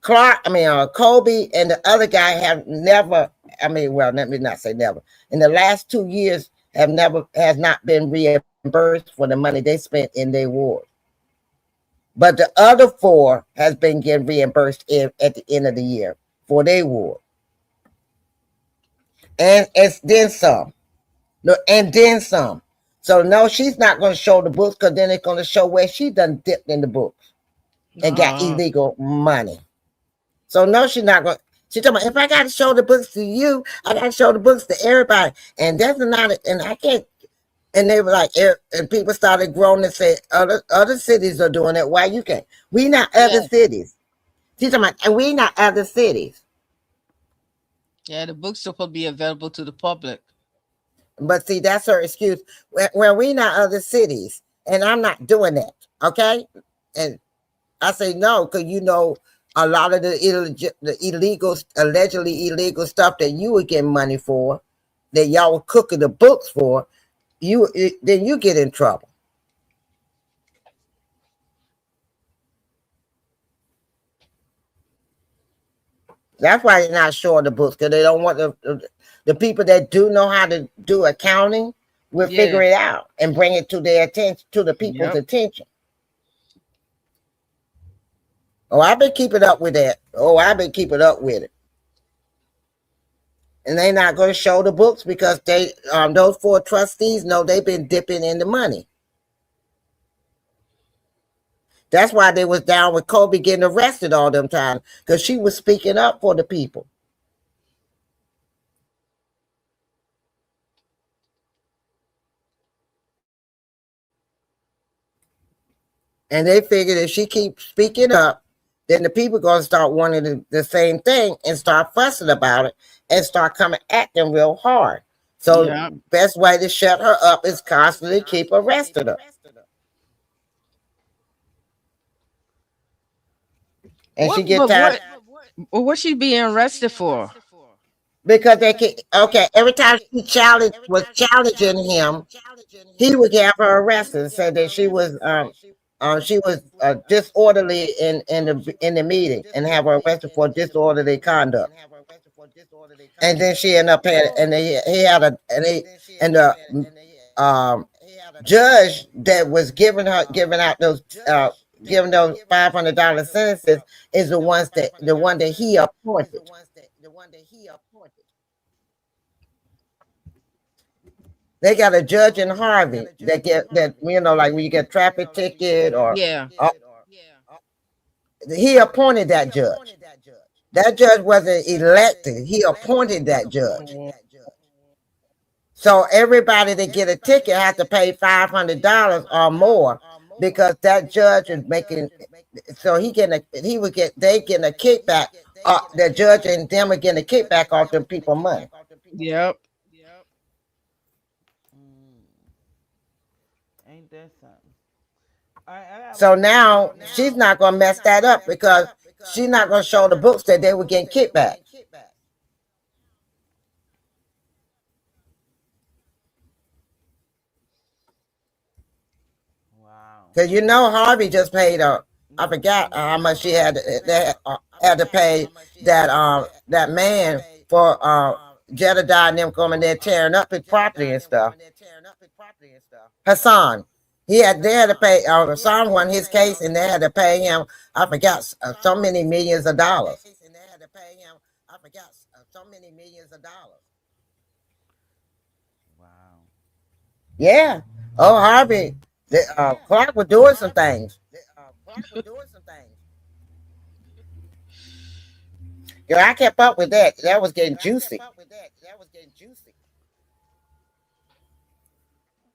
Kobe and the other guy have never. Let me not say never. In the last 2 years, has not been reimbursed for the money they spent in their award. But the other 4 has been getting reimbursed at the end of the year for their award. And it's then some. No, and then some. So no, she's not going to show the books because then it's going to show where she done dipped in the books and got illegal money. So no, she's not going. She's talking about, if I got to show the books to you, I got to show the books to everybody. And that's not, and I can't. And they were like, and people started groaning and said, other cities are doing it. Why you can't? We not other cities. She's talking about, and we not other cities. Yeah, the book's supposed to be available to the public. But see, that's her excuse. Well, we not other cities, and I'm not doing that. Okay, and I say no because a lot of the illegal, allegedly illegal stuff that you were getting money for, that y'all were cooking the books for, then you get in trouble. That's why they're not showing the books because they don't want the people that do know how to do accounting will figure it out and bring it to their attention, to the people's attention. Oh, I've been keeping up with that. And they're not going to show the books because those 4 trustees know they've been dipping in the money. That's why they was down with Kobe getting arrested all them times, because she was speaking up for the people. And they figured if she keeps speaking up, then the people are going to start wanting the same thing and start fussing about it and start coming at them real hard. So best way to shut her up is constantly keep arresting her. And she get tired. What's she being arrested for? Because they can, every time she was challenging him, he would have her arrested and said that she was disorderly in the meeting and have her arrested for disorderly conduct. And then she ended up paying, and the judge that was giving out those $500 sentences is the one that he appointed. They got a judge in Harvey that like when you get a traffic ticket or he appointed that judge. That judge wasn't elected. He appointed that judge. So everybody that get a ticket has to pay $500 or more because that judge is making. So he would get they getting a kickback. The judge and them are getting a kickback off them people money. Yep. Mm, ain't that something? All right, I got So one more now question. she's not gonna mess that up because she's not gonna show the books that they were getting kickback. Wow. Because Harvey just paid I forgot how much she had had to pay that man for Jedediah and them coming there tearing up his property and stuff. Hassan. They had to pay Hassan won his case and they had to pay him, I forgot, so many millions of dollars. Wow. Yeah. Oh, Harvey. Clark was doing some things. Yeah, I kept up with that. That was getting juicy.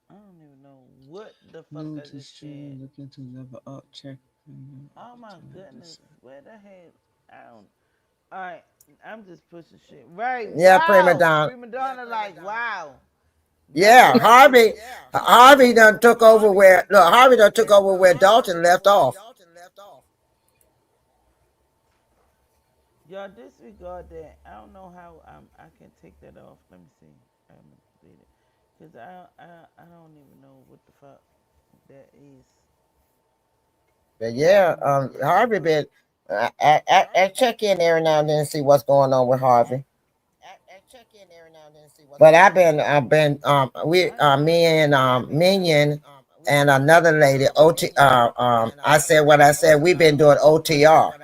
I don't even know what the fuck No I just said. distributor looking to level up check. Oh my goodness. Where the hell? I don't. All right. I'm just pushing shit. Right. Yeah, prima Wow. donna. Prima donna, like, wow. That's Yeah, what I was. Harvey done took over where look, Harvey done took over where Dalton left off. Y'all disregard that. I don't know how I can take that off. Let me see. I'm gonna delete it because I don't even know what the fuck that is. But yeah, Oh my goodness. Harvey been I check in every now and then and see what's going on with Harvey. But I've been we me and Minion and another lady OT I said what I said. We've been doing OTR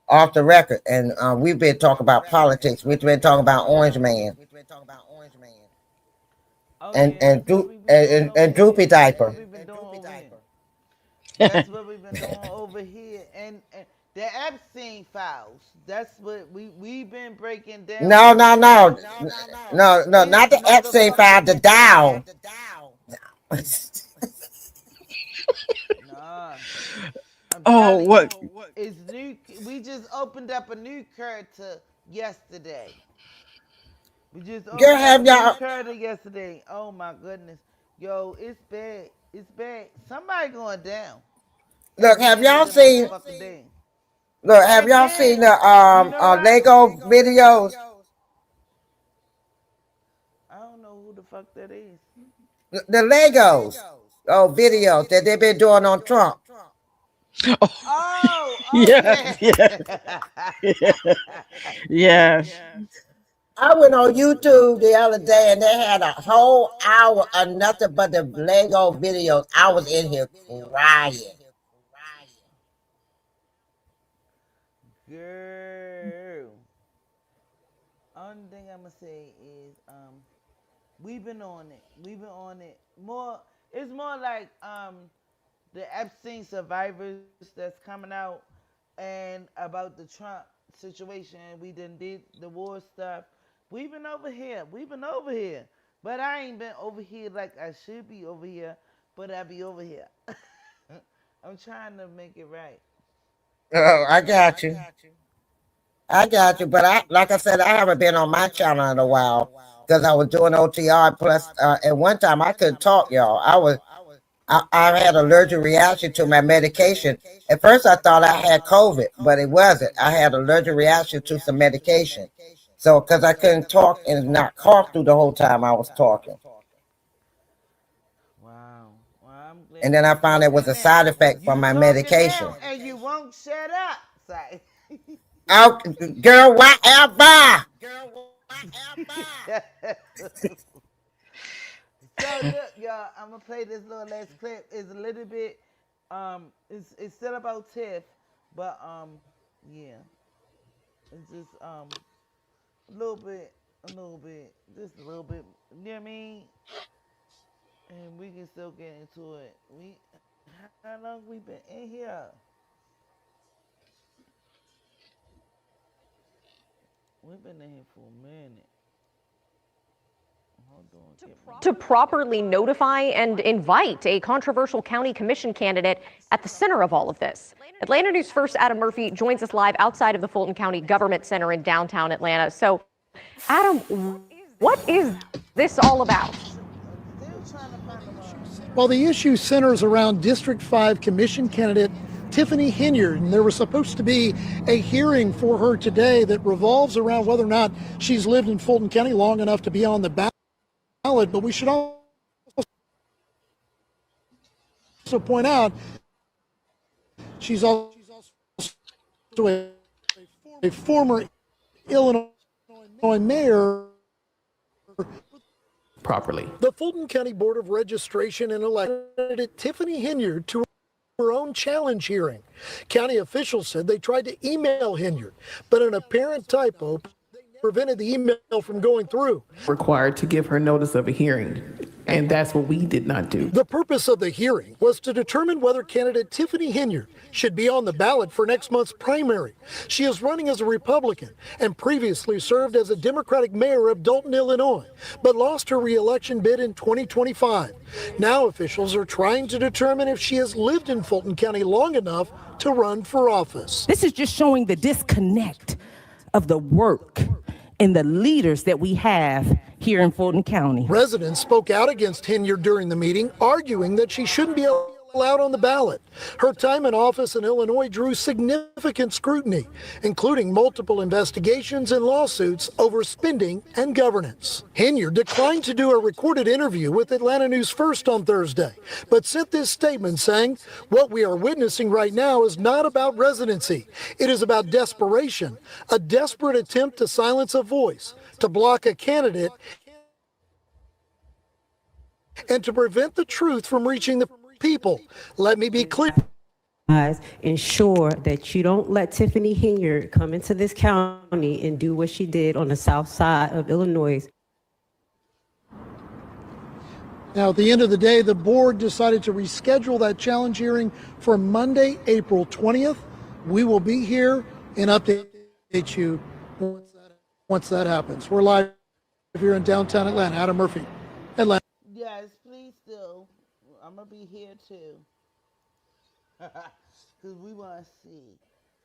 off the record, and we've been talking about politics. We've been talking about Orange Man Oh and yeah, that's what we've been doing over and here. Droopy That's what Diaper. we've been doing over here. That's what we've been doing over here. And the Epstein files. That's what we've been breaking down No, these no, no, no, this not the Epstein file. motherfucking The Dow. nah. I'm Oh, telling what? you, it's new. We just opened up a new character yesterday. We just Girl, opened up a have new y'all character yesterday. Oh my goodness, yo, it's bad. It's bad. Somebody going down at look? the Have end of y'all the seen? motherfucking day. Look, have And y'all then, seen the you know what? Lego videos? I don't know who the fuck that is. The Legos, videos that they've been doing on Trump. Oh, Oh, yes, okay. yes, yes. I went on YouTube the other day and they had a whole hour of nothing but the Lego videos. I was in here crying. Girl. Only thing I'ma say is we've been on it. We've been on it. More it's more like the Epstein survivors that's coming out and about the Trump situation. We done did the war stuff. We've been over here. We've been over here. But I ain't been over here like I should be over here, but I be over here. I'm trying to make it right. Oh, I got you. I got you. But like I said, I haven't been on my channel in a while because I was doing OTR. Plus, at one time I couldn't talk, y'all. I had allergic reaction to my medication. At first, I thought I had COVID, but it wasn't. I had allergic reaction to some medication. So, because I couldn't talk and not cough through the whole time I was talking. Wow. Well, I'm And glad then I you found it was talking a now. side effect from You my talking medication. now and you won't shut up. Say. Oh, girl, whatever. So look, y'all, I'm gonna play this little last clip. It's a little bit it's still about Tiff, but yeah. It's just a little bit, just a little bit, you know what I mean? And we can still get into it. How long we been in here? We've been in here for a minute. To properly notify and invite a controversial county commission candidate at the center of all of this. Atlanta News First Adam Murphy joins us live outside of the Fulton County Government Center in downtown Atlanta. So, Adam, what is this all about? Well, the issue centers around District 5 Commission candidate Tiffany Henyard, and there was supposed to be a hearing for her today that revolves around whether or not she's lived in Fulton County long enough to be on the ballot. But we should also point out she's also a former Illinois mayor. Properly. The Fulton County Board of Registration and elected Tiffany Henyard to her own challenge hearing. County officials said they tried to email Henyard, but an apparent typo prevented the email from going through. Required to give her notice of a hearing, and that's what we did not do. The purpose of the hearing was to determine whether candidate Tiffany Henyard should be on the ballot for next month's primary. She is running as a Republican and previously served as a Democratic mayor of Dalton, Illinois, but lost her re-election bid in 2025. Now officials are trying to determine if she has lived in Fulton County long enough to run for office. This is just showing the disconnect of the work and the leaders that we have here in Fulton County. Residents spoke out against Henyard during the meeting, arguing that she shouldn't be allowed on the ballot. Her time in office in Illinois drew significant scrutiny, including multiple investigations and lawsuits over spending and governance. Henyard declined to do a recorded interview with Atlanta News First on Thursday, but sent this statement saying, "What we are witnessing right now is not about residency. It is about desperation, a desperate attempt to silence a voice, to block a candidate, and to prevent the truth from reaching the people. Let me be clear. Ensure that you don't let Tiffany Henyard come into this county and do what she did on the south side of Illinois." Now, at the end of the day, the board decided to reschedule that challenge hearing for Monday, April 20th. We will be here and update you once that happens. We're live here in downtown Atlanta. Adam Murphy, Atlanta. Yes, please do. I'm going to be here too. Because we want to see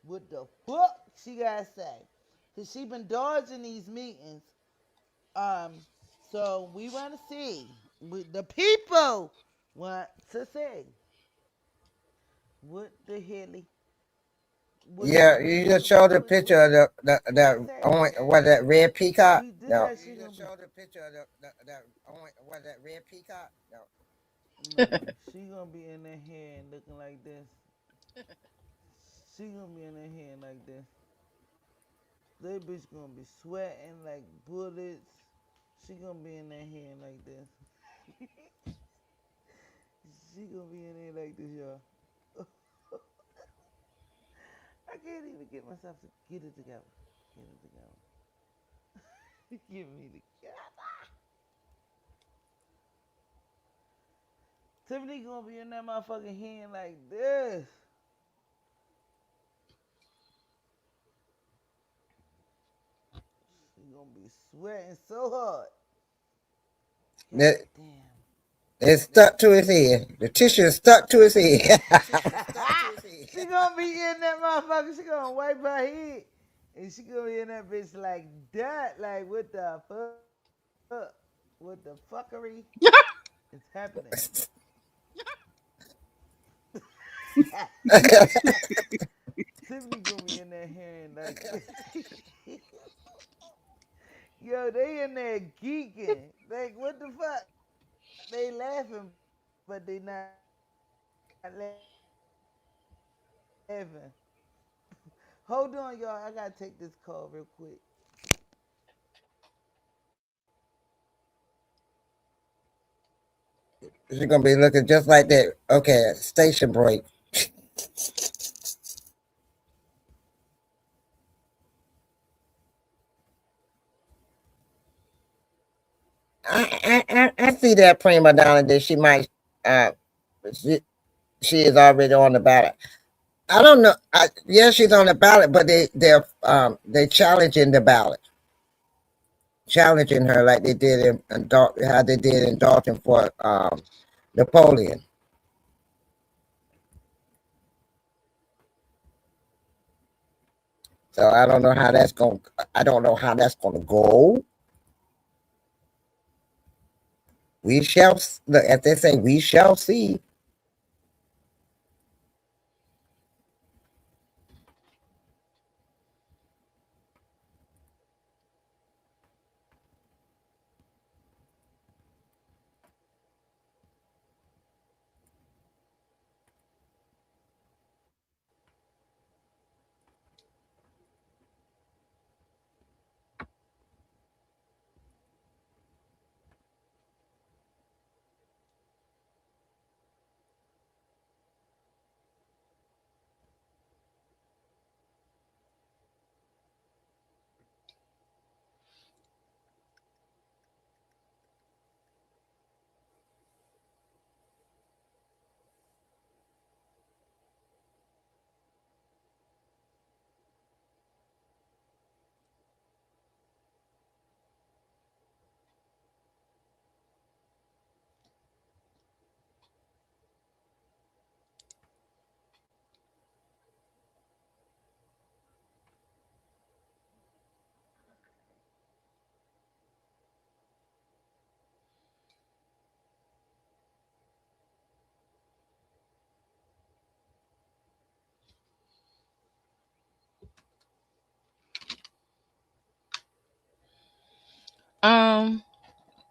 what the fuck she got to say. Because she been dodging these meetings. So we want to see what the people want to say. What the hell? Yeah, you just showed the picture of that red peacock. No. You just showed the picture of that red peacock. No. She gonna be in her hair and looking like this. She gonna be in her hair like this. That bitch gonna be sweating like bullets. She gonna be in her hair like this. She gonna be in there like this, y'all. I can't even get myself to get it together. Get it together. Give me together. Tiffany gonna be in that motherfucking hand like this. She gonna be sweating so hard. It's stuck to his head. The tissue is stuck to his head. She gonna be in that motherfucker. She gonna wipe her head. And she gonna be in that bitch like that. Like, what the fuck? What the fuckery is happening? Tiffany gonna be in that hand like yo, they in there geeking. Like, what the fuck? They laughing, but they not laughing. Hold on, y'all. I gotta take this call real quick. She's gonna be looking just like that. Okay, station break. I see that prima donna that she might she is already on the ballot. I don't know. Yes, she's on the ballot, but they're challenging the ballot. challenging her like they did how they did in Dalton for Napoleon. So I don't know how that's going. I don't know how that's going to go. We shall, as they say, we shall see.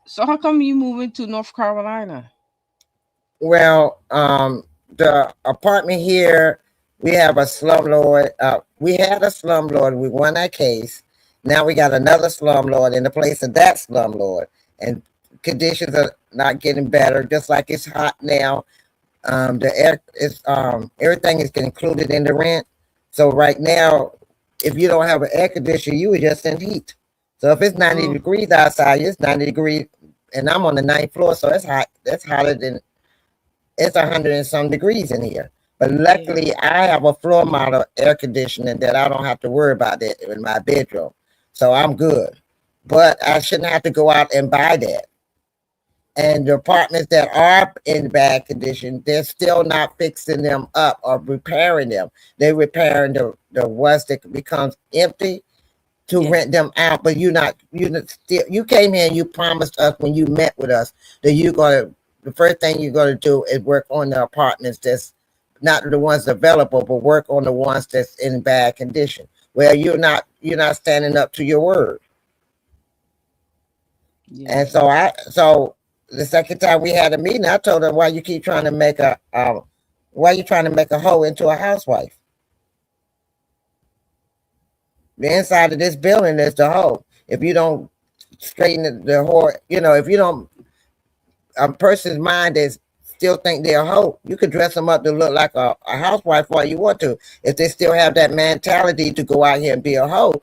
So how come you moving to North Carolina? Well, the apartment here, we have a slumlord. We had a slumlord. We won that case. Now we got another slumlord in the place of that slumlord, and conditions are not getting better. Just like it's hot now. The air is everything is included in the rent. So right now, if you don't have an air conditioner, you are just in heat. So if it's 90 degrees outside, it's 90 degrees, and I'm on the 9th floor, so it's hot. That's hotter than it's 100 and some degrees in here. But luckily, I have a floor model air conditioning that I don't have to worry about that in my bedroom. So I'm good. But I shouldn't have to go out and buy that. And the apartments that are in bad condition, they're still not fixing them up or repairing them. They're repairing the ones that becomes empty to rent them out. But you came here and you promised us when you met with us that the first thing you're gonna do is work on the apartments that's not the ones available, but work on the ones that's in bad condition. Well, you're not standing up to your word. Yeah. And so the second time we had a meeting, I told her, why you keep trying to make a hoe into a housewife? The inside of this building is the hoe. If you don't straighten the whore, if you don't, a person's mind is still think they're a hoe, you could dress them up to look like a housewife all you want to. If they still have that mentality to go out here and be a hoe,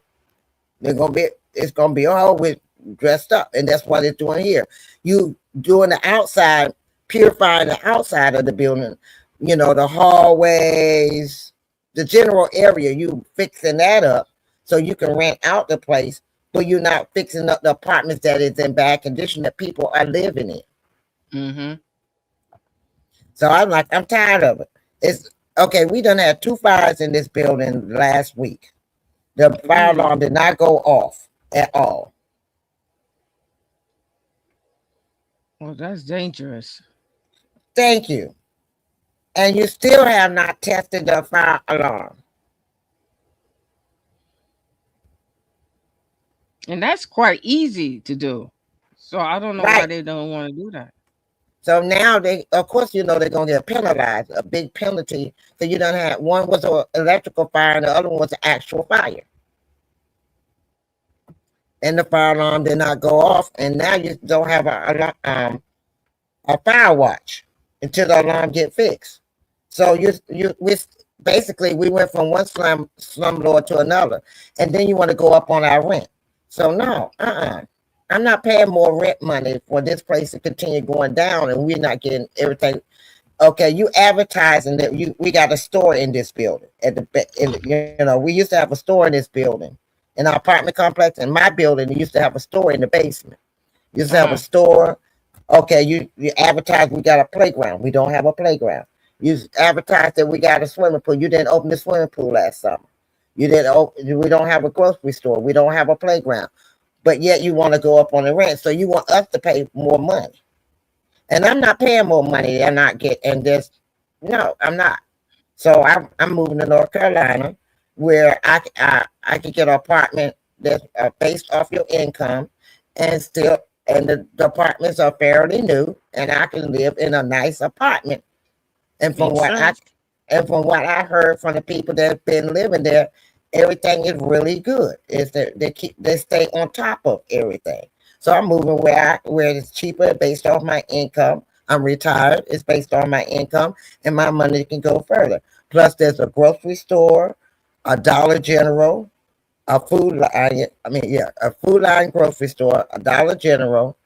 it's gonna be a hoe with dressed up, and that's what it's doing here. You doing the outside, purifying the outside of the building, the hallways, the general area, you fixing that up so you can rent out the place, but you're not fixing up the apartments that is in bad condition that people are living in. Mm-hmm. So I'm tired of it. It's okay. We done had 2 fires in this building last week. The fire alarm did not go off at all. Well, that's dangerous. Thank you. And you still have not tested the fire alarm. And that's quite easy to do. So I don't know why they don't want to do that. So now they're going to get penalized, a big penalty. So you don't have, one was an electrical fire and the other one was an actual fire. And the fire alarm did not go off. And now you don't have a fire watch until the alarm get fixed. So we went from one slumlord to another. And then you want to go up on our rent. So no, I'm not paying more rent money for this place to continue going down, and we're not getting everything. Okay, you advertising that we got a store in this building. We used to have a store in this building, in our apartment complex. In my building, it used to have a store in the basement. Used to have a store. Okay, you advertise we got a playground. We don't have a playground. You advertise that we got a swimming pool. You didn't open the swimming pool last summer. You didn't open, we don't have a grocery store. We don't have a playground. But yet you want to go up on the rent. So you want us to pay more money. And I'm not paying more money. I'm not getting this. No, I'm not. So I'm moving to North Carolina where I can get an apartment that's based off your income and still, and the apartments are fairly new and I can live in a nice apartment. And from Makes what I sense. and from what I heard from the people that've been living there, everything is really good. Is that they stay on top of everything. So I'm moving where it's cheaper based off my income. I'm retired. It's based on my income, and my money can go further. Plus, there's a grocery store, a Dollar General, a food line. I mean, yeah, a food line grocery store, a Dollar General,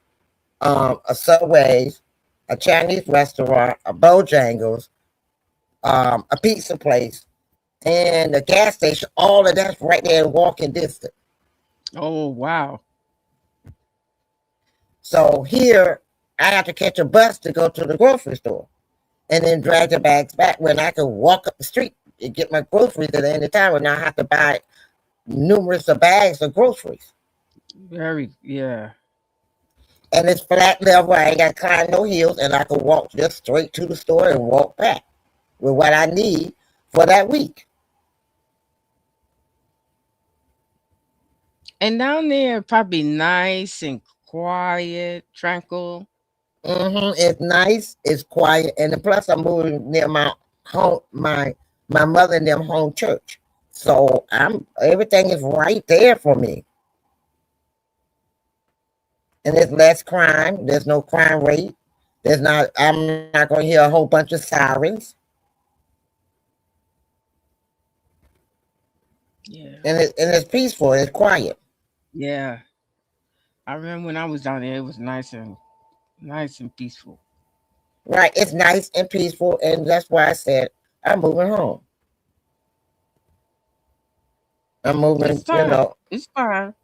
a Subway's, a Chinese restaurant, a Bojangles, a pizza place, and a gas station. All of that's right there in walking distance. Oh, wow. So here, I have to catch a bus to go to the grocery store and then drag the bags back when I can walk up the street and get my groceries at any time and not have to buy numerous of bags of groceries. Yeah. And it's flat level. I ain't got to climb no hills and I can walk just straight to the store and walk back with what I need for that week. And down there, probably nice and quiet, tranquil. It's nice, it's quiet, and then plus I'm moving near my home, my mother and them home church. So everything is right there for me. And there's less crime. There's no crime rate. I'm not gonna hear a whole bunch of sirens. Yeah. And it's peaceful, it's quiet. Yeah. I remember when I was down there, it was nice and peaceful. Right. It's nice and peaceful, and that's why I said I'm moving home. I'm moving, It's time. It's fine.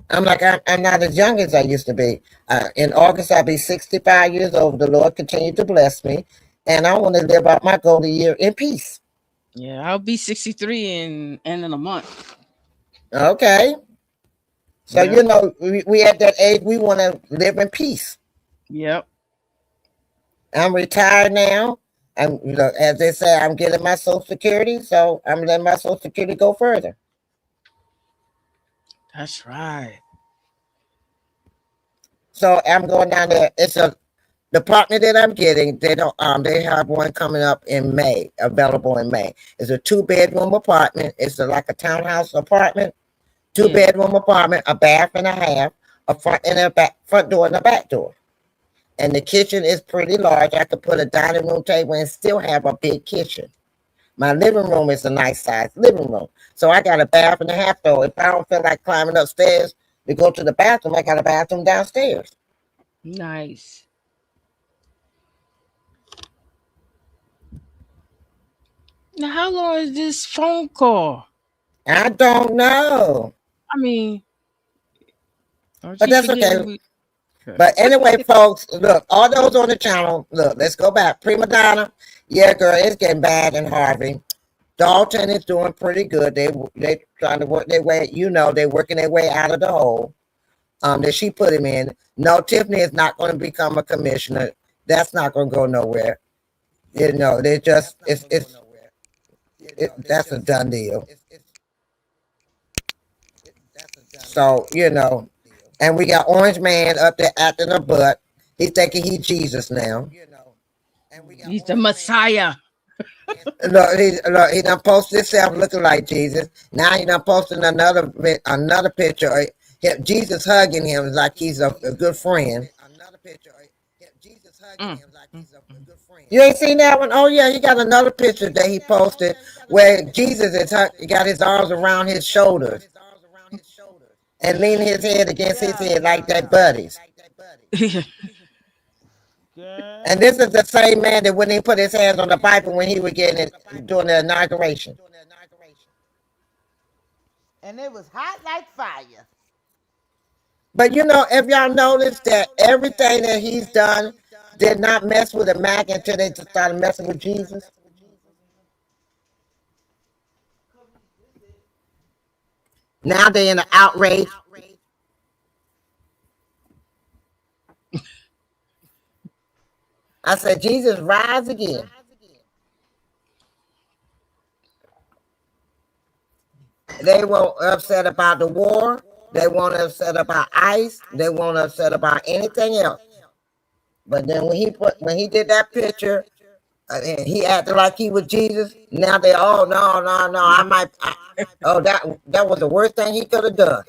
I'm not as young as I used to be. In August, I'll be 65 years old. The Lord continue to bless me, and I want to live out my golden year in peace. Yeah, I'll be 63 in end of the month. Okay. So, Yeah. we at that age, we want to live in peace. Yep. I'm retired now. As they say, I'm getting my Social Security, so I'm letting my Social Security go further. That's right. So I'm going down there. It's a the apartment that I'm getting. They have one coming up in May, available in May. It's a 2-bedroom apartment. It's like a townhouse apartment, 2-bedroom apartment, a bath and a half, a front door and a back door. And the kitchen is pretty large. I could put a dining room table and still have a big kitchen. My living room is a nice size living room. So I got a bath and a half though. If I don't feel like climbing upstairs to go to the bathroom, I got a bathroom downstairs. Nice. Now, how long is this phone call? I don't know. I mean, don't But you that's forget okay. But anyway, folks, look, all those on the channel, look, let's go back. Prima Donna, yeah, girl, it's getting bad in Harvey. Dalton is doing pretty good. They trying to work their way, they're working their way out of the hole that she put him in. No, Tiffany is not going to become a commissioner. That's not going to go nowhere. They just that's a done deal. So, and we got Orange Man up there acting a butt. He's thinking he's Jesus now. He's the Messiah. He done posted himself looking like Jesus. Now he done posted another picture of Jesus hugging him like he's a good friend. You ain't seen that one? Oh yeah, he got another picture that he posted where Jesus he got his arms around his shoulders and leaning his head against his head like that buddies. And this is the same man that wouldn't even put his hands on the Bible when he was doing the inauguration. and it was hot like fire. But you know, if y'all notice that everything that he's done did not mess with the Mac until they just started messing with Jesus. Now they're in an outrage. I said, Jesus, rise again. They won't upset about the war. They won't upset about ICE. They won't upset about anything else. But then when he did that picture, and he acted like he was Jesus. Now they all no. That was the worst thing he could have done.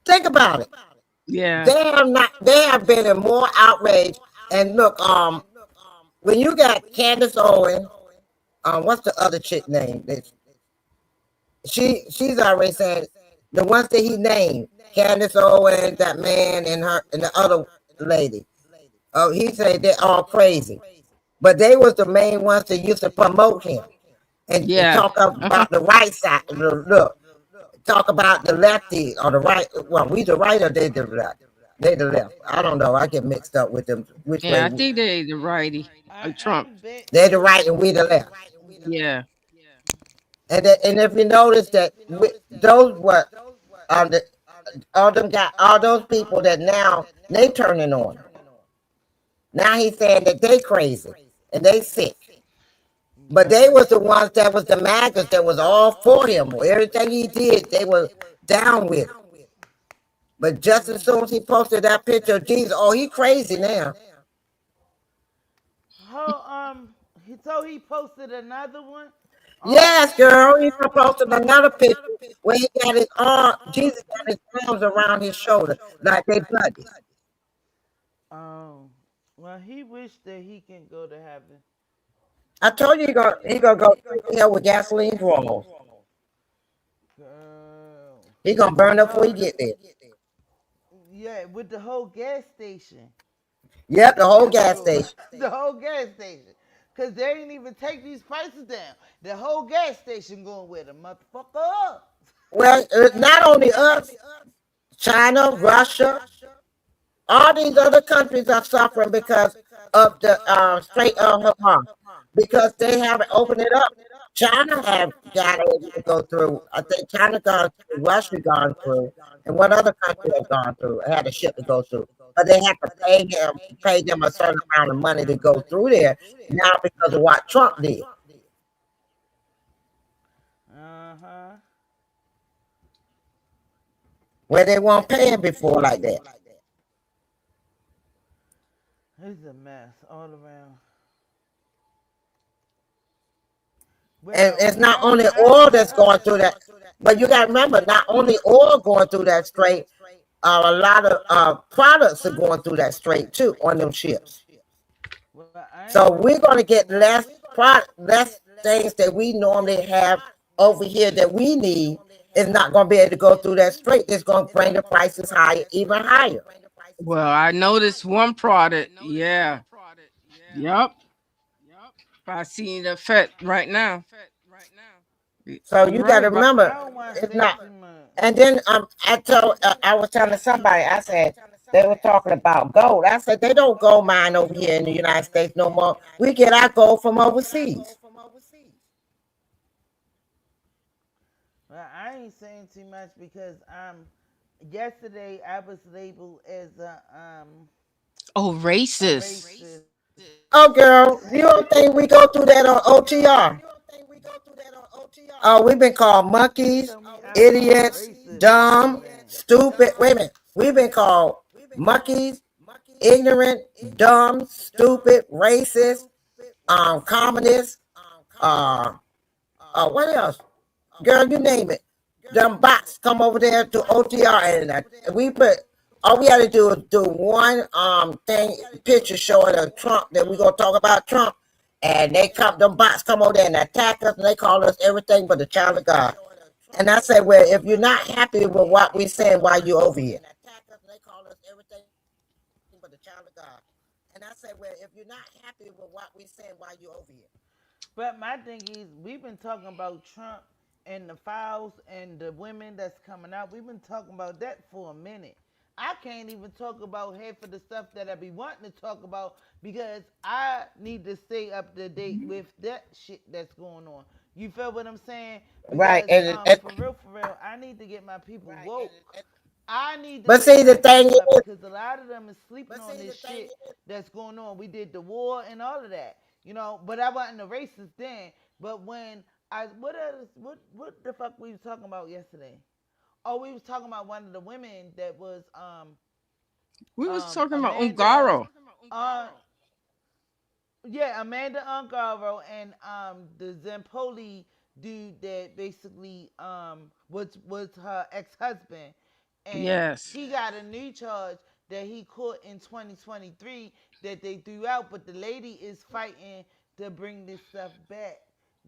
Think about it. Yeah. They have been in more outrage. And look, when you got Candace Owens, what's the other chick name? She's already said the ones that he named, Candace Owens, that man, and the other lady. Oh, he said they're all crazy, but they was the main ones that used to promote him and Yeah. talk about the right side. Look, talk about the lefty or the right. Well, we the right or they the left. They the left. I don't know. I get mixed up with them. Which Yeah, way? I think they the righty. Trump. They're the right and we the left. Yeah. And if you notice that those were all those people that now they turning on him. Now he's saying that they crazy and they sick. But they was the ones that was the maggots that was all for him. Everything he did, they were down with. But just as soon as he posted that picture of Jesus, oh, he crazy now. So he posted another one. Yes, girl, he posted another picture where he got his arm, Jesus got his arms around his shoulder like they buddies. Well, he wished that he can go to heaven. I told you he gonna go to hell with gasoline draws. He gonna burn up before he get there. Yeah, with the whole gas station. Yep, the whole gas station. The whole gas station. Because they ain't even take these prices down. The whole gas station going with them, motherfucker. Well, not only us, China, Russia, all these other countries are suffering because of the Strait of Hormuz, because they haven't opened it up. China have got it to go through. I think China gone through, Russia gone through, and what other country have gone through? Had a ship to go through, but they have to pay them a certain amount of money to go through there now because of what Trump did. Where they weren't paying before like that. It's a mess all around. And it's not only oil that's going through that, but you got to remember, not only oil going through that strait, a lot of products are going through that strait too on them ships. So we're going to get less things that we normally have over here that we need. Is not going to be able to go through that strait. It's going to bring the prices higher, even higher. Well, I noticed one product. Yeah. Yep. I seen the effect right now. So you got to remember, it's not. And then I was telling somebody, I said, they were talking about gold. I said, they don't gold mine over here in the United States no more. We get our gold from overseas. Well, I ain't saying too much because yesterday I was labeled as a racist. Oh, girl, you don't think we go through that on OTR? Oh, we've been called monkeys, idiots, dumb, stupid. Wait a minute. We've been called monkeys, ignorant, dumb, stupid, racist, communists. What else? Girl, you name it. Them bots come over there to OTR and we put. All we had to do is do one picture showing of Trump that we're gonna talk about Trump, and them bots come over there and attack us, and they call us everything but the child of God. And I say, well, if you're not happy with what we're saying, why you over here? And I say, well, if you're not happy with what we're saying, why you over here? But my thing is, we've been talking about Trump and the files and the women that's coming out. We've been talking about that for a minute. I can't even talk about half of the stuff that I be wanting to talk about because I need to stay up to date with that shit that's going on. You feel what I'm saying? Right. Because And for real, I need to get my people woke. I need to but wake see, the my thing people up is, because a lot of them is sleeping on this shit that's going on. We did the war and all of that, but I wasn't a racist then. But when what the fuck we was talking about yesterday? Oh, we was talking about one of the women that was We was talking about Amanda Ungaro. uh yeah, Amanda Ungaro and the Zempoli dude that basically was her ex husband, and Yes. he got a new charge that he caught in 2023 that they threw out, but the lady is fighting to bring this stuff back.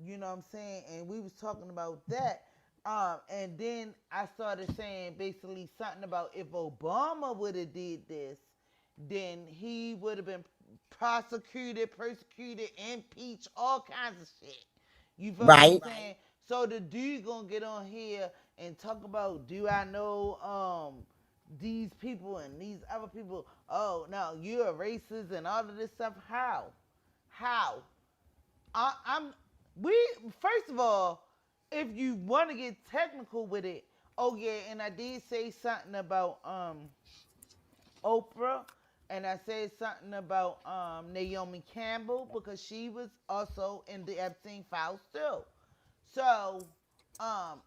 You know what I'm saying? And we was talking about that. And then I started saying basically something about if Obama would have did this, then he would have been prosecuted, persecuted, impeached, all kinds of shit. You feel what I'm right. saying? So the dude gonna get on here and talk about, do I know these people and these other people? Oh no, you're a racist and all of this stuff. How? How? I'm we first of all, if you want to get technical with it, oh yeah, and I did say something about Oprah, and I said something about Naomi Campbell because she was also in the Epstein files too. So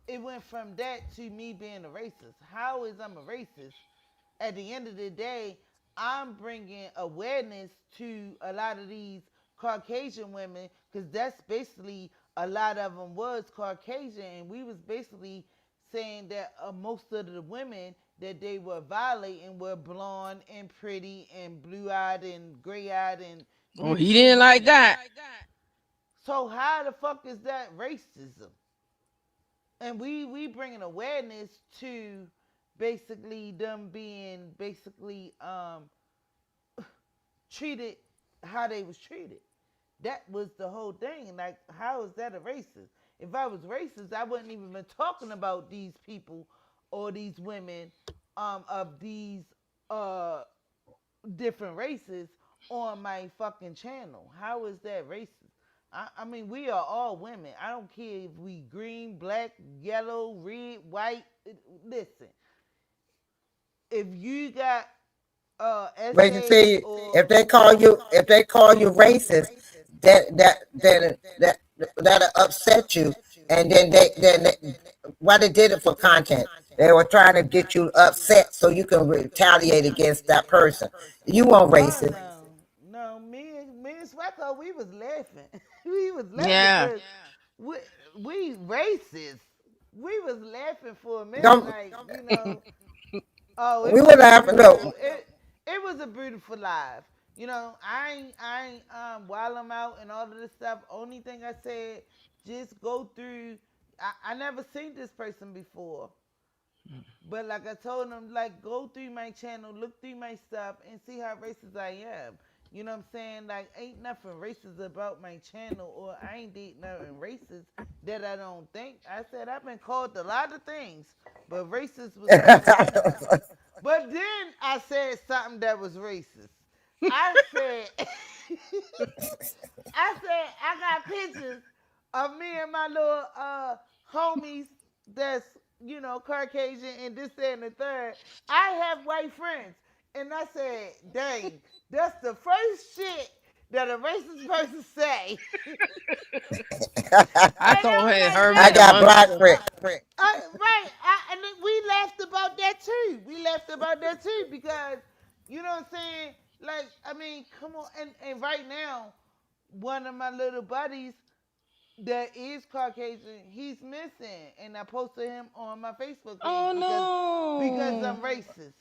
it went from that to me being a racist. How is I'm a racist? At the end of the day, I'm bringing awareness to a lot of these Caucasian women because that's basically a lot of them was Caucasian, and we was basically saying that most of the women that they were violating were blonde and pretty and blue-eyed and gray-eyed and Oh, he beautiful didn't like women. that. So how the fuck is that racism? And we bringing awareness to basically them being basically treated how they was treated. That was the whole thing. Like, how is that a racist? If I was racist, I wouldn't even been talking about these people or these women of these uh different races on my fucking channel. How is that racist? I mean, we are all women. I don't care if we green, black, yellow, red, white. Listen, if you got But you essays see, or if they call you racist, that that'll upset you, and why they did it for content. They were trying to get you upset so you can retaliate against that person. You weren't oh racist. no, me and Swacko, we was laughing. We was laughing Yeah. because we racist. We was laughing for a minute, Don't like oh, it we was were a laughing beautiful though. it was a beautiful live. I ain't while I'm out and all of this stuff. Only thing I said, just go through. I never seen this person before, but like I told them, like go through my channel, look through my stuff, and see how racist I am. You know what I'm saying? Like ain't nothing racist about my channel, or I ain't did nothing racist that I don't think. I said I've been called a lot of things, but racist was never one of them. But then I said something that was racist. I said, I got pictures of me and my little homies that's Caucasian and this that, and the third. I have white friends, and I said, dang, that's the first shit that a racist person say. I And I told was her like, her I being got damn. black uncle. friends. Right. And then we laughed about that too. We laughed about that too because, you know what I'm saying? Like, I mean, come on. And right now, one of my little buddies that is Caucasian, he's missing. And I posted him on my Facebook page Oh because no. I'm racist.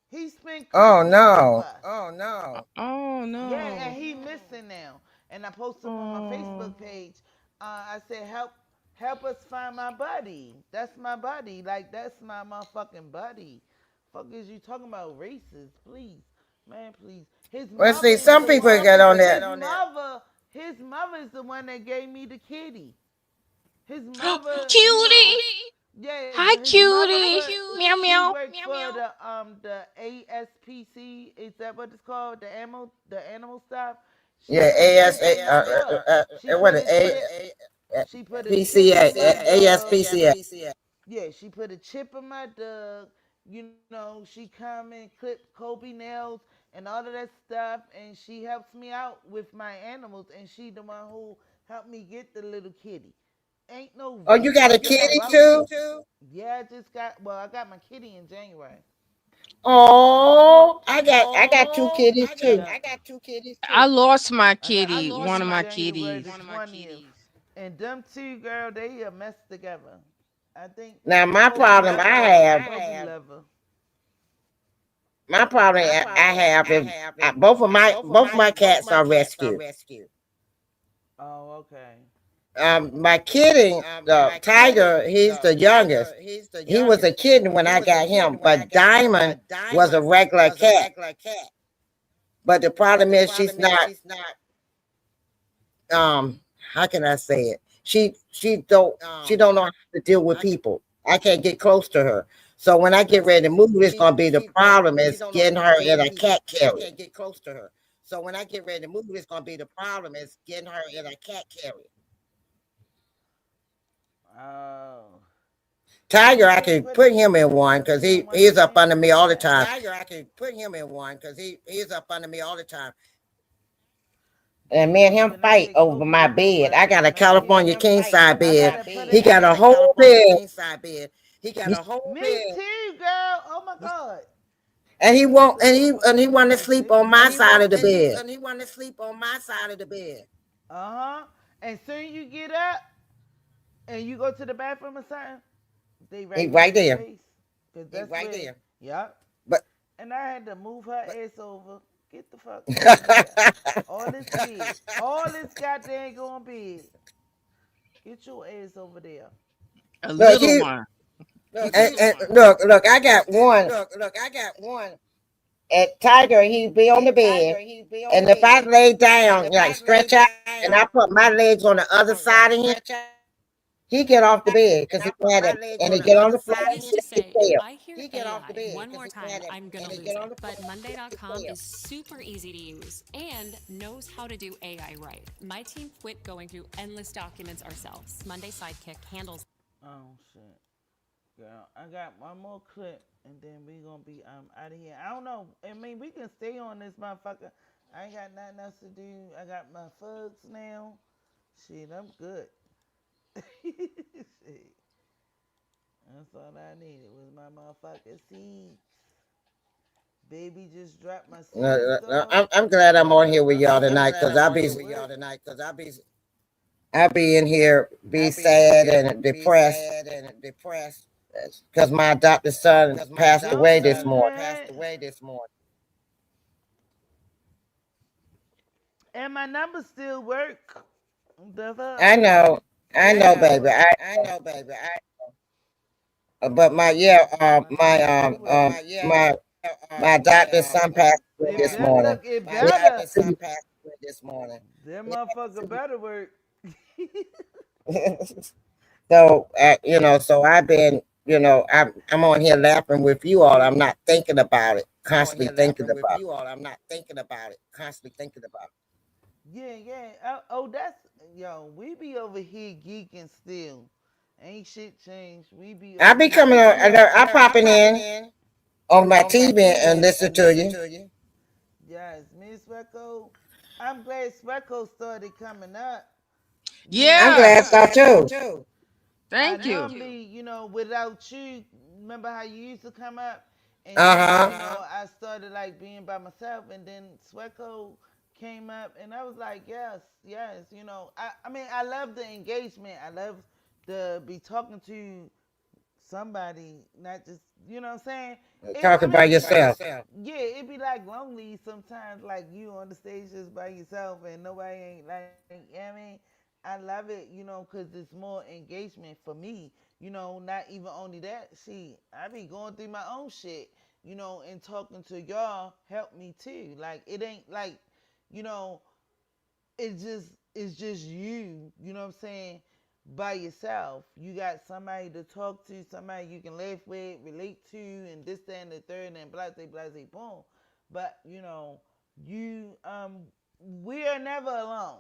He spent Oh Christmas with no. us. Oh Yeah, and no. he missing now. And I posted him on my Oh. Facebook page. I said, help us find my buddy. That's my buddy. Like that's my motherfucking buddy. Fuck is you talking about racist? Please, man, please. His Well, see, mother some is people get on that. his mother. his mother is the one that gave me the kitty. His mother, Cutie. yeah, Hi, his mother cutie. put. Meow She meow. worked for the ASPC. Is that what it's called? The animal stuff. She Yeah, put a chip ASA, in my dog. She what put is a chip. She put a chip PCA, in my dog. ASPCA. Yeah, she put a chip in my dog. She come and clip Kobe nails and all of that stuff, and she helps me out with my animals, and she the one who helped me get the little kitty. Ain't no Oh, you got a fucking kitty about too? it. Yeah, I got my kitty in January. Oh, I got two kitties too. I lost my I got my kitty, kitty one of my January the kitties. 20th. And them two, girl, they a mess together. I think Now my Kobe problem left I her. have, Kobe left her. my problem I have is both my cats are rescued. Oh, okay. My kitten, the tiger, he's the youngest. He was a kitten when I got him, but Diamond was a regular cat. But the problem is she's not. How can I say it? She don't know how to deal with people. I can't get close to her. So when I get ready to move, it's gonna be the problem is getting her in a cat carrier. So when I get ready to move, it's gonna be the problem is getting her in a cat carrier. Oh. Tiger, You I can't can put him in one put because him in one he's up too? under me all the Okay. time. And me and him Then I fight say over Kobe my gonna go bed. with I got a California king side I bed. gotta put He him got a in. whole bed. Me too, girl. Oh my god. And he That's won't a and he motherfucking want to sleep blessing. on my side of the bed. Uh-huh. And soon you get up and you go to the bathroom or something, they He right there right in your there. face. Cause that's where, yup. But And I had to move her ass over. Get the fuck over there. All this bed. All this goddamn going bed. Get your ass over there. A look, little he one. and look, I got one at Tiger, he be on the bed. And if I lay down, like stretch out, and I put my legs on the other side of him, he get off the bed because he's mad at me. And he get on the floor I and used to hit his say, if tail. I hear AI one more time, I'm going to lose it. But Monday.com is super easy to use and knows how to do AI right. My team quit going through endless documents ourselves. Monday Sidekick handles. Oh shit. Girl, I got one more clip and then we gonna be out of here. I don't know. I mean we can stay on this motherfucker. I ain't got nothing else to do. I got my fugs now. Shit, I'm good. Shit. That's all I needed was my motherfucking seeds. Baby just dropped my seeds off. I'm glad I'm on here with y'all I'm tonight finna because go to work. I'll be in here, be sad and depressed because my adopted son passed Don't away this do morning. that. And my numbers still work. The fuck? I know, baby. But my adopted son passed away It this better morning. look. It We had better. to see. That motherfucker better work. So so I've been, I'm on here laughing with you all. I'm not thinking about it, constantly thinking about it. Yeah, yeah. Oh, that's yo. We be over here geeking still. Ain't shit changed. We be I over be here. coming on. I popping in on my TV and listen to you. Yes, Miss Swecko. I'm glad Swecko started coming up. I'm Yeah. glad so too. I Thank you. normally, without you, remember how you used to come up, and Uh then, huh. I started like being by myself, and then Swecko came up, and I was like, yes, yes, I mean, I love the engagement. I love to be talking to somebody, not just, you know what I'm saying? I Talking by mean, yourself. yeah, it be like lonely sometimes, like you on the stage just by yourself and nobody ain't like, you know what I mean? I love it, because it's more engagement for me, not even only that, see, I be going through my own shit, and talking to y'all help me too. Like, it ain't like, you know, it's just it's just you, you know what I'm saying, by yourself. You got somebody to talk to, somebody you can laugh with, relate to, and this, that, and the third, and blah, blah, blah, blah, boom. But, you, we are never alone.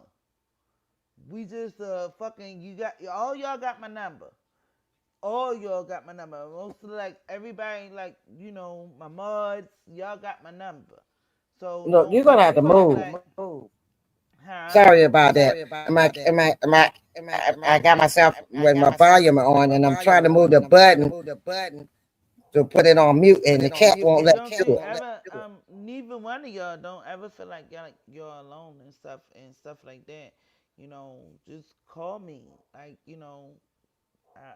We just, fucking, all y'all got my number. All y'all got my number. Most of, like, everybody, like, my mods, y'all got my number. So Look, don't you're gonna have ever to feel move. like, huh? Sorry about that. I got myself with my volume on, and I'm trying to move the button to put it on mute, and the cat won't But let me don't do you it. ever, neither one of y'all don't ever feel like you're alone and stuff like that. Just call me. Like,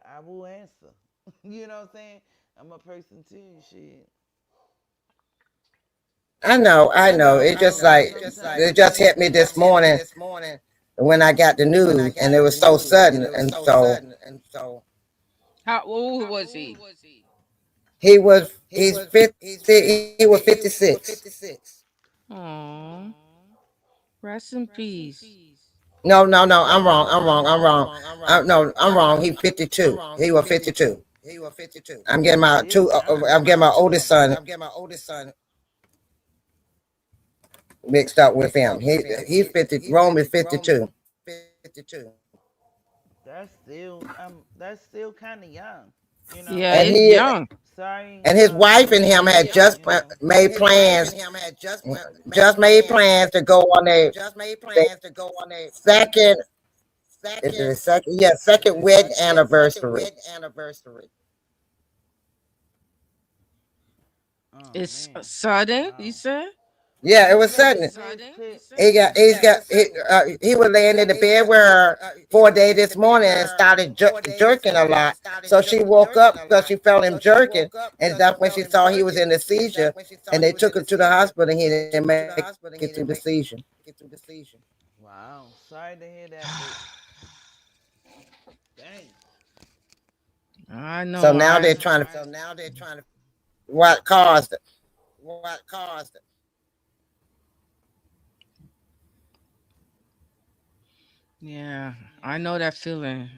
I will answer. You know what I'm saying? I'm a person too. Shit. I know. It just like it Sometimes, just hit me this morning when I got the news, and it was so sudden, and so How old was he? he's 50. He was 56. Aw, rest in peace. No. I'm wrong. No, I'm wrong. He's 52. He was 52. I'm getting that's my still young. I'm getting my oldest son mixed up with him. He's 50. Rome is 52. That's still kind of young. You know. Yeah, And it's he young. Sorry, and his wife for and him hearing had that. just made plans to go on their second is it a second second wedding anniversary. Oh It's man. sudden, you Wow. said? Yeah, it Let me was play sudden. this last clip. He was laying in the bed with her for a day this morning and started jerking a lot. So she woke up because she felt him jerking, and that's when she saw he was in a seizure. And they took him to the hospital. And he didn't make it through the seizure. Wow. Sorry to hear that, but dang. I know. So now they're I trying to what caused it. yeah, I know that feeling.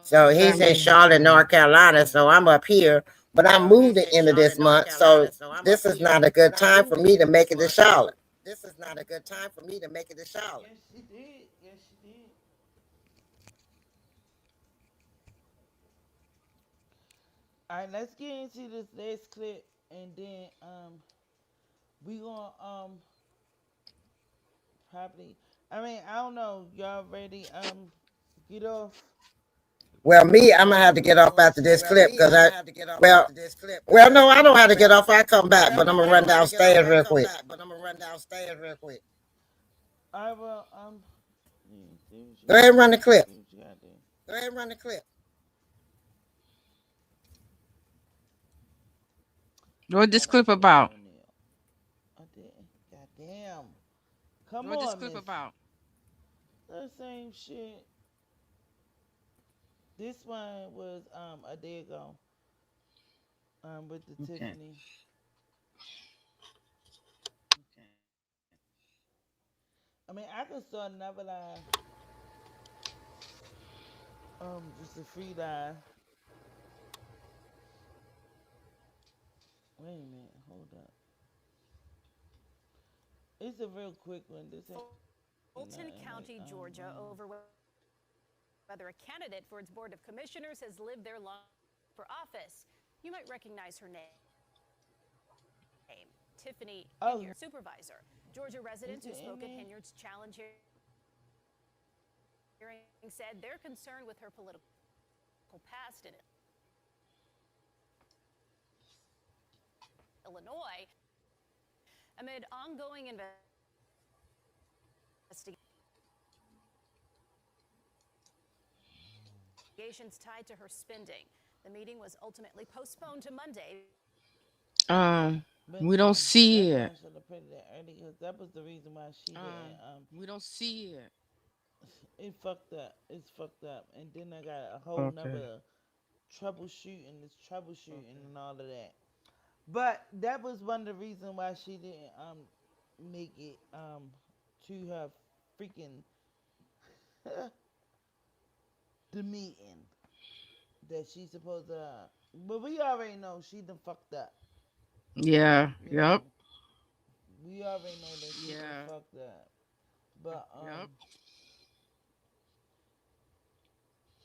So he's in Family. Charlotte, North Carolina. So I'm up here, but I moved the end of this month. So this is not a good time for me to make it to Charlotte. Yes, she did. Yes, she did. All right, let's get into this last clip, and then we gonna probably. I mean, I don't know. Y'all ready? Get off. Well, I'm gonna have to get off after this clip because well, no, I don't have to get off. I come back, but I'm gonna run downstairs real quick. I will. See what you Go ahead and run the clip. see what you gotta do. What I this don't clip feel like about? doing it. I didn't. Goddamn. Come What this on, clip Miss. about? The same shit. This one was a day ago. With the Okay. Tiffany. I mean, I could start another line. Just a free line. Wait a minute. Hold up. It's a real quick one. This ain't Fulton nothing like County, Georgia, long. over whether a candidate for its Board of Commissioners has lived their life for office. You might recognize her name, Tiffany Oh, Henyard, supervisor. Georgia is residents who it in spoke at there? Henyard's challenge hearing said they're concerned with her political past in Illinois amid ongoing investigations tied to her spending. The meeting was ultimately postponed to Monday. But We don't see that's why it. I should have put that early because that was the reason why she didn't. We don't see it. It fucked up. It's fucked up, and then I got a whole Okay. nother troubleshooting. It's troubleshooting and all of that. But that was one of the reasons why she didn't make it to her freaking the meeting that she's supposed to have. But we already know she done fucked up. Yeah. You Yep. know, we already know that she done fucked up. But Yep.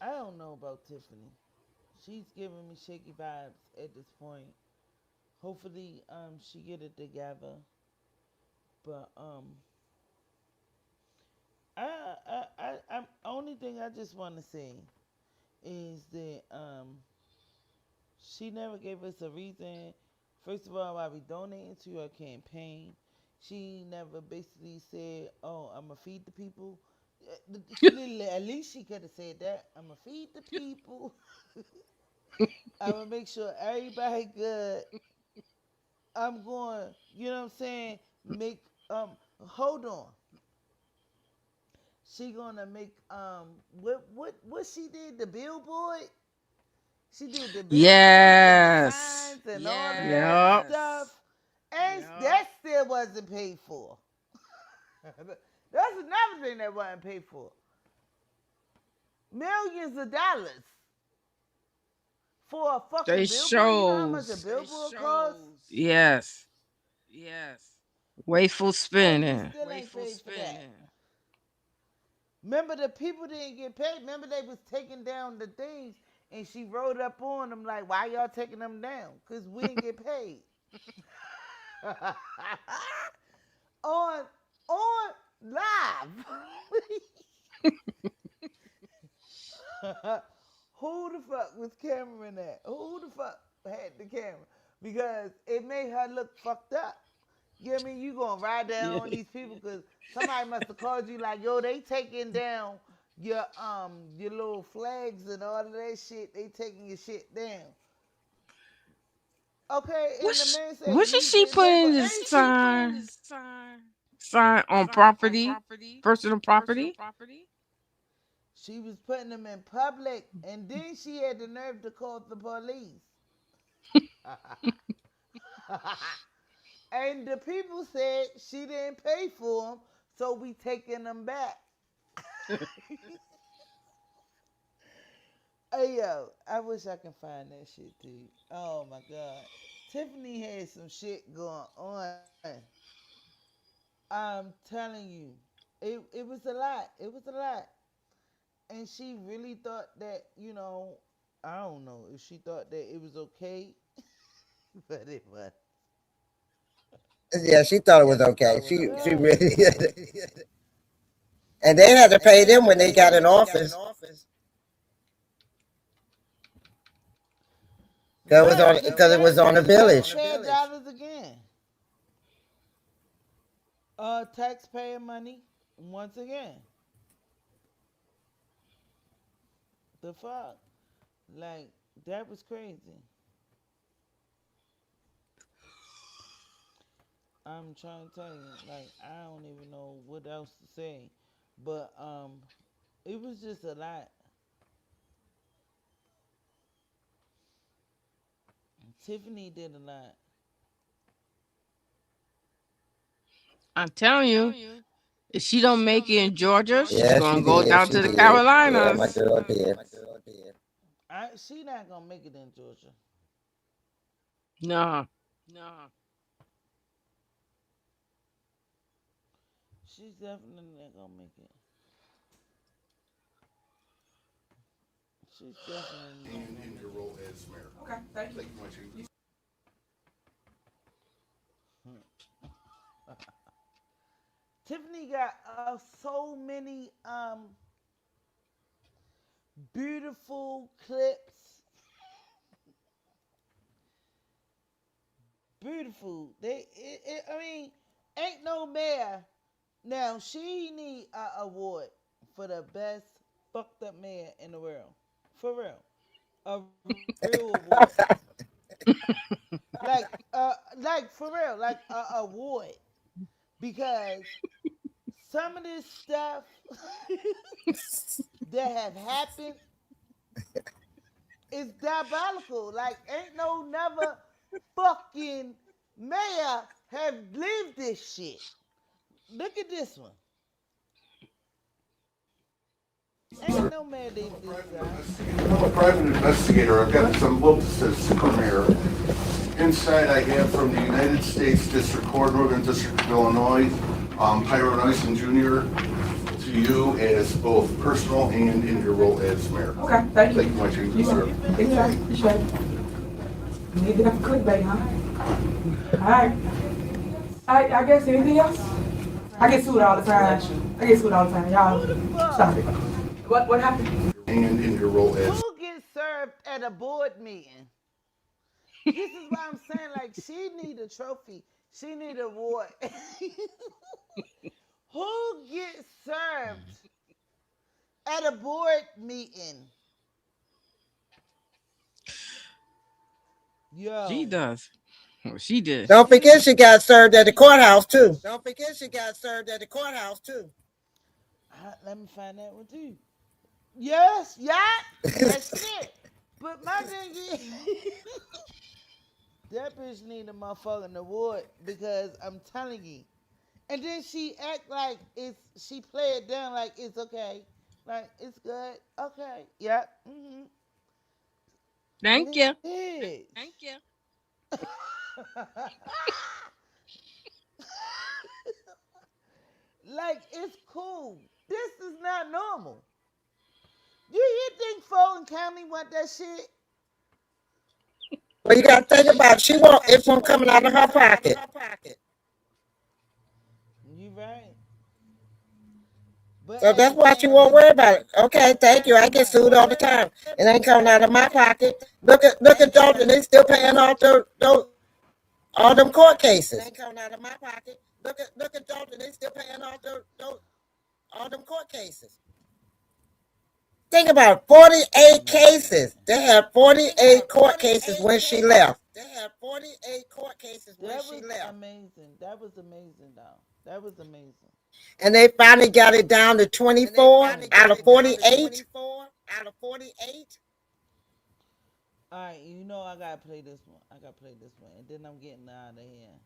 I don't know about Tiffany. She's giving me shaky vibes at this point. Hopefully, she get it together. But I'm only thing I just want to say is that she never gave us a reason. First of all, why we donating to her campaign. She never basically said, "Oh, I'm gonna feed the people." At least she could have said that. I'm gonna feed the people. I'm gonna make sure everybody good. I'm going, you know what I'm saying? Make hold on. She gonna make what she did, the billboard? She did the billboard and the Yes. signs and all of that Yep. stuff. And that still wasn't paid for. That's another thing that wasn't paid for. Millions of dollars for a They fucking billboard. You know how much a shows. billboard costs? Yes. Wasteful And we spending. still ain't paid for that. Remember, the people didn't get paid. Remember, they was taking down the things, and she wrote up on them like, "Why y'all taking them down? Cause we didn't get paid." on live. Who the fuck was cameraing that? Who the fuck had the camera? Because it made her look fucked up. You know what I mean? You gonna ride down on these people because somebody must have called you like, "Yo, they taking down your little flags and all of that shit. They taking your shit down." Okay, and the man said What should he she get put paid for in it. this Ain't she? sign on property? Personal property? She was putting them in public, and then she had the nerve to call the police. And the people said she didn't pay for them, so we taking them back. Hey yo, I wish I can find that shit too. Oh my god, Tiffany had some shit going on. I'm telling you, it was a lot. It was a lot, and she really thought that I don't know if she thought that it was okay, but it was. Yeah, she thought it was okay. She Yeah. really and they had to pay them when they got in office. Right, Because it was on the exactly. village. Taxpayer dollars again. Taxpayer money once again. The fuck, like that was crazy. I'm trying to tell you, like I don't even know what else to say, but it was just a lot. Tiffany did a lot. I'm telling you, if she don't make it in Georgia, she's Yeah, she gonna go did. down She to the did. Yeah, my Carolinas. girl did. She not gonna make it in Georgia. No. She's definitely not gonna make it. She's definitely not gonna make it. Okay, thank you. Tiffany got so many beautiful clips. Beautiful. I mean, ain't no mayor. Now she need an award for the best fucked up mayor in the world. For real, a real award. Like for real, like a award because some of this stuff that have happened is diabolical. Like ain't no never fucking mayor have lived this shit. Look at this one. Ain't no mandate this time. I'm a private investigator. I've got some books as super mayor. Inside I have from the United States District Court, Northern District of Illinois, Pyro Nyson Jr., to you as both personal and in your role as mayor. Okay, thank you. Thank you much, sir. You need to have a clickbait, huh? All right. I guess anything else? I get sued all the time. Y'all, stop it. What happened? And in your role as Who gets served at a board meeting? This is why I'm saying, like, she need a trophy. She need an award. Who gets served at a board meeting? She Yo. does. Well, she did. Don't forget she got served at the courthouse too. Let me find that one too. Yes, yeah, that's it. But my thing is, that bitch need a motherfucking award because I'm telling you. And then she act like she play it down like it's okay. Like, it's good. Okay. Yep. Mm-hmm. Thank you. Bitch. Thank you. Like, it's cool. This is not normal. You think Fulton County want that shit? Well, you got to think about it. It won't coming out of her pocket. You right. But So that's why she won't worry about it. Okay, thank you. I get sued all the time. It ain't coming out of my pocket. Look at Dalton. They still paying off all them court cases. It ain't coming out of my pocket. Look at Dalton. They still paying off all them court cases. Think about 48 cases. They had 48 court cases when she left. That was amazing. That was amazing, though. That was amazing. And they finally got it down to 24 out of 48. All right, you know I gotta play this one. And then I'm getting out of here.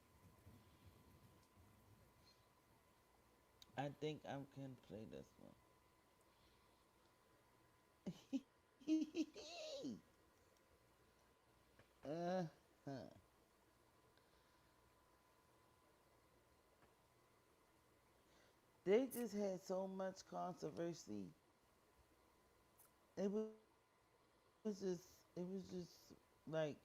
I think I can play this one. uh-huh. They just had so much controversy. It was just like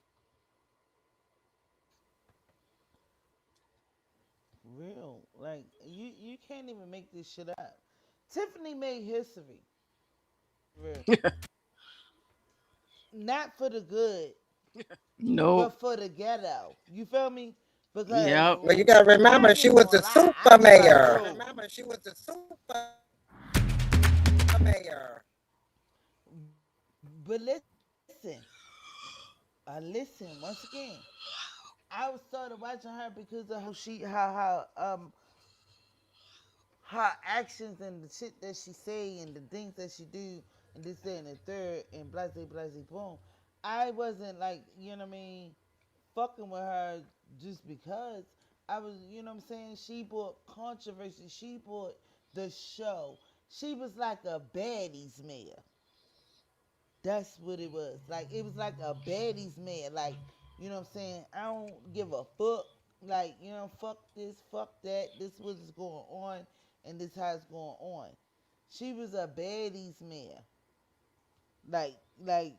real. Like, you can't even make this shit up. Tiffany made history. Real. Not for the good, Nope. but for the ghetto. You feel me? Because Yep. Well, you got to remember, she was the super mayor. But listen, once again. I started watching her because of her actions and the shit that she say and the things that she do and this, that, and the third and blase, blase, boom. I wasn't like, you know what I mean, fucking with her just because I was, you know what I'm saying? She brought controversy. She brought the show. She was like a baddies mayor. That's what it was. Like, it was like a baddies mayor. Like, you know what I'm saying? I don't give a fuck. Like, you know, fuck this, fuck that. This is what's going on, and this how it's going on. She was a baddies mayor. Like,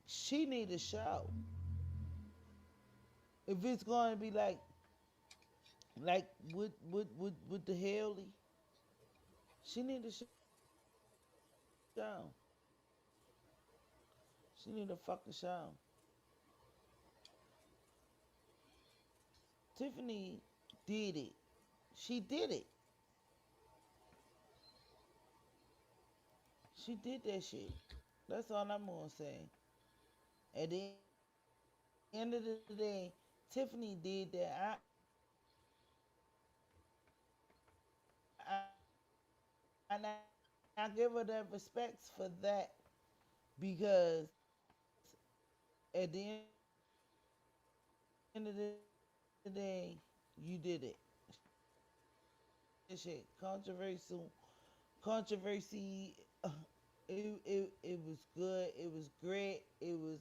she need a show. If it's going to be like with the Haley, she need a show. She need a fucking show. Tiffany did it. She did it. She did that shit. That's all I'm gonna say. At the end of the day, Tiffany did that. I give her the respects for that because at the end of the day, you did it. Shit, controversial, controversy. It was good. It was great. It was.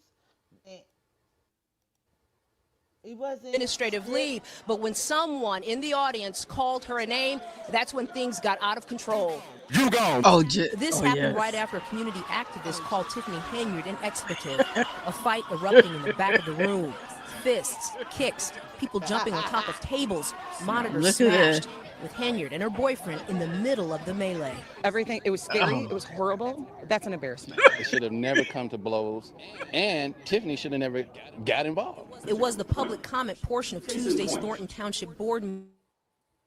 It wasn't Administrative leave, but when someone in the audience called her a name, that's when things got out of control. You gone. This Oh, happened yes. right after a community activist called Tiffany Henyard an expletive. A fight erupting in the back of the room. Fists, kicks, people jumping on top of tables, monitors Look at smashed, that. with Henyard and her boyfriend in the middle of the melee. Everything, it was scary, Oh. it was horrible. That's an embarrassment. It should have never come to blows, and Tiffany should have never got involved. It was the public comment portion of Tuesday's Thornton Township Board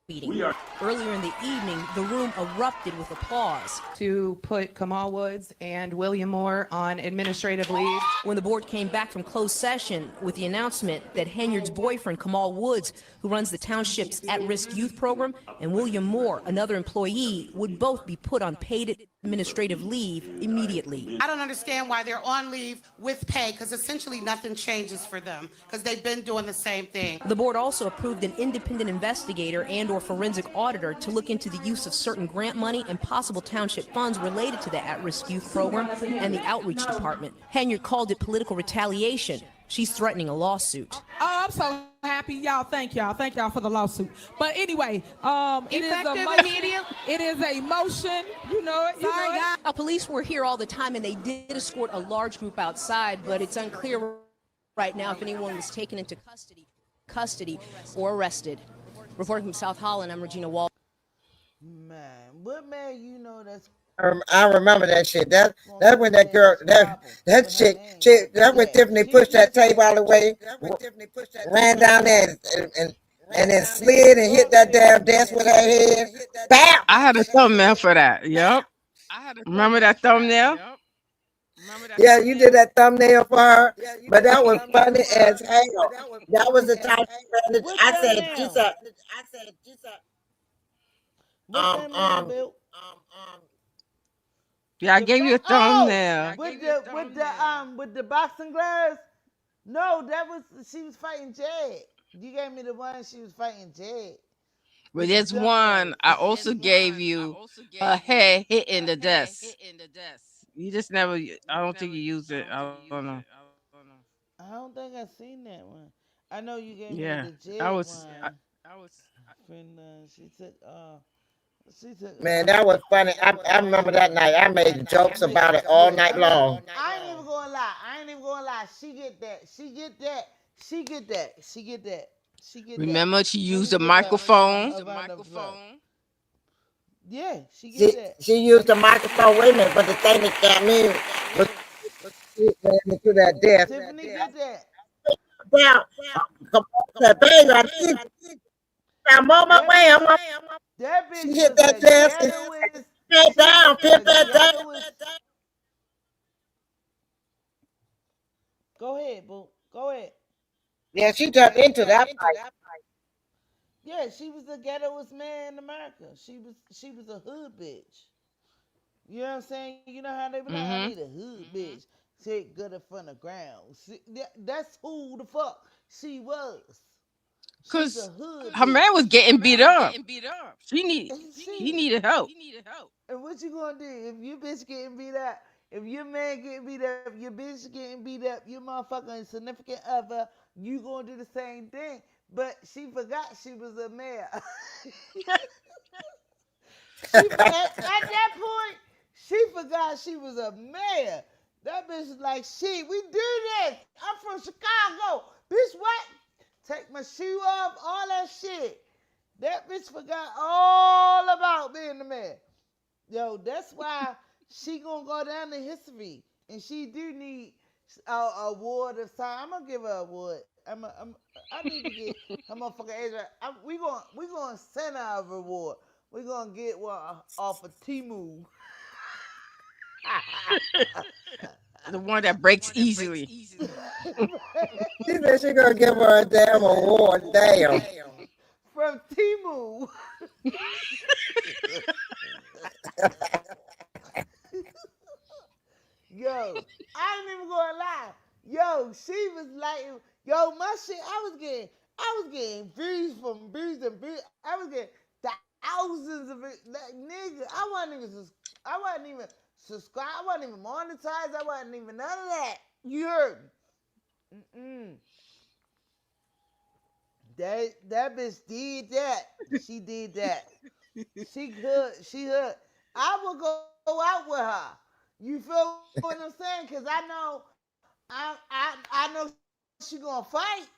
meeting. Earlier in the evening, the room erupted with applause. To put Kamal Woods and William Moore on administrative leave. When the board came back from closed session with the announcement that Henyard's boyfriend, Kamal Woods, who runs the township's at-risk youth program, and William Moore, another employee, would both be put on paid administrative leave immediately. I don't understand why they're on leave with pay, because essentially nothing changes for them, because they've been doing the same thing. The board also approved an independent investigator and/or forensic auditor to look into the use of certain grant money and possible township funds related to the at-risk youth program and the outreach department. Henyard called it political retaliation. She's threatening a lawsuit. Oh, I'm so happy. Y'all, thank y'all. Thank y'all for the lawsuit. But anyway, it is a motion. It is a motion. You know it. You know it. Now, police were here all the time, and they did escort a large group outside, but it's unclear right now if anyone was taken into custody or arrested. Reporting from South Holland, I'm Regina Wall. Man, what man you know that's. I remember that shit. That's when that girl, that chick, that's when Tiffany pushed that table out of the way, ran down there and then slid and hit that damn desk with her head. Bam! I had a thumbnail for that. Yep. Remember that thumbnail? Yeah, you did that thumbnail for her, but that was funny as hell. That was the time she said, Yeah, I gave you a thumbnail. With the boxing gloves. No, that was she was fighting Jed. You gave me the one she was fighting Jed. But there's one I also gave you her head hitting the desk. You just never. I don't think you used it. I don't know. I don't think I seen that one. I know you gave me Yeah, the Jed I was. one. She took. man, that was funny. I remember that night. I made jokes about it all night long. I ain't even gonna lie. She get that. Remember, she used a microphone. Yeah, she get that. She used the microphone. Wait a minute, but the thing that got me was ran me through that desk. Tiffany get that. Now, baby, I'm on my way. That bitch She hit that desk and put down, put that down. Go ahead, boo. Go ahead. Yeah, she jumped into that fight. Yeah, she was the ghettoest man in America. She was a hood bitch. You know what I'm saying? You know how they be like, I need a hood bitch. Sit good up from the ground. That's who the fuck she was. Cause her man was getting beat up. He needed help. And what you gonna do if your bitch getting beat up? If your man getting beat up, your bitch getting beat up, your motherfucking significant other, you gonna do the same thing. But she forgot she was a mayor. At that point, she forgot she was a mayor. That bitch is like, shit, we do this. I'm from Chicago. Bitch, what? Take my shoe off, all that shit. That bitch forgot all about being the mayor. Yo, that's why she gonna go down in history. And she do need a award of time. I'm gonna give her an award. I need to get her motherfucking Asia. We gonna send her a reward. We gonna get one off of Timu. The one that breaks easily. She said she gonna give her a damn award. Damn. From Timu. Yo, I ain't even gonna lie. Yo, she was like, yo, my shit, I was getting views from views and views. I was getting thousands of it. Like, nigga, I wasn't even subscribe. I wasn't even monetized. I wasn't even none of that. You heard me. That bitch did that. She did that. She could. She could. I would go out with her. You feel what I'm saying? Because I know she gonna fight.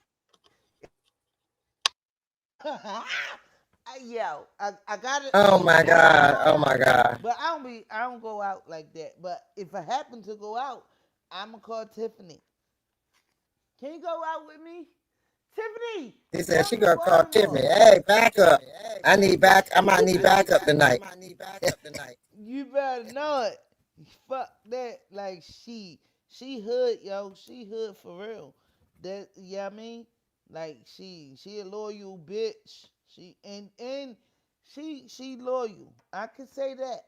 Yo, I got it. Oh my God. Oh my God. But I don't go out like that. But if I happen to go out, I'ma call Tiffany. Can you go out with me? Tiffany, He said she gonna call Tiffany. Hey, back up. I might need backup tonight. You better know it. Fuck that. Like she hood, yo. She hood for real. That I mean? Like she a loyal bitch. She loyal. I can say that.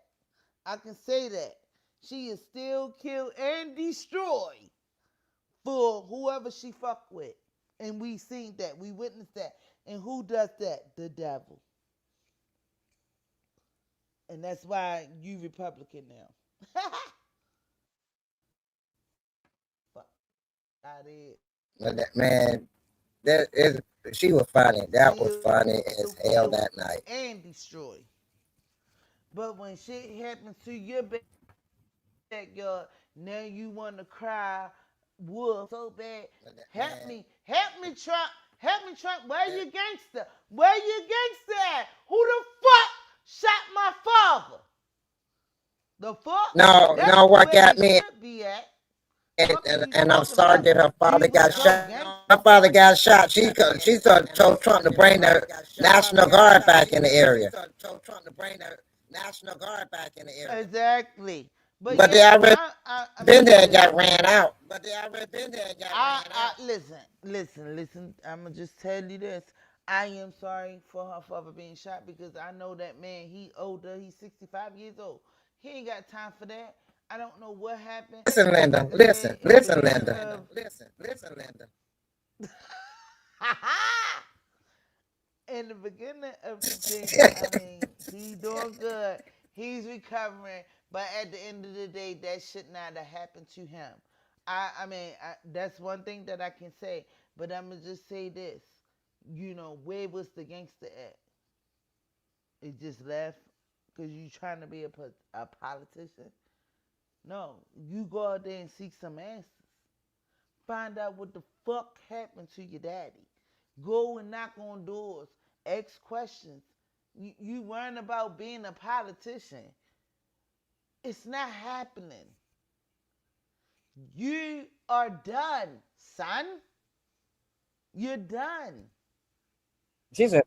I can say that. She is still kill and destroy for whoever she fuck with. And we seen that. We witnessed that. And who does that? The devil. And that's why you Republican now. Fuck. I did. Man, she was funny. That was funny as hell that night. And destroy. But when shit happens to your backyard, now you want to cry wolf so bad. Help me, Trump. Help me, Trump. Where you gangster? Where you gangster at? Who the fuck shot my father? The fuck? No, what got me? And I'm sorry that her father got shot. Her father got shot. She told Trump to bring the National Guard back in the area. Exactly. But they already been there and got ran out. Listen. I'm going to just tell you this. I am sorry for her father being shot because I know that man, he older. He's 65 years old. He ain't got time for that. I don't know what happened. Listen, Linda. Listen, Linda. In the beginning of the thing, I mean, he's doing good. He's recovering. But at the end of the day, that should not have happened to him. I mean, that's one thing that I can say. But I'm going to just say this. You know, where was the gangster at? It just left because you trying to be a politician? No, you go out there and seek some answers. Find out what the fuck happened to your daddy. Go and knock on doors. Ask questions. You worrying about being a politician. It's not happening. You are done, son. You're done. She said,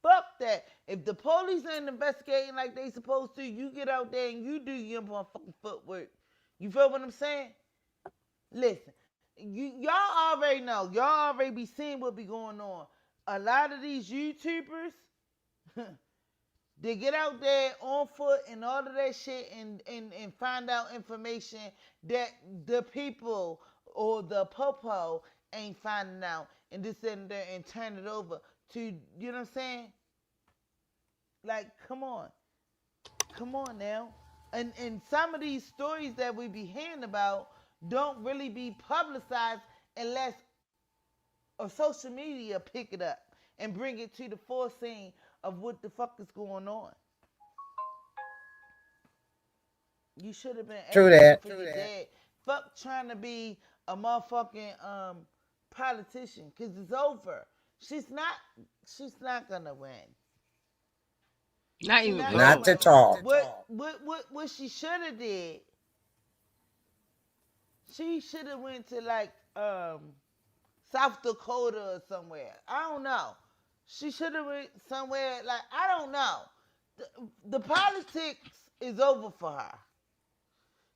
fuck that. If the police ain't investigating like they supposed to, you get out there and you do your motherfucking footwork. You feel what I'm saying? Listen, y'all already know. Y'all already be seeing what be going on. A lot of these YouTubers, they get out there on foot and all of that shit and find out information that the people or the popo ain't finding out and just sitting there and turn it over to, you know what I'm saying? Like, come on. Come on now. And some of these stories that we be hearing about don't really be publicized unless a social media pick it up and bring it to the forefront of what the fuck is going on. You should have been True that. Dad. Fuck trying to be a motherfucking politician, because it's over. She's not gonna win. Not even not at all. What she should have did? She should have went to like South Dakota or somewhere. I don't know. She should have went somewhere like, I don't know. The politics is over for her.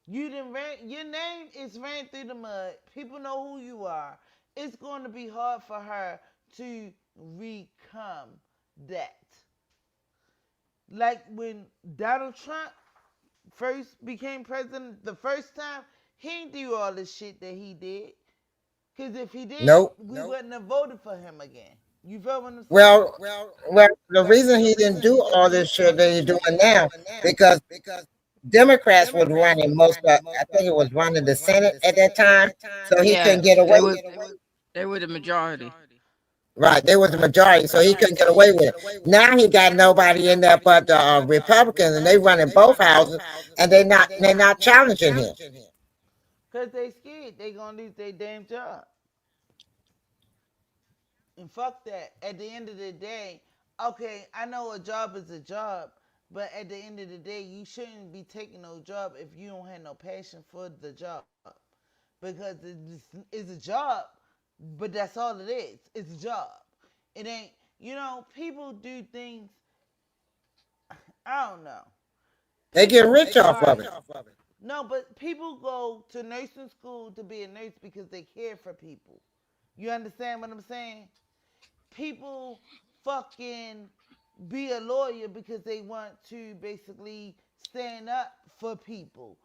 Your name is ran through the mud. People know who you are. It's going to be hard for her to become that. Like when Donald Trump first became president the first time, he didn't do all this shit that he did. Because if he did, we wouldn't have voted for him again. You feel what I'm saying? Well, the reason he didn't do all this shit that he's doing now, because Democrats was running most of, I think it was running the Senate at that time, so he couldn't Yeah, get away. they were the majority. Right, they was the majority, so he couldn't get away with it. Now he got nobody in there but the Republicans, and they running both houses, and they're not challenging him. Cause they scared they gonna lose their damn job. And fuck that. At the end of the day, okay, I know a job is a job, but at the end of the day, you shouldn't be taking no job if you don't have no passion for the job. Because it's a job, but that's all it is. It's a job. It ain't, people do things, I don't know. They get People rich off try. of it. No, but people go to nursing school to be a nurse because they care for people. You understand what I'm saying? People fucking be a lawyer because they want to basically stand up for people.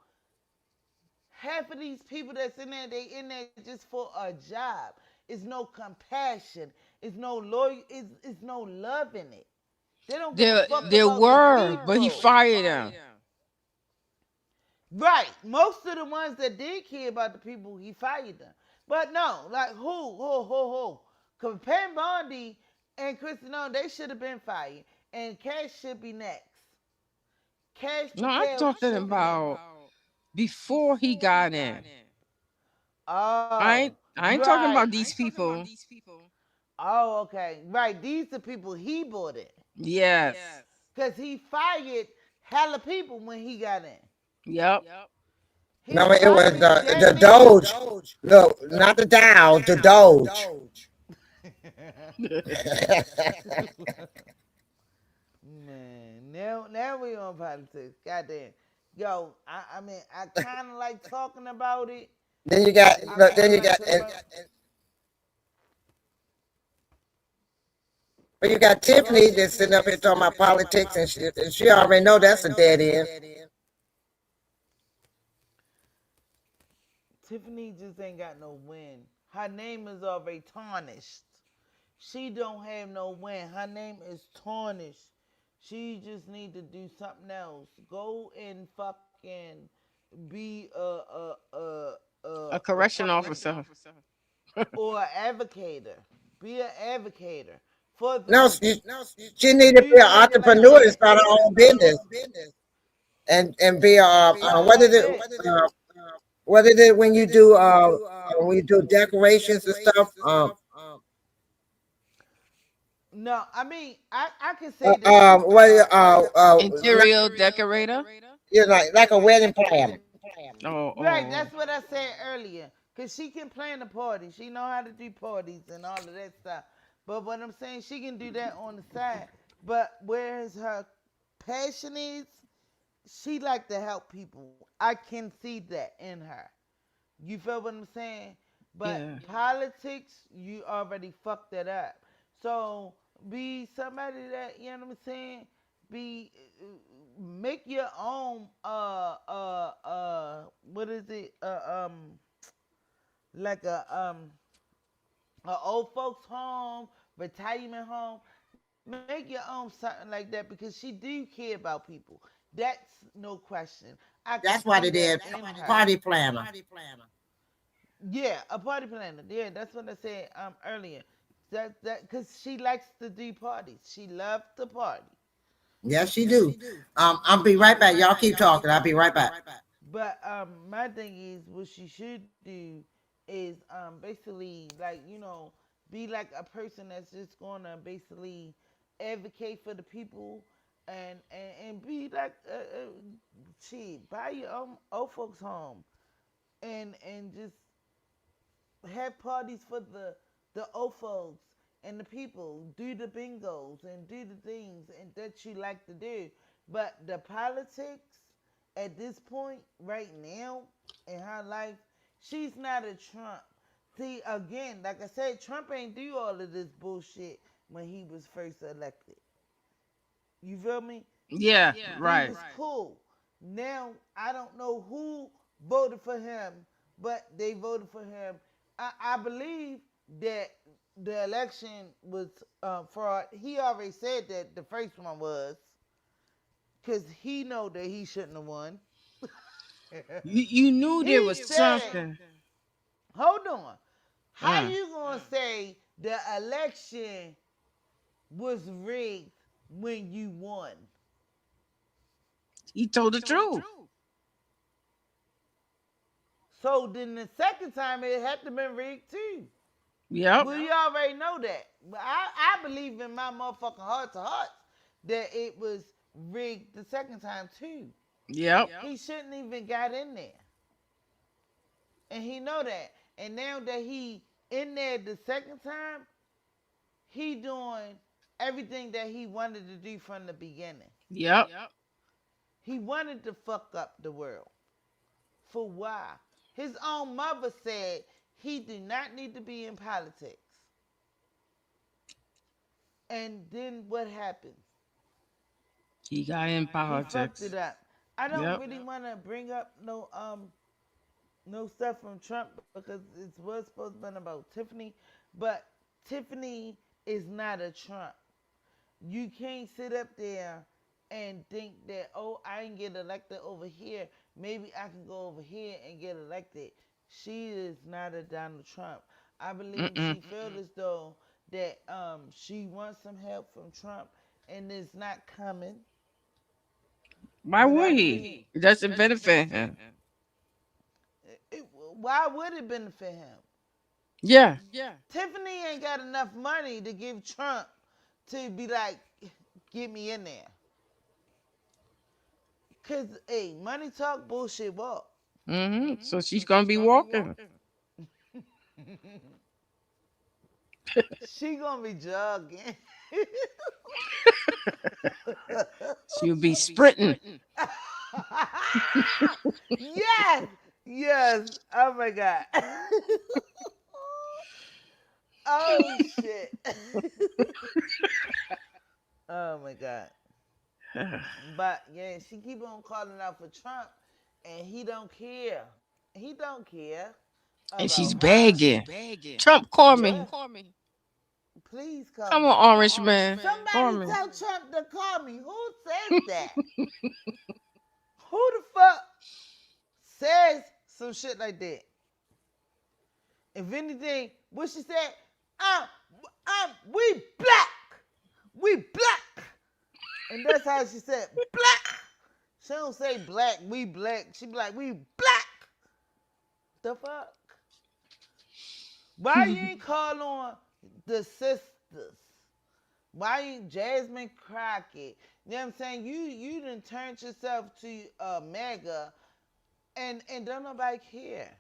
Half of these people that's in there, they in there just for a job. It's no compassion. It's no lawyer. It's no love in it. They don't give a fuck There about the were, but he people. fired them. Right. Most of the ones that did care about the people, he fired them. But no, like who? Because Pam Bondi and Kristen O, they should have been fired. And Cash should be next. Cash No, I'm Patel talking should be next. about before he got in. Oh, I ain't talking right. about these people. Oh, okay. Right. These are people he brought in. Yes. Because he fired hella people when he got in. Yep. He No, it was fired the damn Doge. Look, not the Dow, the Doge. Man, now we on politics. Goddamn. Yo, I mean, I kind of like talking about it. Then you got, look, but you got Tiffany that's sitting up here talking about politics, and she already know that's a dead end. Tiffany just ain't got no win. Her name is already tarnished. She don't have no win. Her name is tarnished. She just need to do something else. Go and fucking be A a correction fucking officer. or an advocator. Be an advocator for the No, people. she need to Do be an things like entrepreneur and that. start her own business, and be what is it? What is it when you do decorations and stuff? No, I mean I can say this. What Interior decorator. you like a wedding planner. Right, that's what I said earlier. Cause she can plan a party. She know how to do parties and all of that stuff. But what I'm saying, she can do that on the side. But whereas her passion is, she like to help people. I can see that in her. You feel what I'm saying? But Yeah. politics, you already fucked that up. So be somebody that, you know what I'm saying? Be make your own what is it? Like a old folks home, retirement home. Make your own something like that because she do care about people. That's no question. I can That's see what it that is. in her. Party planner. Yeah, a party planner. Yeah, that's what I said earlier. That because she likes to do parties. She loves to party. Yes, she do. I'll be right back. Y'all keep talking. I'll be right back. But my thing is, what she should do is basically like be like a person that's just gonna basically advocate for the people and be like shit, buy your own old folks home and just have parties for the old folks and the people. Do the bingos and do the things and that you like to do. But the politics at this point, right now in her life, she's not a Trump. See, again, like I said, Trump ain't do all of this bullshit when he was first elected. You feel me? Yeah, He right. was cool. Now I don't know who voted for him, but they voted for him. I believe that the election was fraud. He already said that the first one was, because he know that he shouldn't have won. You knew there He was said, something. hold on. How Uh, you gonna say the election was rigged when you won? he told the truth. So then the second time it had to been rigged too. Yep. Well, you already know that. But I believe in my motherfucking heart to heart that it was rigged the second time too. Yep. He shouldn't even got in there. And he know that. And now that he in there the second time, he doing everything that he wanted to do from the beginning. Yep. He wanted to fuck up the world. For why? His own mother said he did not need to be in politics. And then what happened? He got in He fucked politics. it up. I don't Yep. really want to bring up no stuff from Trump because it was supposed to be about Tiffany, but Tiffany is not a Trump. You can't sit up there and think that, oh, I can get elected over here. Maybe I can go over here and get elected. She is not a Donald Trump. I believe she feels as though that she wants some help from Trump and it's not coming. Why But I would believe he? It doesn't benefit him. why would it benefit him? Yeah. Tiffany ain't got enough money to give Trump to be like, get me in there. Cause hey, money talk, bullshit walk. So she's gonna be walking. She gonna be jogging. She'll be sprinting. Yes, yes. Oh my god. Oh shit. Oh my god. But yeah, she keep on calling out for Trump, and he don't care. He don't care And she's about her. begging. Trump, call me. Please call Come me. on, Orange Man. Call Somebody me. tell Trump to call me. Who says that? Who the fuck says some shit like that? If anything, what she said, we black. We black. And that's how she said, black. She don't say black, we black. She be like, we black. The fuck? Why you ain't call on the sisters? Why you Jasmine Crockett? You know what I'm saying? You done turned yourself to mega and don't nobody care.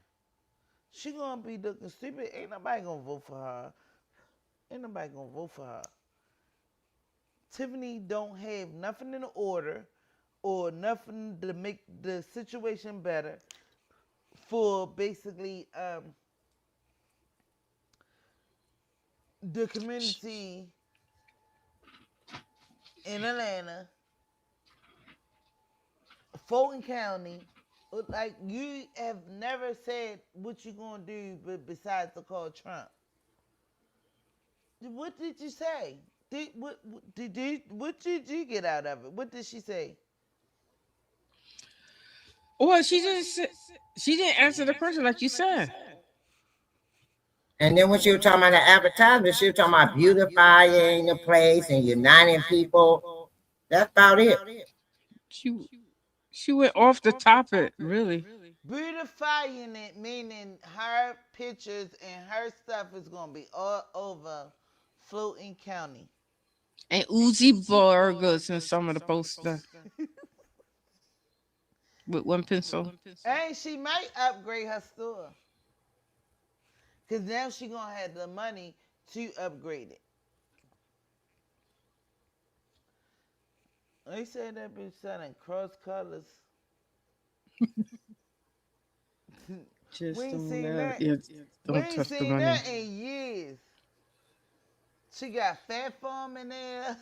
She gonna be looking stupid. Ain't nobody gonna vote for her. Ain't nobody gonna vote for her. Tiffany don't have nothing in order or nothing to make the situation better for basically the community in Atlanta, Fulton County. Like, you have never said what you gonna do besides to call Trump. What did you say? What did you get out of it? What did she say? Well, she didn't answer the question like you said. And then when she was talking about the advertisement, she was talking about beautifying the place and uniting people. That's about it. She went off the topic, really. Beautifying it, meaning her pictures and her stuff is gonna be all over Fulton County. And Uzi burgers and some of the posters with one pencil. And she might upgrade her store. Because now she gonna have the money to upgrade it. They said that bitch selling cross colors. Just we ain't don't seen let that. it- We don't ain't touch the seen money. that in years. She got Fat Farm in there.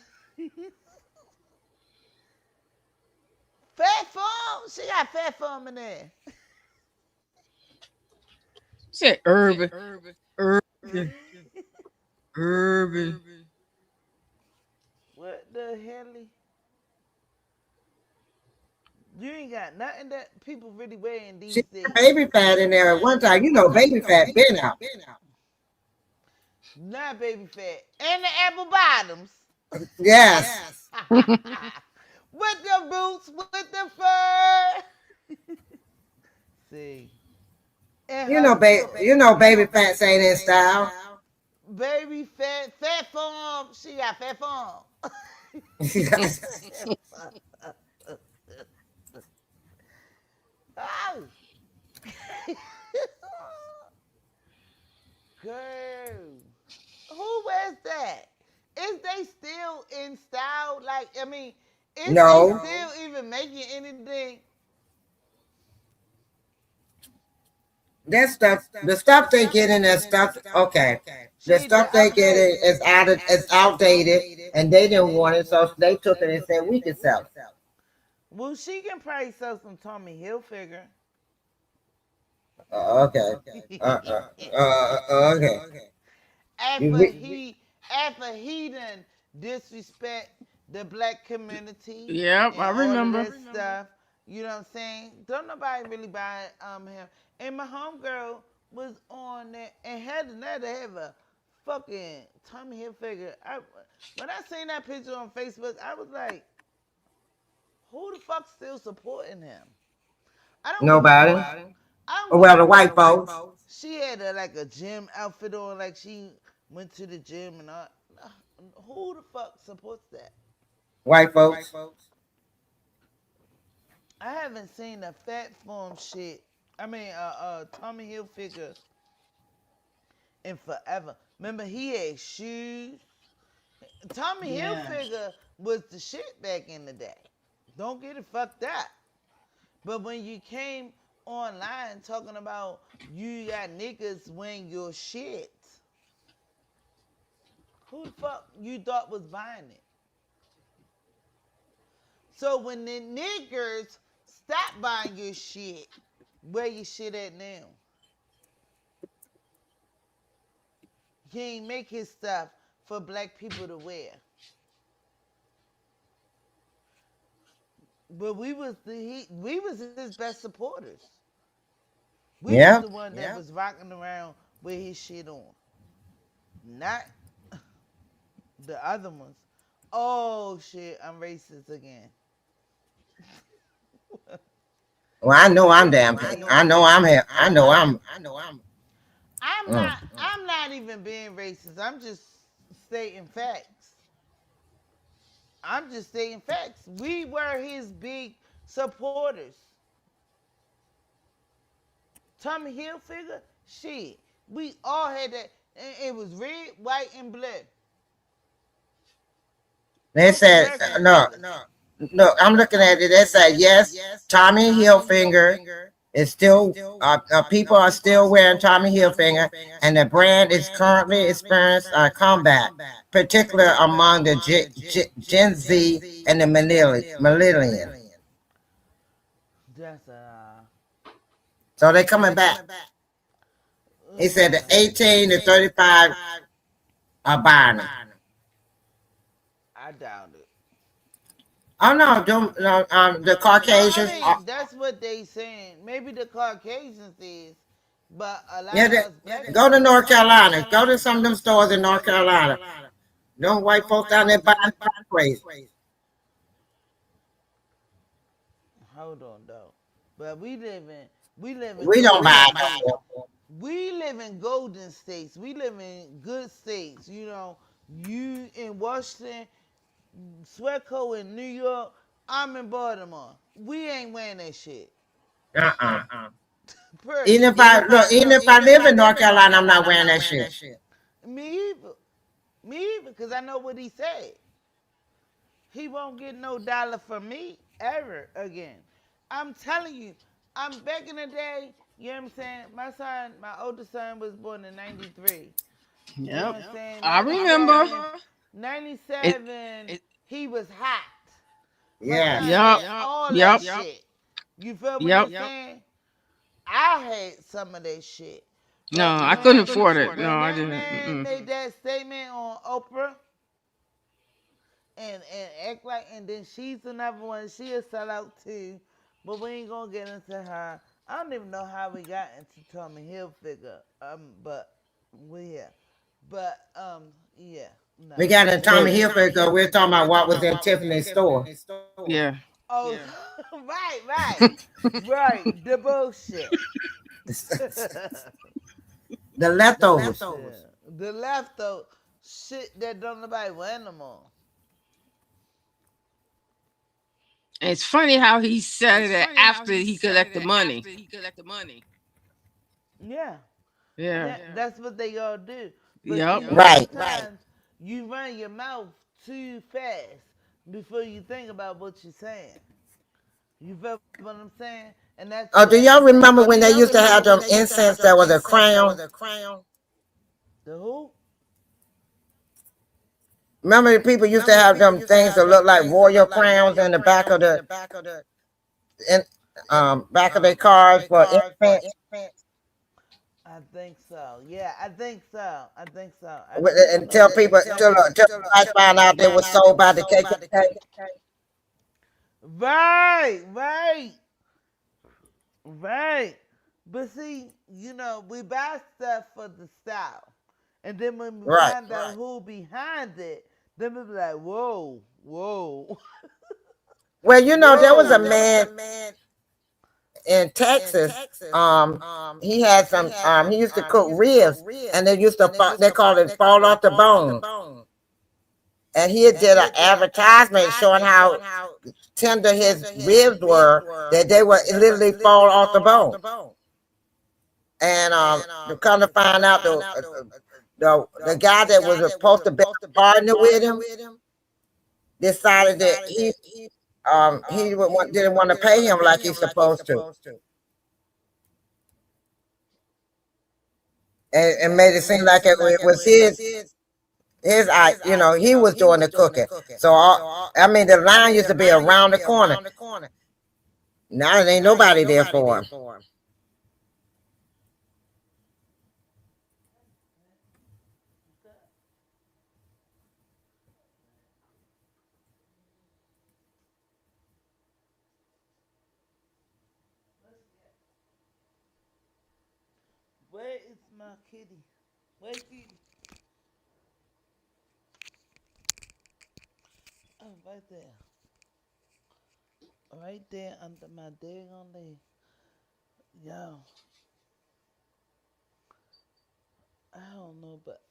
Fat Farm? She got Fat Farm in there. Said urban. Urban. What the hell? You ain't got nothing that people really wear in She these had days. baby fat in there at one time. You know, baby fat been out. Not baby fat. And the apple bottoms. Yes. With the boots, with the fur. See. And You her know, baby silk. fats ain't in style. Baby fat form. She got fat form. Oh. Girl. Who wears that? Is they still in style? Like, I mean, is No. they still even making anything? That stuff, the stuff they get in that stuff, okay. The stuff they get in is outdated, and they didn't want it, so they took it and said we can sell it. Well, she can probably sell some Tommy Hilfiger. Okay. Okay. After he done disrespect the black community Yep, and I all of remember. that stuff, you know what I'm saying? Don't nobody really buy him. And my homegirl was on there and had another have a fucking Tommy Hilfiger. When I seen that picture on Facebook, I was like, who the fuck still supporting him? I don't give a Nobody. fuck. Well, the white folks. She had like a gym outfit on, like she went to the gym and all. Who the fuck supports that? White folks. I haven't seen a fat form shit. I mean, Tommy Hilfiger in forever. Remember, he had shoes. Tommy Hilfiger was the shit back in the day. Don't get it fucked up. But when you came online talking about you got niggas wearing your shit, who the fuck you thought was buying it? So when the niggers stop buying your shit, where your shit at now? He ain't make his stuff for black people to wear. But we was his best supporters. We was the one that was rocking around with his shit on. Not the other ones. Oh shit, I'm racist again. Well, I know I'm damn. I know I'm here. I know I'm. I'm not even being racist. I'm just stating facts. I'm just stating facts. We were his big supporters. Tommy Hilfiger, shit. We all had that. It was red, white, and black. They said no. No, I'm looking at it. They said yes. Tommy Hilfiger is still. People are still wearing Tommy Hilfiger, and the brand is currently experiencing a comeback, particularly among the Gen Z and the millennials. So they're coming back. He said the 18 to 35 are buying them. I doubt it. Oh no, the Caucasians. I mean, that's what they saying. Maybe the Caucasians is, but a lot Yeah, of us black go to North Carolina. Go to some of them stores in North Carolina. No white folks down there buying crazy. Hold on though, but we don't buy it no more. We live in golden states. We live in good states. You know, you in Washington, Sweatco in New York. I'm in Baltimore. We ain't wearing that shit. Even if I live in North Carolina, I'm not wearing that shit. Me either, because I know what he said. He won't get no dollar from me ever again. I'm telling you, I'm back in the day, you know what I'm saying? My oldest son was born in 93. Yep. You know what I'm saying? I remember. 97, he was hot. Yeah. All that shit. You feel what I'm saying? I had some of that shit. No, That I couldn't man, afford it. No, when I that didn't. man made that statement on Oprah and act like, and then she's another one, she a sellout too, but we ain't gonna get into her. I don't even know how we got into Tommy Hilfiger, but we here. But yeah, no. We got in But Tommy Hilfiger. We're talking about what was in Tiffany's store. Yeah. oh, right, the bullshit. The leftovers. The leftover shit that don't nobody wear no more. And it's funny how he said it after he collect the money. Yeah. Yeah. Yeah, that's what they all do. But Yep. see, Right. sometimes you run your mouth too fast before you think about what you're saying. You feel what I'm saying? And that's Oh, do what. y'all remember when they used to have them incense that was a crown? The who? Remember the people used to have them things that look like royal crowns in the back of the in, back of their cars for incense. I think so. Yeah, I think so. I think so. I And don't know tell what people you're saying. till I found out they were sold by the KKK. Right, right, right. But see, we buy stuff for the style. And then when we Right. find out who behind it, then we be like, whoa, whoa. Well, there was a Whoa. man in Texas. He had some. He used to cook ribs, and they used to they called it fall off the bone. And he did an advertisement showing how tender his ribs were, that they were literally fall off the bone. And to come to find out, the guy that was supposed to be a partner with him decided that he didn't want to pay him like he's supposed to, and made it seem like it was he was doing the cooking. So I mean, the line used to be around the corner. Now there ain't nobody there for him. Where is my kitty? Where kitty? Oh, right there. Right there under my daggone leg. Yo, I don't know, but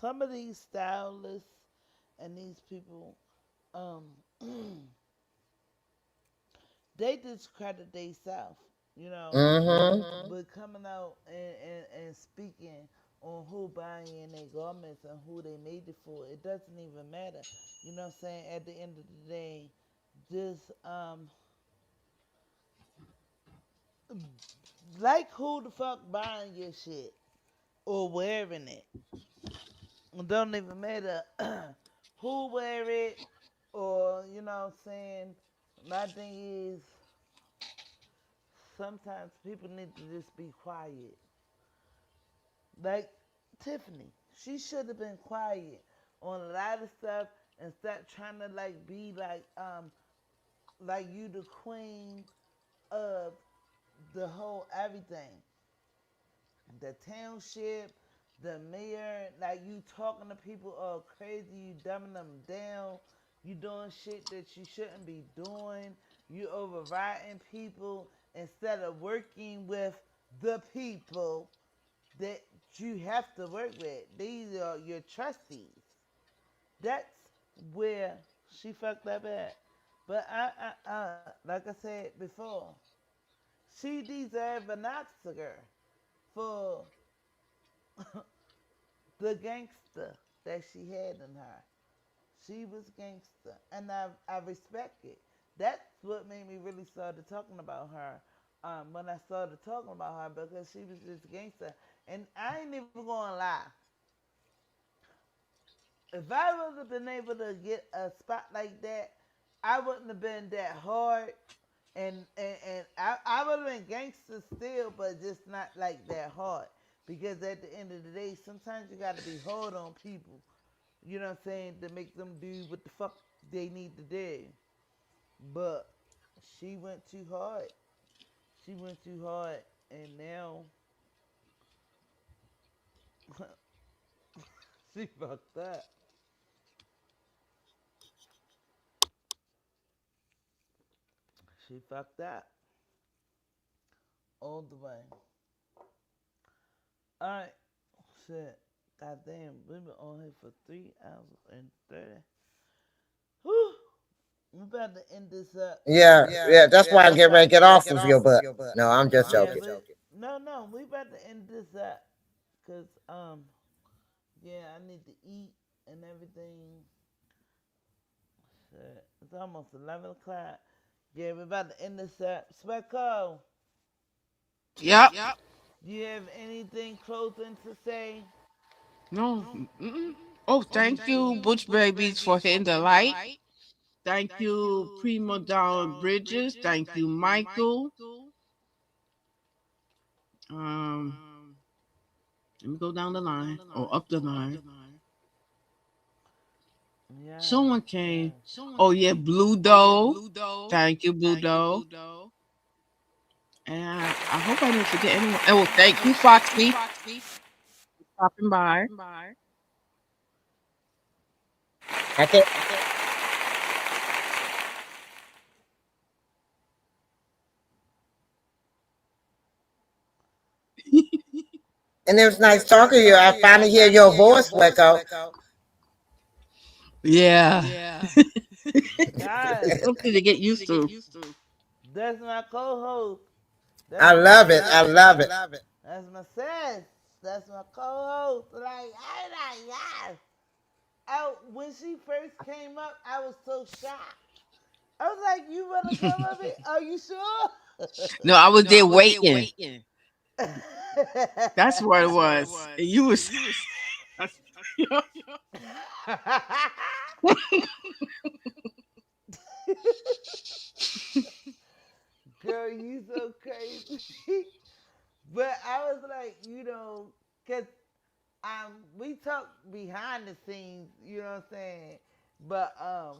some of these stylists and these people, um, they discredit themselves, with coming out and speaking on who buying their garments and who they made it for. It doesn't even matter. You know what I'm saying? At the end of the day, just like who the fuck buying your shit or wearing it. It don't even matter who wear it or what I'm saying. My thing is sometimes people need to just be quiet. Like Tiffany, she should have been quiet on a lot of stuff and stop trying to be like you the queen of the whole everything. The township, the mayor, like you talking to people all crazy, you dumbing them down, you doing shit that you shouldn't be doing, you overriding people instead of working with the people that you have to work with. These are your trustees. That's where she fucked up at. But like I said before, she deserved an Oscar for the gangster that she had in her. She was gangster, and I respect it. That's what made me really started talking about her. When I started talking about her, because she was just gangster, and I ain't even gonna lie. If I would have been able to get a spot like that, I wouldn't have been that hard, and I would have been gangster still, but just not like that hard. Because at the end of the day, sometimes you got to be hard on people. You know what I'm saying? To make them do what the fuck they need to do. But she went too hard. She went too hard, and now she fucked up. She fucked up all the way. All right, shit. Goddamn, we've been on here for 3 hours and 30. Whew. We about to end this up. Yeah, yeah, that's why I get ready to get off of your butt. No, I'm just Yeah, joking. but no, we about to end this up, cause yeah, I need to eat and everything. Shit, it's almost 11 o'clock. Yeah, we about to end this up. Specko, Yep. do you have anything closing to say? No. Mm-mm. Oh, thank you, Butch Babies, for hitting the light. Thank you, Primo Down Bridges. Thank you, Michael. Let me go down the line or up the line. Yeah. Someone came. Oh yeah, Blue Doe. Thank you, Blue Doe. And I hope I didn't forget anyone. Oh, thank you, Foxy, for stopping by. I can't. And it was nice talking to you. I finally hear your voice, Wecko. Yeah. God, It's something to get used to. that's my co-host. That's I my love it. sis. I love it. That's my sis. That's my co-host. Like I like yes. When she first came up, I was so shocked. I was like, "You wanna come up here? Are you sure?" No, I was there waiting. That's what it was. And you was. Girl, you so crazy. But I was like, cause we talk behind the scenes, you know what I'm saying? But I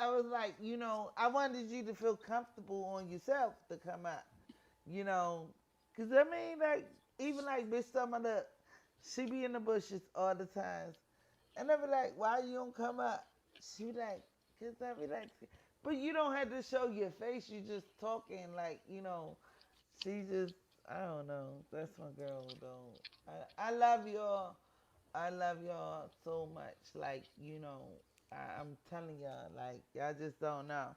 was like, I wanted you to feel comfortable on yourself to come out, you know, cause I mean, like even like bitch talking about she be in the bushes all the times, and I be like, why you don't come up? She be like, cause I be like, but you don't have to show your face. You just talking like, she just, I don't know. That's my girl though. I love y'all. I love y'all so much. Like, I'm telling y'all, like, y'all just don't know.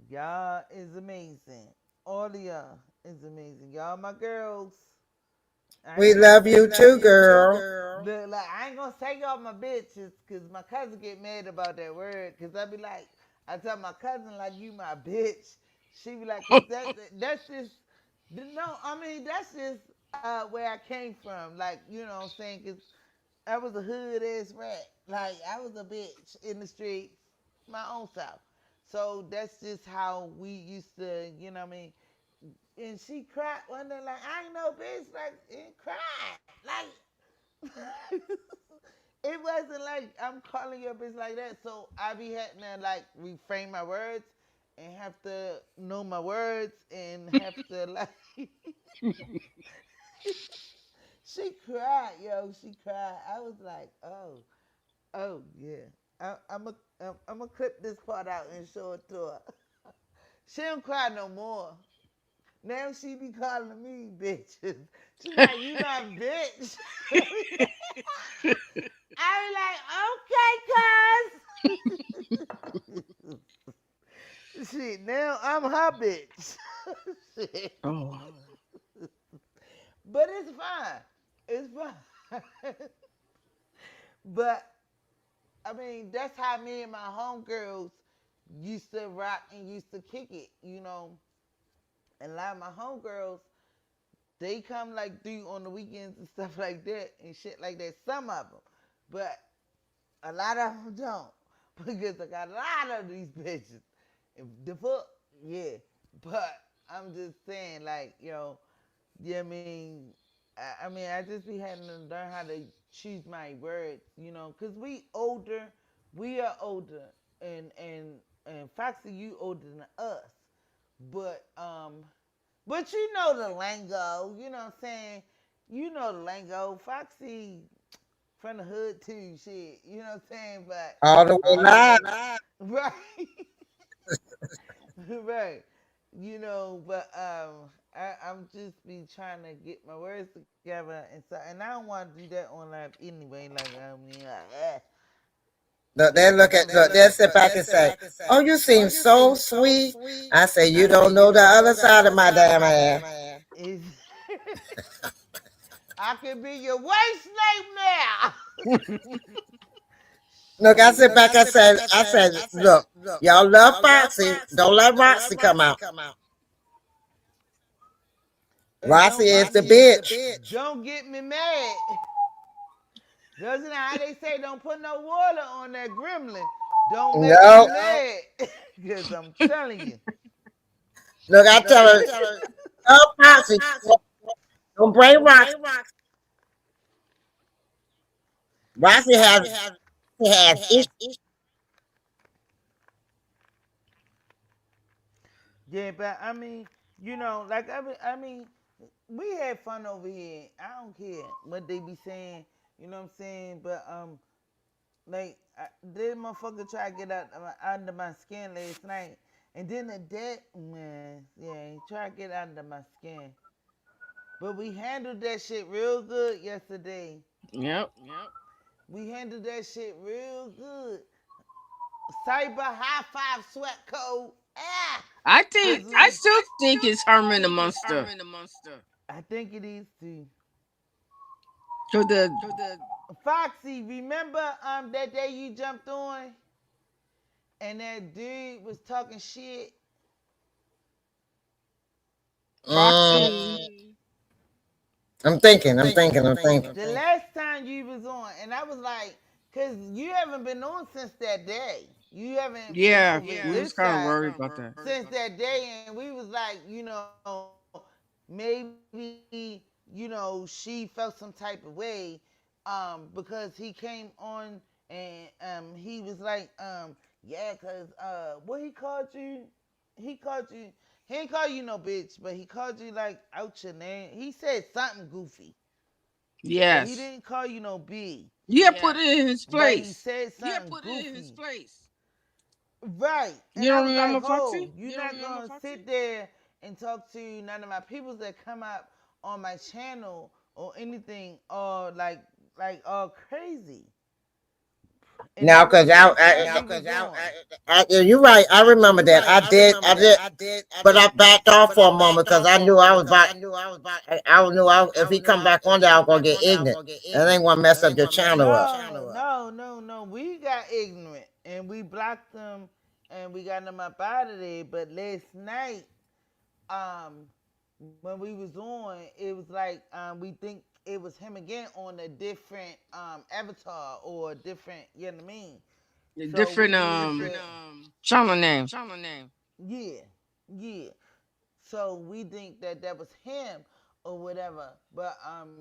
Y'all is amazing. All of y'all is amazing. Y'all my girls. We love you too, girl. Look, like, I ain't gonna say y'all my bitches, cause my cousin get mad about that word. Cause I be like, I tell my cousin like you my bitch. She be like, cause that's just no. I mean that's just where I came from. Like what I'm saying, cause I was a hood ass rat. Like I was a bitch in the streets, my own self. So that's just how we used to, what I mean. And she cried one day like, I ain't no bitch, like, and cried. Like, it wasn't like I'm calling you a bitch like that. So I be having to like reframe my words and have to know my words and have to like. She cried, yo. She cried. I was like, oh yeah. I'm gonna clip this part out and show it to her. She don't cry no more. Now she be calling me bitches. She's like, you my bitch. I be like, okay, cuz. Shit, now I'm her bitch. Shit. Oh. But it's fine. It's fine. But I mean, that's how me and my homegirls used to rock and used to kick it, And a lot of my homegirls, they come like through on the weekends and stuff like that and shit like that. Some of them, but a lot of them don't because I got a lot of these bitches. The fuck, yeah. But I'm just saying, like, Yeah, I just be having to learn how to choose my words, because we are older, and Foxy, you older than us, but you know the lingo, you know what I'm saying? You know the lingo. Foxy from the hood too, shit, you know what I'm saying? But All the way live. right, right. But I'm just be trying to get my words together and I don't want to do that on live anyway. Look, they'll sit back and say, "Oh, you seem so sweet." I say, "You don't know the other side of my damn ass." Is I could be your worst nightmare. Look, I Shit. sit back. I said, "Look, y'all love Foxy. Don't let Roxy come out. Roxy is the bitch." Don't get me mad. Doesn't how they say don't put no water on that gremlin. Don't make me No. mad. Because I'm telling you. Look, I tell her, love Foxy. Don't bring Roxy. Roxy has issues. Yeah, but we had fun over here. I don't care what they be saying. You know what I'm saying? But this motherfucker try to get under my skin last night, and then the dead man, yeah, he tried to get under my skin. But we handled that shit real good yesterday. Yep. We handled that shit real good. Cyber high five sweat code. Ah, cause I we. still think it's Herman the Monster. I think it is too. So the Foxy, remember that day you jumped on and that dude was talking shit? Foxy. I'm thinking. The last time you was on, and I was like, cause you haven't been on since that day. You haven't been Yeah, over we was this kind of side worried about that. since that day, and we was like, maybe she felt some type of way, because he came on and he was like, yeah, cause what he called you? He called you. He ain't call you no bitch, but he called you like out your name. He said something goofy. But he Yes. didn't call you no B. Yeah, put it in his But he place. said something goofy. Right. You And I don't was like, remember ho, Foxy? you're not going to sit there and talk to none of my peoples that come up on my channel or anything or like all crazy. And Now, that was cause the last time we was on. you're right. I remember that. I did, but I backed off for a moment because I knew I was about. If he come back on there, I was gonna get ignorant, and I didn't want to mess up your channel up. No. We got ignorant and we blocked them and we got them up out of there. But last night, um, when we was on, it was like we think it was him again on a different avatar or a different, you know what I mean? So we Different need to, channel name. yeah, yeah. So we think that was him or whatever. But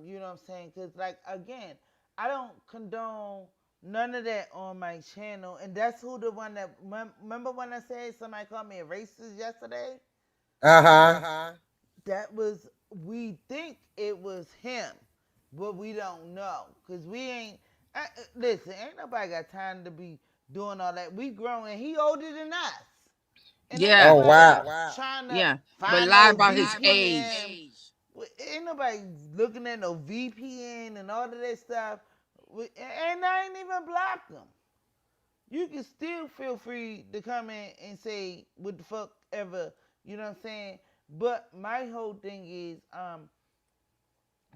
you know what I'm saying? Cause like again, I don't condone none of that on my channel, and that's who the one that remember when I said somebody called me a racist yesterday? Uh huh. That was we think it was him, but we don't know because we ain't. Listen, ain't nobody got time to be doing all that. We grown and he older than us. And ain't Yeah. Oh nobody wow. trying to Yeah. But find lie no about his VPN. age. Ain't nobody looking at no VPN and all of that stuff. And I ain't even blocked them. You can still feel free to come in and say what the fuck ever. You know what I'm saying? But my whole thing is,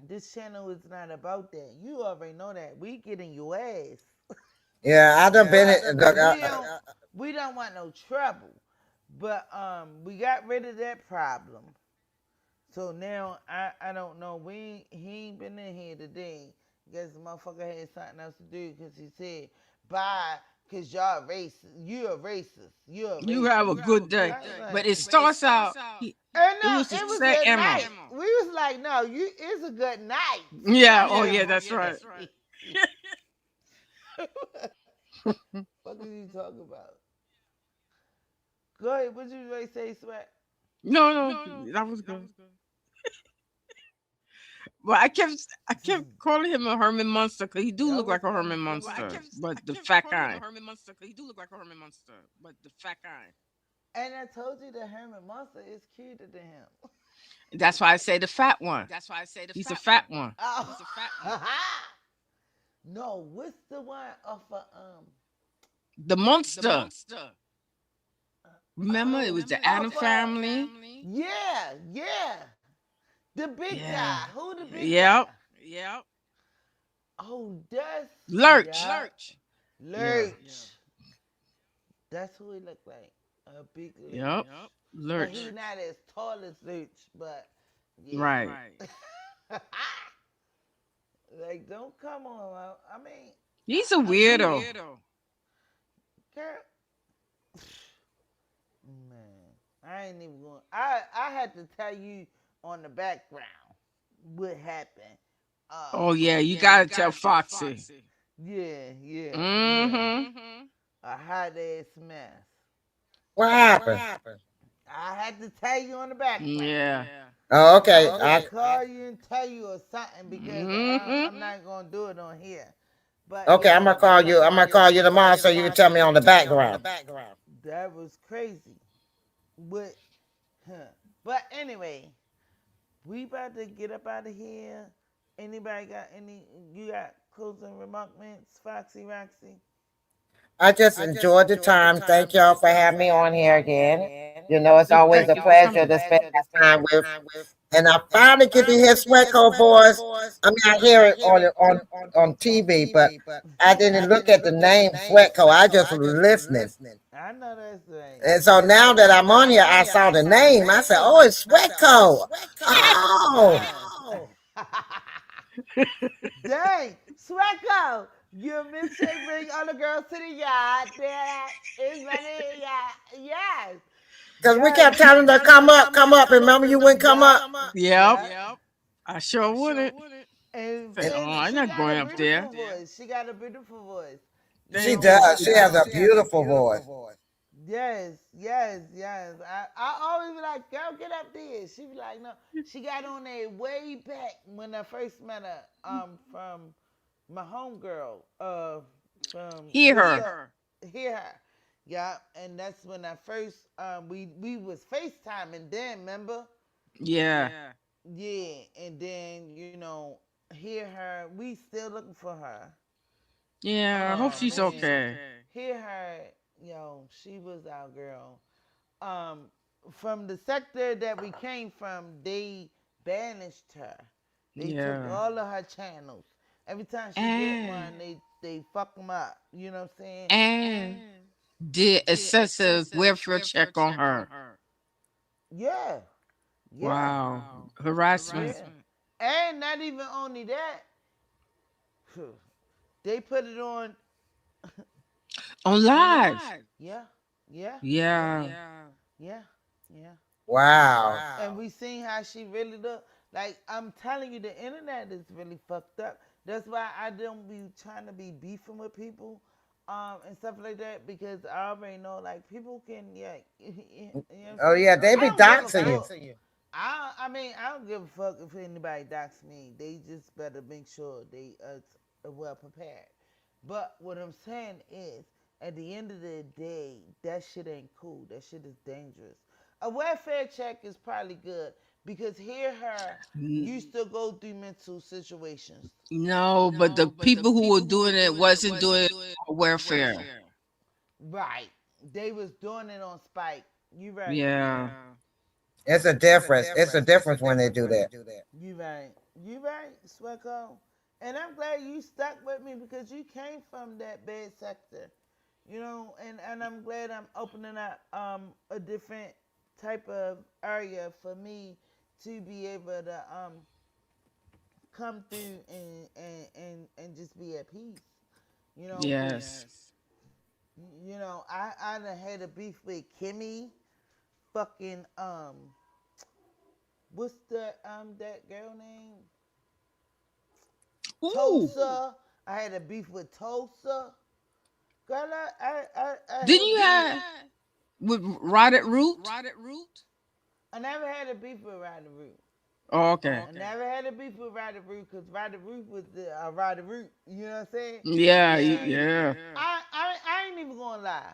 this channel is not about that. You already know that. We getting your ass. Yeah, I done been it. Look, We don't want no trouble. But we got rid of that problem. So now I don't know. He ain't been in here today. Guess the motherfucker had something else to do because he said bye because y'all racist. You're a racist. You're a You racist. have a good day. I was But like, it starts out. It no, was the it was same at ammo. night. we was like, no, you it's a good night. Yeah. Not Oh, a yeah. That's right. what are you talking about? Go ahead. What you ready to say, Sweat? No, no, that was good. Well, I kept calling him a Herman Munster because he do That look was like a funny Herman to me. Munster, but the fat kind. And I told you that Herman Monster is cuter than him. That's why I say the fat one. He's a fat one. Oh. No, what's the one off of The monster. Remember, it oh was the Adam off of family. yeah. The big Yeah. guy. Who the big guy? Yep. Oh, that's Lurch. yeah. Yeah. Lurch. That's who he looked like. A big Lurch. Yep. But Lurch. he not as tall as Lurch, but yeah. Right. Like, don't come on. I mean, He's a weirdo. girl. Man, I ain't even going. I had to tell you on the background what happened. Oh yeah, you gotta tell Foxy. Yeah. Mm-hmm. A hot ass mess. What happened? I had to tell you on the background. Yeah. Oh, okay. I call you and tell you or something because Mm-hmm. I'm not gonna do it on here. But Okay, yeah, I'm gonna call you. I'm gonna call you tomorrow so you can tell me on the background. that was crazy. But, but anyway, we about to get up out of here. Anybody got any? You got closing remarks, Foxy Roxy? I just enjoyed the time. Thank y'all for having me on here again. You know, it's always Thank a you for pleasure coming. to spend this time with. And I finally get to hear Sweatco voice. I mean, I hear it on TV, but I didn't look at the name Sweatco. I just was listening. I know that's right. And so now that I'm on here, I saw the name. I said, "Oh, it's Sweatco." Oh, Dang, Swecko, you miss bring all the girls to the yard. That is ready. Yeah, yes. because we kept telling her, come up. Remember you wouldn't come up? Yep. I sure wouldn't. And Say, oh, I'm she not got going a up there. beautiful voice. She got a beautiful voice. She does. She has a beautiful voice. Yes. I always be like, girl, get up there. She be like, no. She got on there way back when I first met her. From my homegirl. From Hear her. Hear her. Yeah, and that's when I first we was FaceTiming then, remember? Yeah. Yeah, and then hear her. We still looking for her. Yeah. I hope she's okay. Hear her, she was our girl. From the sector that we came from, they banished her. They took all of her channels. Every time she get one, they fuck them up. You know what I'm saying? And did excessive welfare check on her. Yeah. Wow. Harassment. Yeah. And not even only that, they put it on live. Yeah. Wow. And we seen how she really look. Like, I'm telling you, the internet is really fucked up. That's why I don't be trying to be beefing with people and stuff like that, because I already know, like, people can, Oh yeah, they be doxing you. I mean, I don't give a fuck if anybody dox me. They just better make sure they are well prepared. But what I'm saying is, at the end of the day, that shit ain't cool. That shit is dangerous. A welfare check is probably good because her used to go through mental situations. No, but the people who were doing it wasn't doing it for welfare. Right. They was doing it on spike. You right. Yeah. It's a difference. It's a difference when they do that. You right, Swecko. And I'm glad you stuck with me because you came from that bad sector, and I'm glad I'm opening up a different type of area for me to be able to come through and just be at peace. Yes. I done had a beef with Kimmy, fucking what's that girl name? Ooh. Tulsa. I had a beef with Tulsa. Girl, I Didn't had you beef. have with Rotted Root? I never had a beef with Ryder Root. Oh, okay. I never had a beef with Ryder Root because Ryder Root was the Ryder Root. You know what I'm saying? Yeah, She, yeah. I ain't even gonna lie.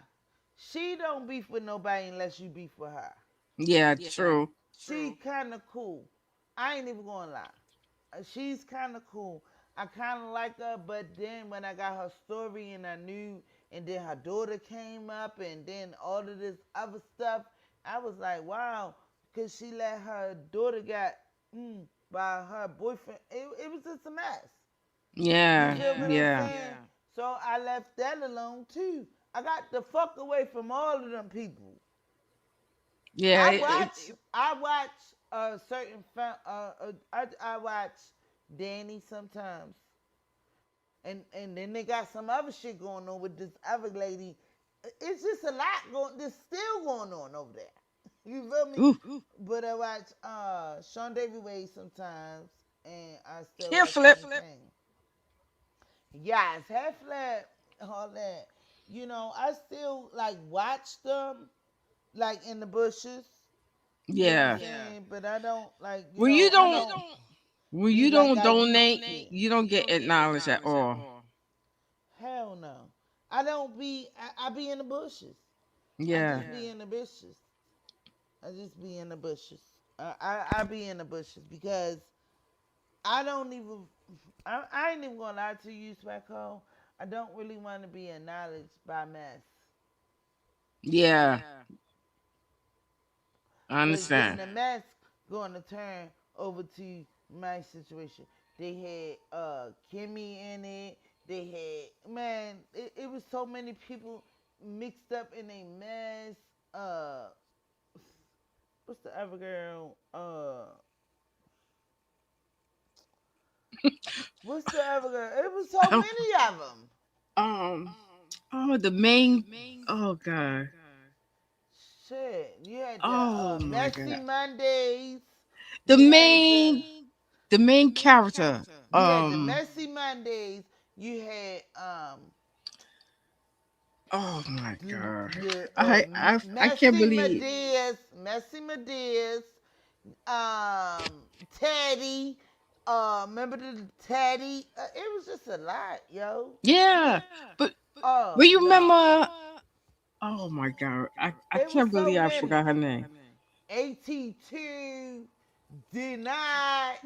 She don't beef with nobody unless you beef with her. Yeah, true. She kind of cool. I ain't even gonna lie. She's kind of cool. I kind of like her, but then when I got her story and I knew, and then her daughter came up, and then all of this other stuff, I was like, wow, because she let her daughter get by her boyfriend. It was just a mess. You Yeah, feel what I'm yeah. saying? So I left that alone too. I got the fuck away from all of them people. Yeah, I watch certain I watch Danny sometimes, and then they got some other shit going on with this other lady. It's just a lot going. There's still going on over there. You feel me? Ooh. But I watch Sean David Wade sometimes, and I still Hair watch flip. King. Yes, hair flip, all that. You know, I still like watch them like in the bushes. You know what I'm Yeah. saying? But I don't like, When you I don't don't when be you like don't I used donate, to. you don't get acknowledged at all. Hell no. I don't be I be in the bushes. I Yeah. just be in the bushes. I just be in the bushes. I be in the bushes because I don't even I ain't even gonna lie to you, Swacko. I don't really want to be acknowledged by mess. Yeah. I Cause then understand. the mess going to turn over to my situation. They had Kimmy in it. They had it was so many people mixed up in a mess. What's the other girl? What's the other girl? It was so many of them. Um oh the main oh god. Shit, you had the Oh my Messy god. Mondays. The You had main character. the Messy Mondays. You had Oh my god. the I can't believe. Messy Medeas, Teddy, remember the Teddy? It was just a lot, yo. Yeah. But Oh but you no, remember oh my god. I it was can't so believe I many. forgot her name. AT2, denied.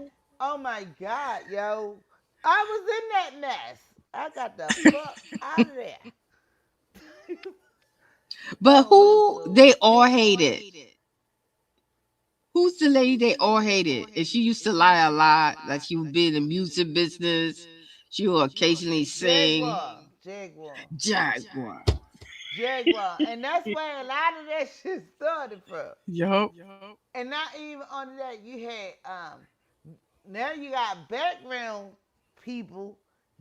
Oh my god, yo, I was in that mess. I got the fuck out of there. But Oh my who soul. they all hated? Who's the lady they all hated? And she used to lie a lot. Like she would be in the music business. She would occasionally sing. Jaguar. Jaguar. Jaguar. And that's where a lot of that shit started from. Yup. And not even only that, you had now you got background people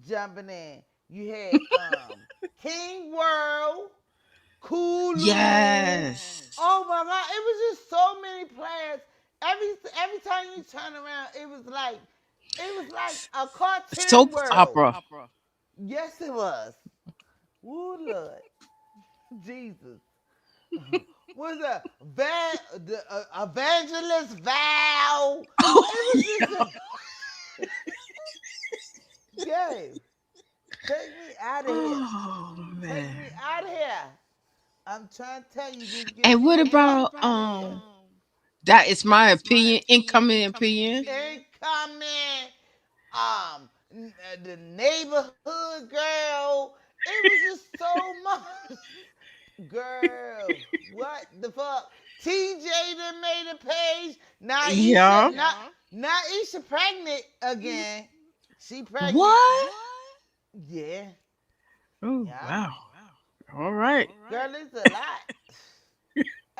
jumping in. You had King World, Kulu. Yes. Oh my god, it was just so many players. Every time you turn around, it was like a cartoon Soap world. opera. Yes, it was. Woo, Lord, Jesus. Was a evangelist Val? It was just a game. Take me out of here. Oh Take me man. out of here. I'm trying to tell you, just get And me what the fuck about out of here. that is my opinion, incoming opinion. Incoming, the neighborhood girl. It was just so much. Girl, what the fuck? TJ done made a page. Yeah. Naisha pregnant again. She pregnant. What? Yeah. Oh Yeah. wow. All right. Girl, it's a lot.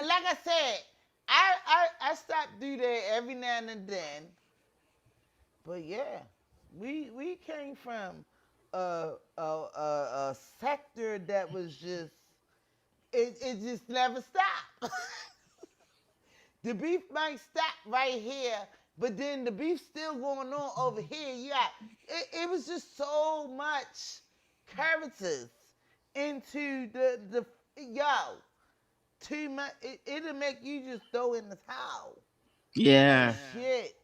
Like I said, I stop do that every now and then. But yeah, we came from a sector that was just it just never stopped. The beef might stop right here, but then the beef still going on over here. Yeah, it was just so much characters into the yo. Too much. It'll make you just throw in the towel. Like Yeah. shit.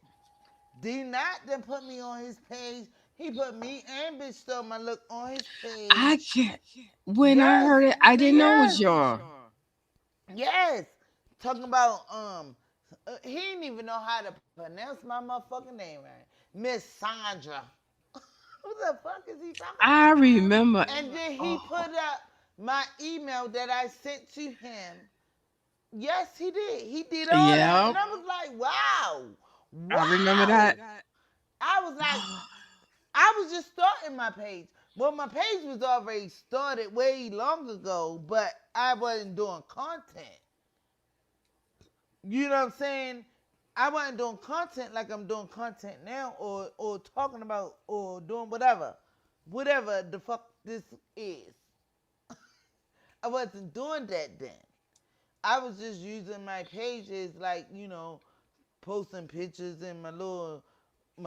D not then put me on his page. He put me and bitch stole my look on his I page. can't. When I Yes, heard it, I didn't know it was yes, y'all. yes. Talking about he didn't even know how to pronounce my motherfucking name right. Miss Sandra. Who the fuck is he talking I about? remember. And then he Oh, put up my email that I sent to him. Yes, he did. He did all that, yeah, and I was like, wow, I remember wow. that. I was like, I was just starting my page. Well, my page was already started way long ago, but I wasn't doing content. You know what I'm saying? I wasn't doing content like I'm doing content now, or talking about, or doing whatever the fuck this is. I wasn't doing that then. I was just using my pages like, posting pictures and my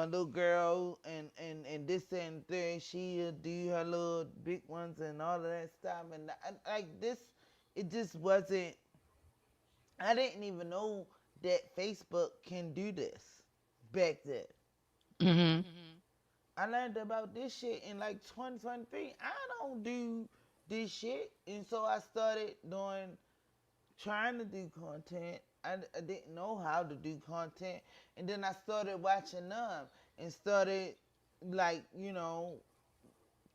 little girl and this and that. She'll do her little big ones and all of that stuff. And like this, it just wasn't. I didn't even know that Facebook can do this back then. Hmm. I learned about this shit in like 2023. I don't do this shit, and so I started trying to do content. I didn't know how to do content, and then I started watching them and started like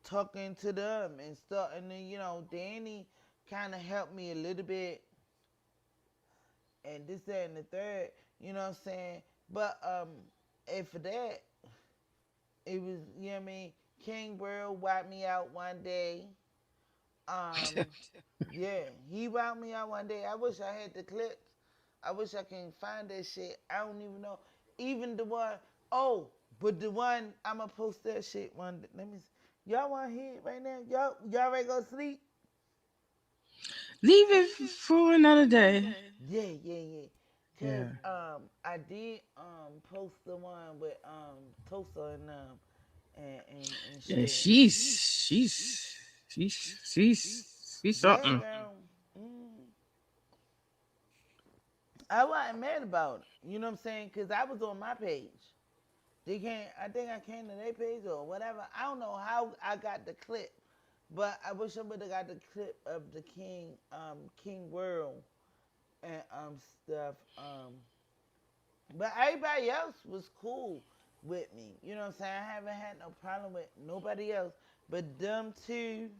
talking to them and stuff. And then Danny kind of helped me a little bit, and this, that, and the third. You know what I'm saying? But and for that, it was what I mean. King World wiped me out one day. Um, yeah, he wiped me out one day. I wish I had the clips. I wish I can find that shit. I don't even know. Even the one, oh, but the one, I'm gonna post that shit one day. Let me see. Y'all want to hear it right now? Y'all ready to go sleep? Leave it for another day. Yeah. Cause Yeah. I did post the one with Tosa and Yeah, shit. she's Yeah, something. girl. Mm. I wasn't mad about it. You know what I'm saying? Cause I was on my page. They can't. I think I came to their page or whatever. I don't know how I got the clip, but I wish I would have got the clip of the King World and stuff. But everybody else was cool with me. You know what I'm saying? I haven't had no problem with nobody else, but them two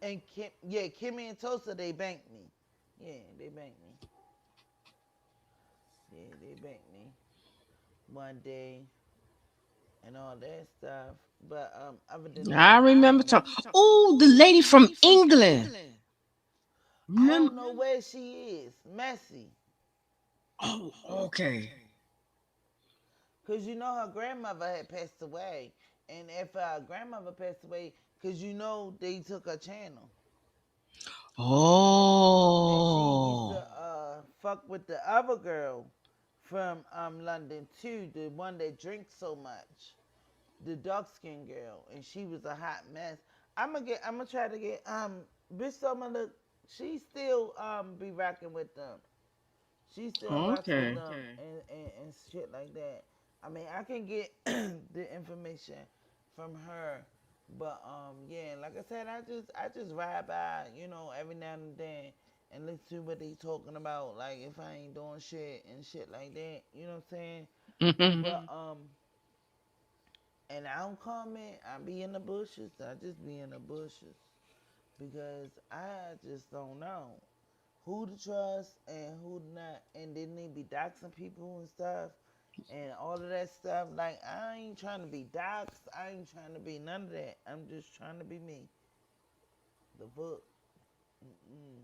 and Kim. Yeah, Kimmy and Tosa, they banked me. Yeah, they banked me. Yeah, they banked me one day and all that stuff. But other than I that, remember talking. Oh, the lady from England. I Remember? don't know where she is. Messy. Oh, okay. Cause her grandmother had passed away. And if her grandmother passed away, cause they took her channel. And she used to Oh. fuck with the other girl from London too, the one that drinks so much. The dark skinned girl. And she was a hot mess. I'm gonna try to get bitch Summer look, she still be rocking with them. She still rocks with Okay. them and shit like that. I mean, I can get the information from her, but yeah, like I said, I just ride by, every now and then and listen to what they talking about. Like if I ain't doing shit and shit like that, you know what I'm saying? Hmm. But and I don't comment. I be in the bushes. I just be in the bushes because I just don't know who to trust and who not. And then they be doxing people and stuff and all of that stuff. Like, I ain't trying to be doxed. I ain't trying to be none of that. I'm just trying to be me. The book. Mm-mm.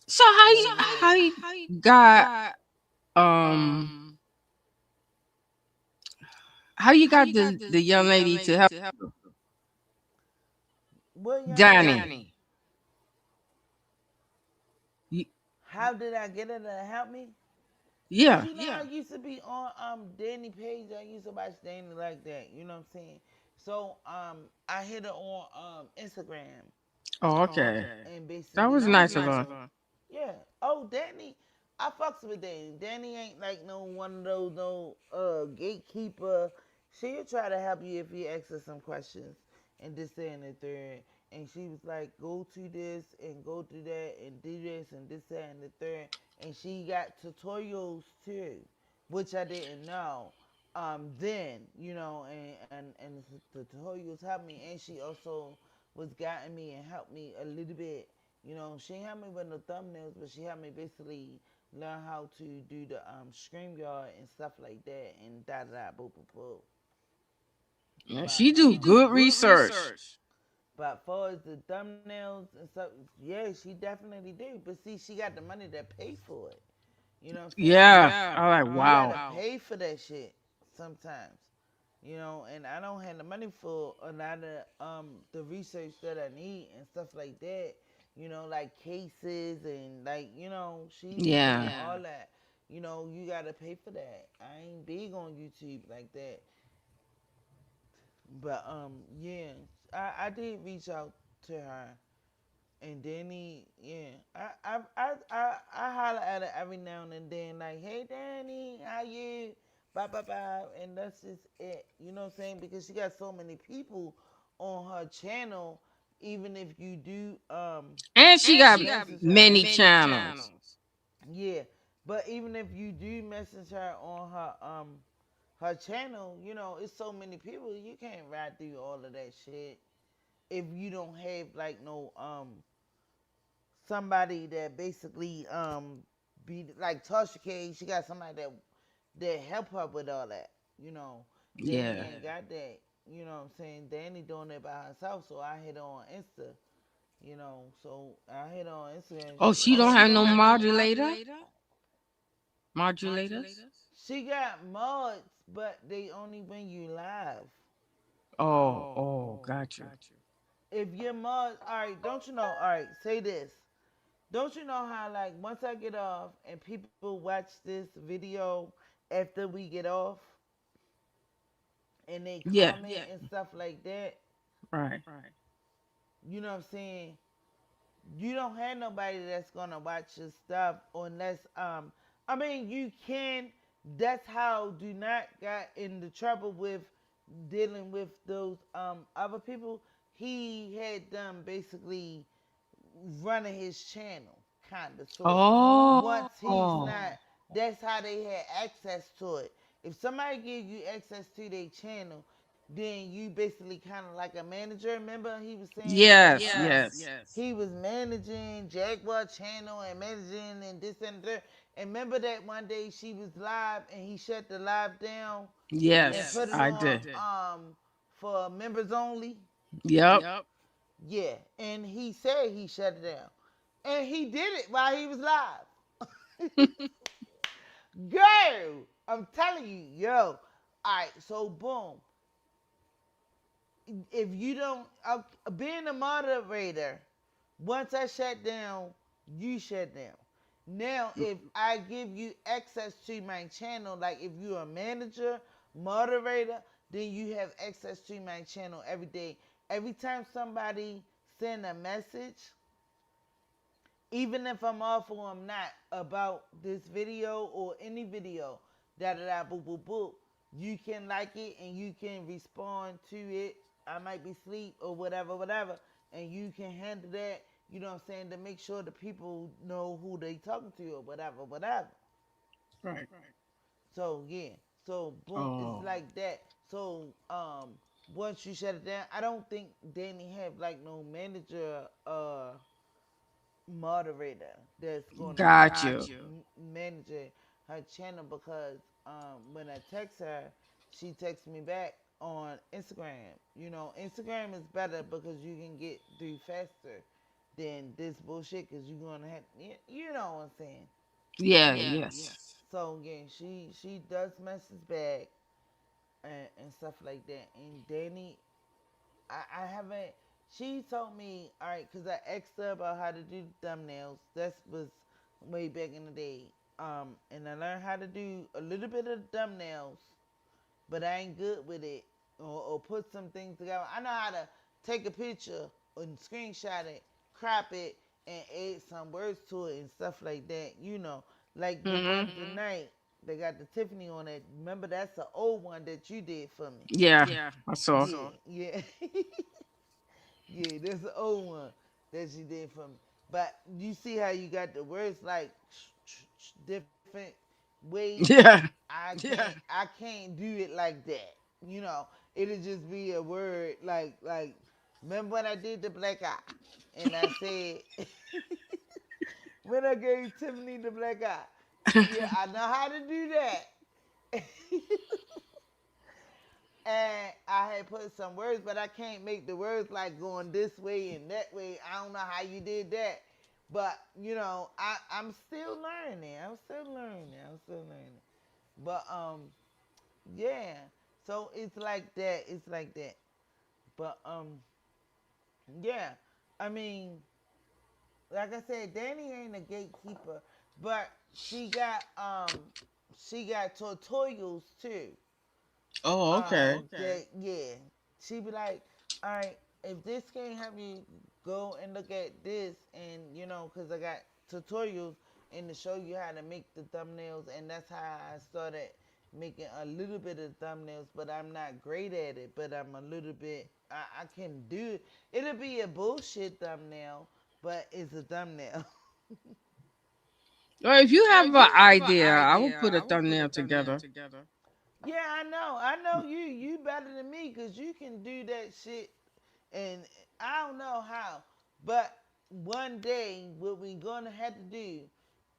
So how you got um how you got the young lady to help What young lady? Danny? You, How did I get her to help me? Cause Yeah. you know I used to be on Danny page. I used to watch Danny like that. You know what I'm saying? So I hit her on Instagram Oh, okay. and That basically, was nice of her. yeah. Oh, Danny, I fucks with Danny. Danny ain't like no one of those no gatekeeper. She'll try to help you if you ask her some questions and this, that, and the third. And she was like, go to this and go to that and do this and this, that, and the third. And she got tutorials too, which I didn't know. Then and the tutorials helped me, and she also was guiding me and helped me a little bit. She helped me with the thumbnails, but she helped me basically learn how to do the StreamYard and stuff like that, and da da da boo boo boo. Yeah, But she do good research. but far as the thumbnails and stuff, yeah, she definitely do. But see, she got the money to pay for it. You know what I'm saying? Yeah. I'm like, You wow. gotta pay for that shit sometimes. And I don't have the money for a lot of the research that I need and stuff like that. Like cases and like she's doing Yeah. all that. You gotta pay for that. I ain't big on YouTube like that. But yeah, I did reach out to her. And Danny, yeah, I holler at her every now and then, like, hey Danny, how you? Bye bye bye, and that's just it. You know what I'm saying? Because she got so many people on her channel. Even if you do And she got message her, many channels. yeah. But even if you do message her on her channel, it's so many people you can't ride through all of that shit if you don't have like no somebody that basically be like Tasha K. She got somebody that help her with all that. Danny Yeah. ain't got that. You know what I'm saying? Danny doing it by herself, so I hit her on Insta. So I hit her on Instagram. Oh, She she don't have no modulators? she got mods, but they only when you live. Oh, got you. If your mod, all right, don't you know? All right, say this. Don't you know how like once I get off and people watch this video after we get off and they Yeah. comment and stuff like that, Right. you know what I'm saying? You don't have nobody that's gonna watch your stuff unless I mean you can. That's how do not got into trouble with dealing with those other people. He had them basically running his channel, kind of, sort of. Once he's Oh. not, that's how they had access to it. If somebody gives you access to their channel, then you basically kind of like a manager. Remember, he was saying that Yes. he was managing Jaguar channel and managing and this and that. And remember that one day she was live and he shut the live down and Yes, put it I on did. for members only. Yep. Yeah, and he said he shut it down. And he did it while he was live. Girl, I'm telling you, yo. All right, so boom. If you don't, being a moderator, once I shut down, you shut down. Now, if I give you access to my channel, like if you're a manager, moderator, then you have access to my channel every day. Every time somebody send a message, even if I'm off or I'm not, about this video or any video, da da da boo boo boo, you can like it and you can respond to it. I might be asleep or whatever, whatever, and you can handle that. You know what I'm saying, to make sure the people know who they talking to or whatever, whatever. Right. So yeah, so boom, it's Oh. like that. So once you shut it down, I don't think Danny have like no manager moderator that's gonna Got you. manage her channel because when I text her, she texts me back on Instagram. Instagram is better because you can get through faster than this bullshit because you're gonna have you know what I'm saying. Yeah, yes. So yeah, she does message back and stuff like that. And Danny, I haven't. She told me, all right, because I asked her about how to do thumbnails. That was way back in the day. And I learned how to do a little bit of thumbnails, but I ain't good with it, or put some things together. I know how to take a picture and screenshot it, crop it, and add some words to it and stuff like that. Like the one tonight, they got the Tiffany on it. Remember, that's the old one that you did for me. Yeah, I saw. Yeah, yeah, that's the old one that she did for me. But you see how you got the words like different ways. Yeah. I can't do it like that. You know, it'll just be a word like. Remember when I did the black eye, and I said when I gave Tiffany the black eye. Yeah, I know how to do that. And I had put some words, but I can't make the words like going this way and that way. I don't know how you did that. But, I'm still learning. But yeah. So it's like that. But yeah. I mean, like I said, Danny ain't a gatekeeper, but she got tutorials too. Oh, okay. Yeah, she be like, all right, if this can't help you, go and look at this, and cause I got tutorials and to show you how to make the thumbnails, and that's how I started making a little bit of thumbnails, but I'm not great at it, but I'm a little bit, I can do it. It'll be a bullshit thumbnail, but it's a thumbnail. Well, if you have an idea, I will put a thumbnail together. Yeah, I know you better than me because you can do that shit, and I don't know how, but one day what we gonna have to do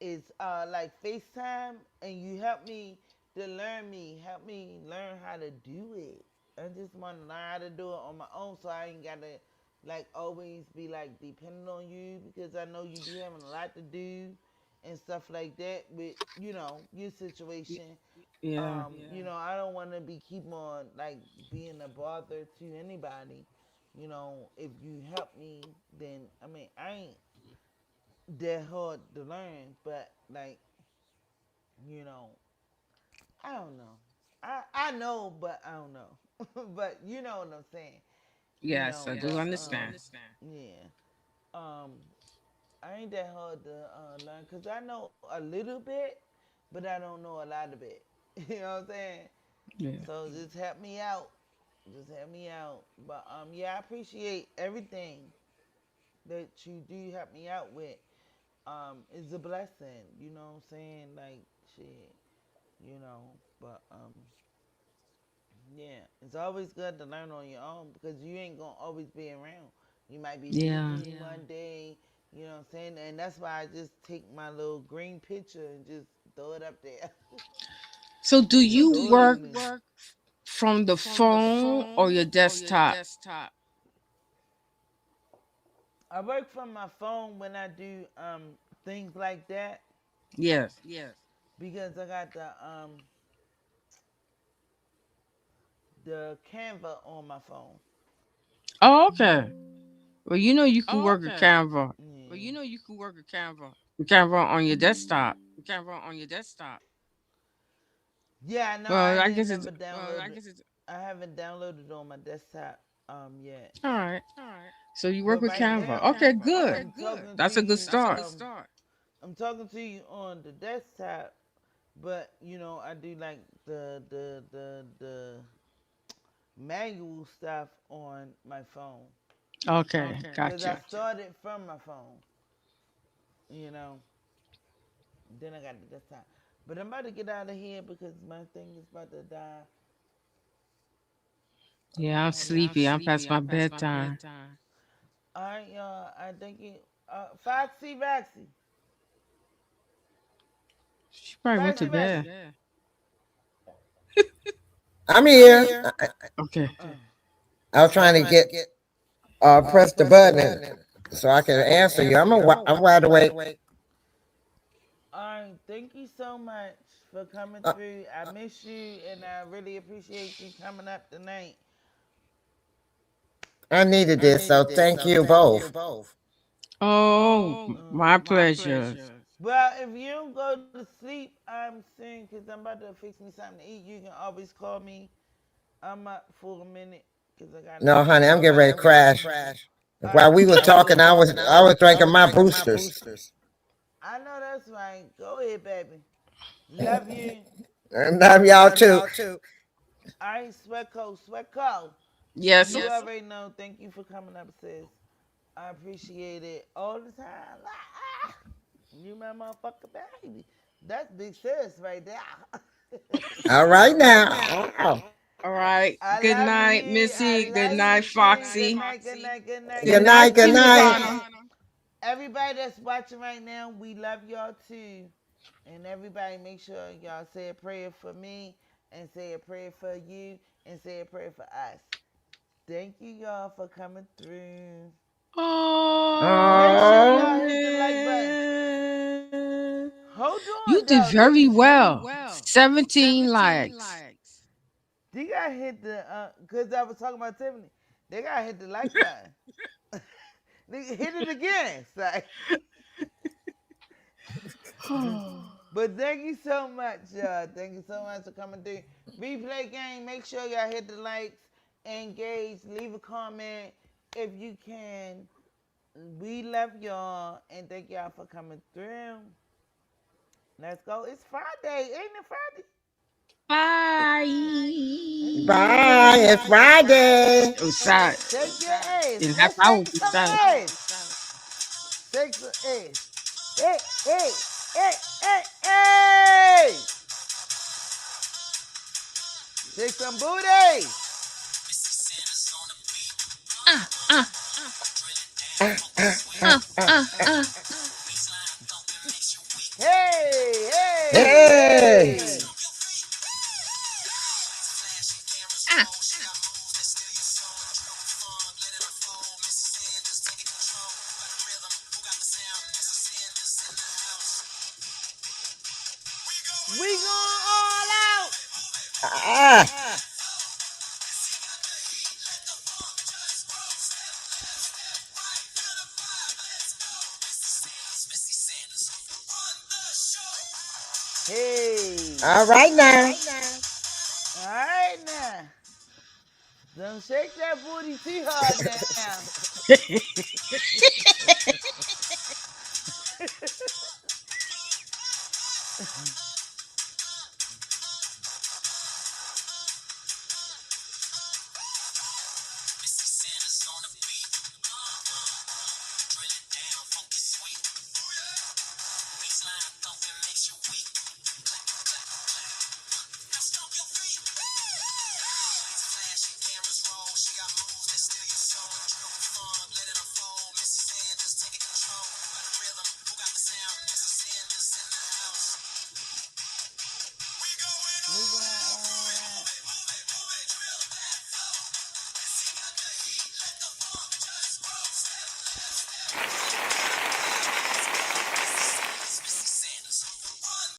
is like FaceTime, and you help me learn how to do it. I just want to learn how to do it on my own, so I ain't gotta like always be like dependent on you, because I know you be having a lot to do and stuff like that with your situation. Yeah. I don't want to be keep on like being a bother to anybody. If you help me, then I mean I ain't that hard to learn, but like you know, I don't know. I know, but I don't know. But you know what I'm saying. Yes, I do understand. Yeah. Um, I ain't that hard to learn because I know a little bit, but I don't know a lot of it. You know what I'm saying? Yeah. So just help me out. Just help me out. But yeah, I appreciate everything that you do help me out with. It's a blessing. You know what I'm saying? Like shit. But yeah, it's always good to learn on your own because you ain't gonna always be around. You might be Yeah. busy one day. You know what I'm saying? And that's why I just take my little green picture and just throw it up there. So, do Just you throw it work in there. from the phone or your desktop? I work from my phone when I do things like that Yes. because I got the Canva on my phone. Oh, okay. Well, you can work a Yeah. Canva on your desktop. Yeah, I know. I Well, I didn't guess it's never download it. I haven't downloaded it on my desktop yet. all right. So you work But with right Canva. now, Okay, good. I'm talking to That's a good you. start. I'm talking to you on the desktop, but I do like the manual stuff on my phone Okay, because I gotcha. started from my phone. You know, then I got the desktop. But I'm about to get out of here because my thing is about to die. Yeah, I'm sleepy. I'm past my bedtime. All right, y'all. I think you, Foxy Roxy, She probably went to Foxy bed. Roxy. I'm here. Okay. I was trying to get press the button so I can answer you. I'm wide awake. All right, thank you so much for coming through. I miss you, and I really appreciate you coming up tonight. I needed this, so thank you both. Oh, my pleasure. Well, if you don't go to sleep, I'm saying, because I'm about to fix me something to eat, you can always call me. I'm up for a minute because I got to No, make honey, some I'm getting ready to phone crash. calls. All While right, we were talking, I was drinking my boosters. I know that's right. Go ahead, baby. Love you. I love y'all too. All right, Sweatco, Sweatco. Yes. You already know. Thank you for coming up, sis. I appreciate it all the time. You my motherfucker baby. That's big sis right there. All right now. All right. I Good love night, you. I Missy. Good love you night, too. Good Foxy. night, good night, good night, Good Good good night, night. Good night. Prima night. Donna. Everybody that's watching right now, we love y'all too. And everybody make sure y'all say a prayer for me and say a prayer for you and say a prayer for us. Thank you y'all for coming through. Make sure Oh, y'all hit the like button. man. Hold You on did though. very well. 17 likes. They gotta hit the cause I was talking about Tiffany. They gotta hit the like button. They hit it again. Like, but thank you so much, y'all. Thank you so much for coming through. Replay game. Make sure y'all hit the likes, engage, leave a comment if you can. We love y'all and thank y'all for coming through. Let's go. It's Friday, ain't it Friday? Bye. It's Friday. Oh, sorry. Shake your ass. In half Let's hour. shake some ass. Shake some ass. Hey, hey, hey, hey, hey. Shake some booty. Hey, hey, Hey. hey. We going all out. Ah. Hey. All right now. All right now. Don't shake that booty too hard now.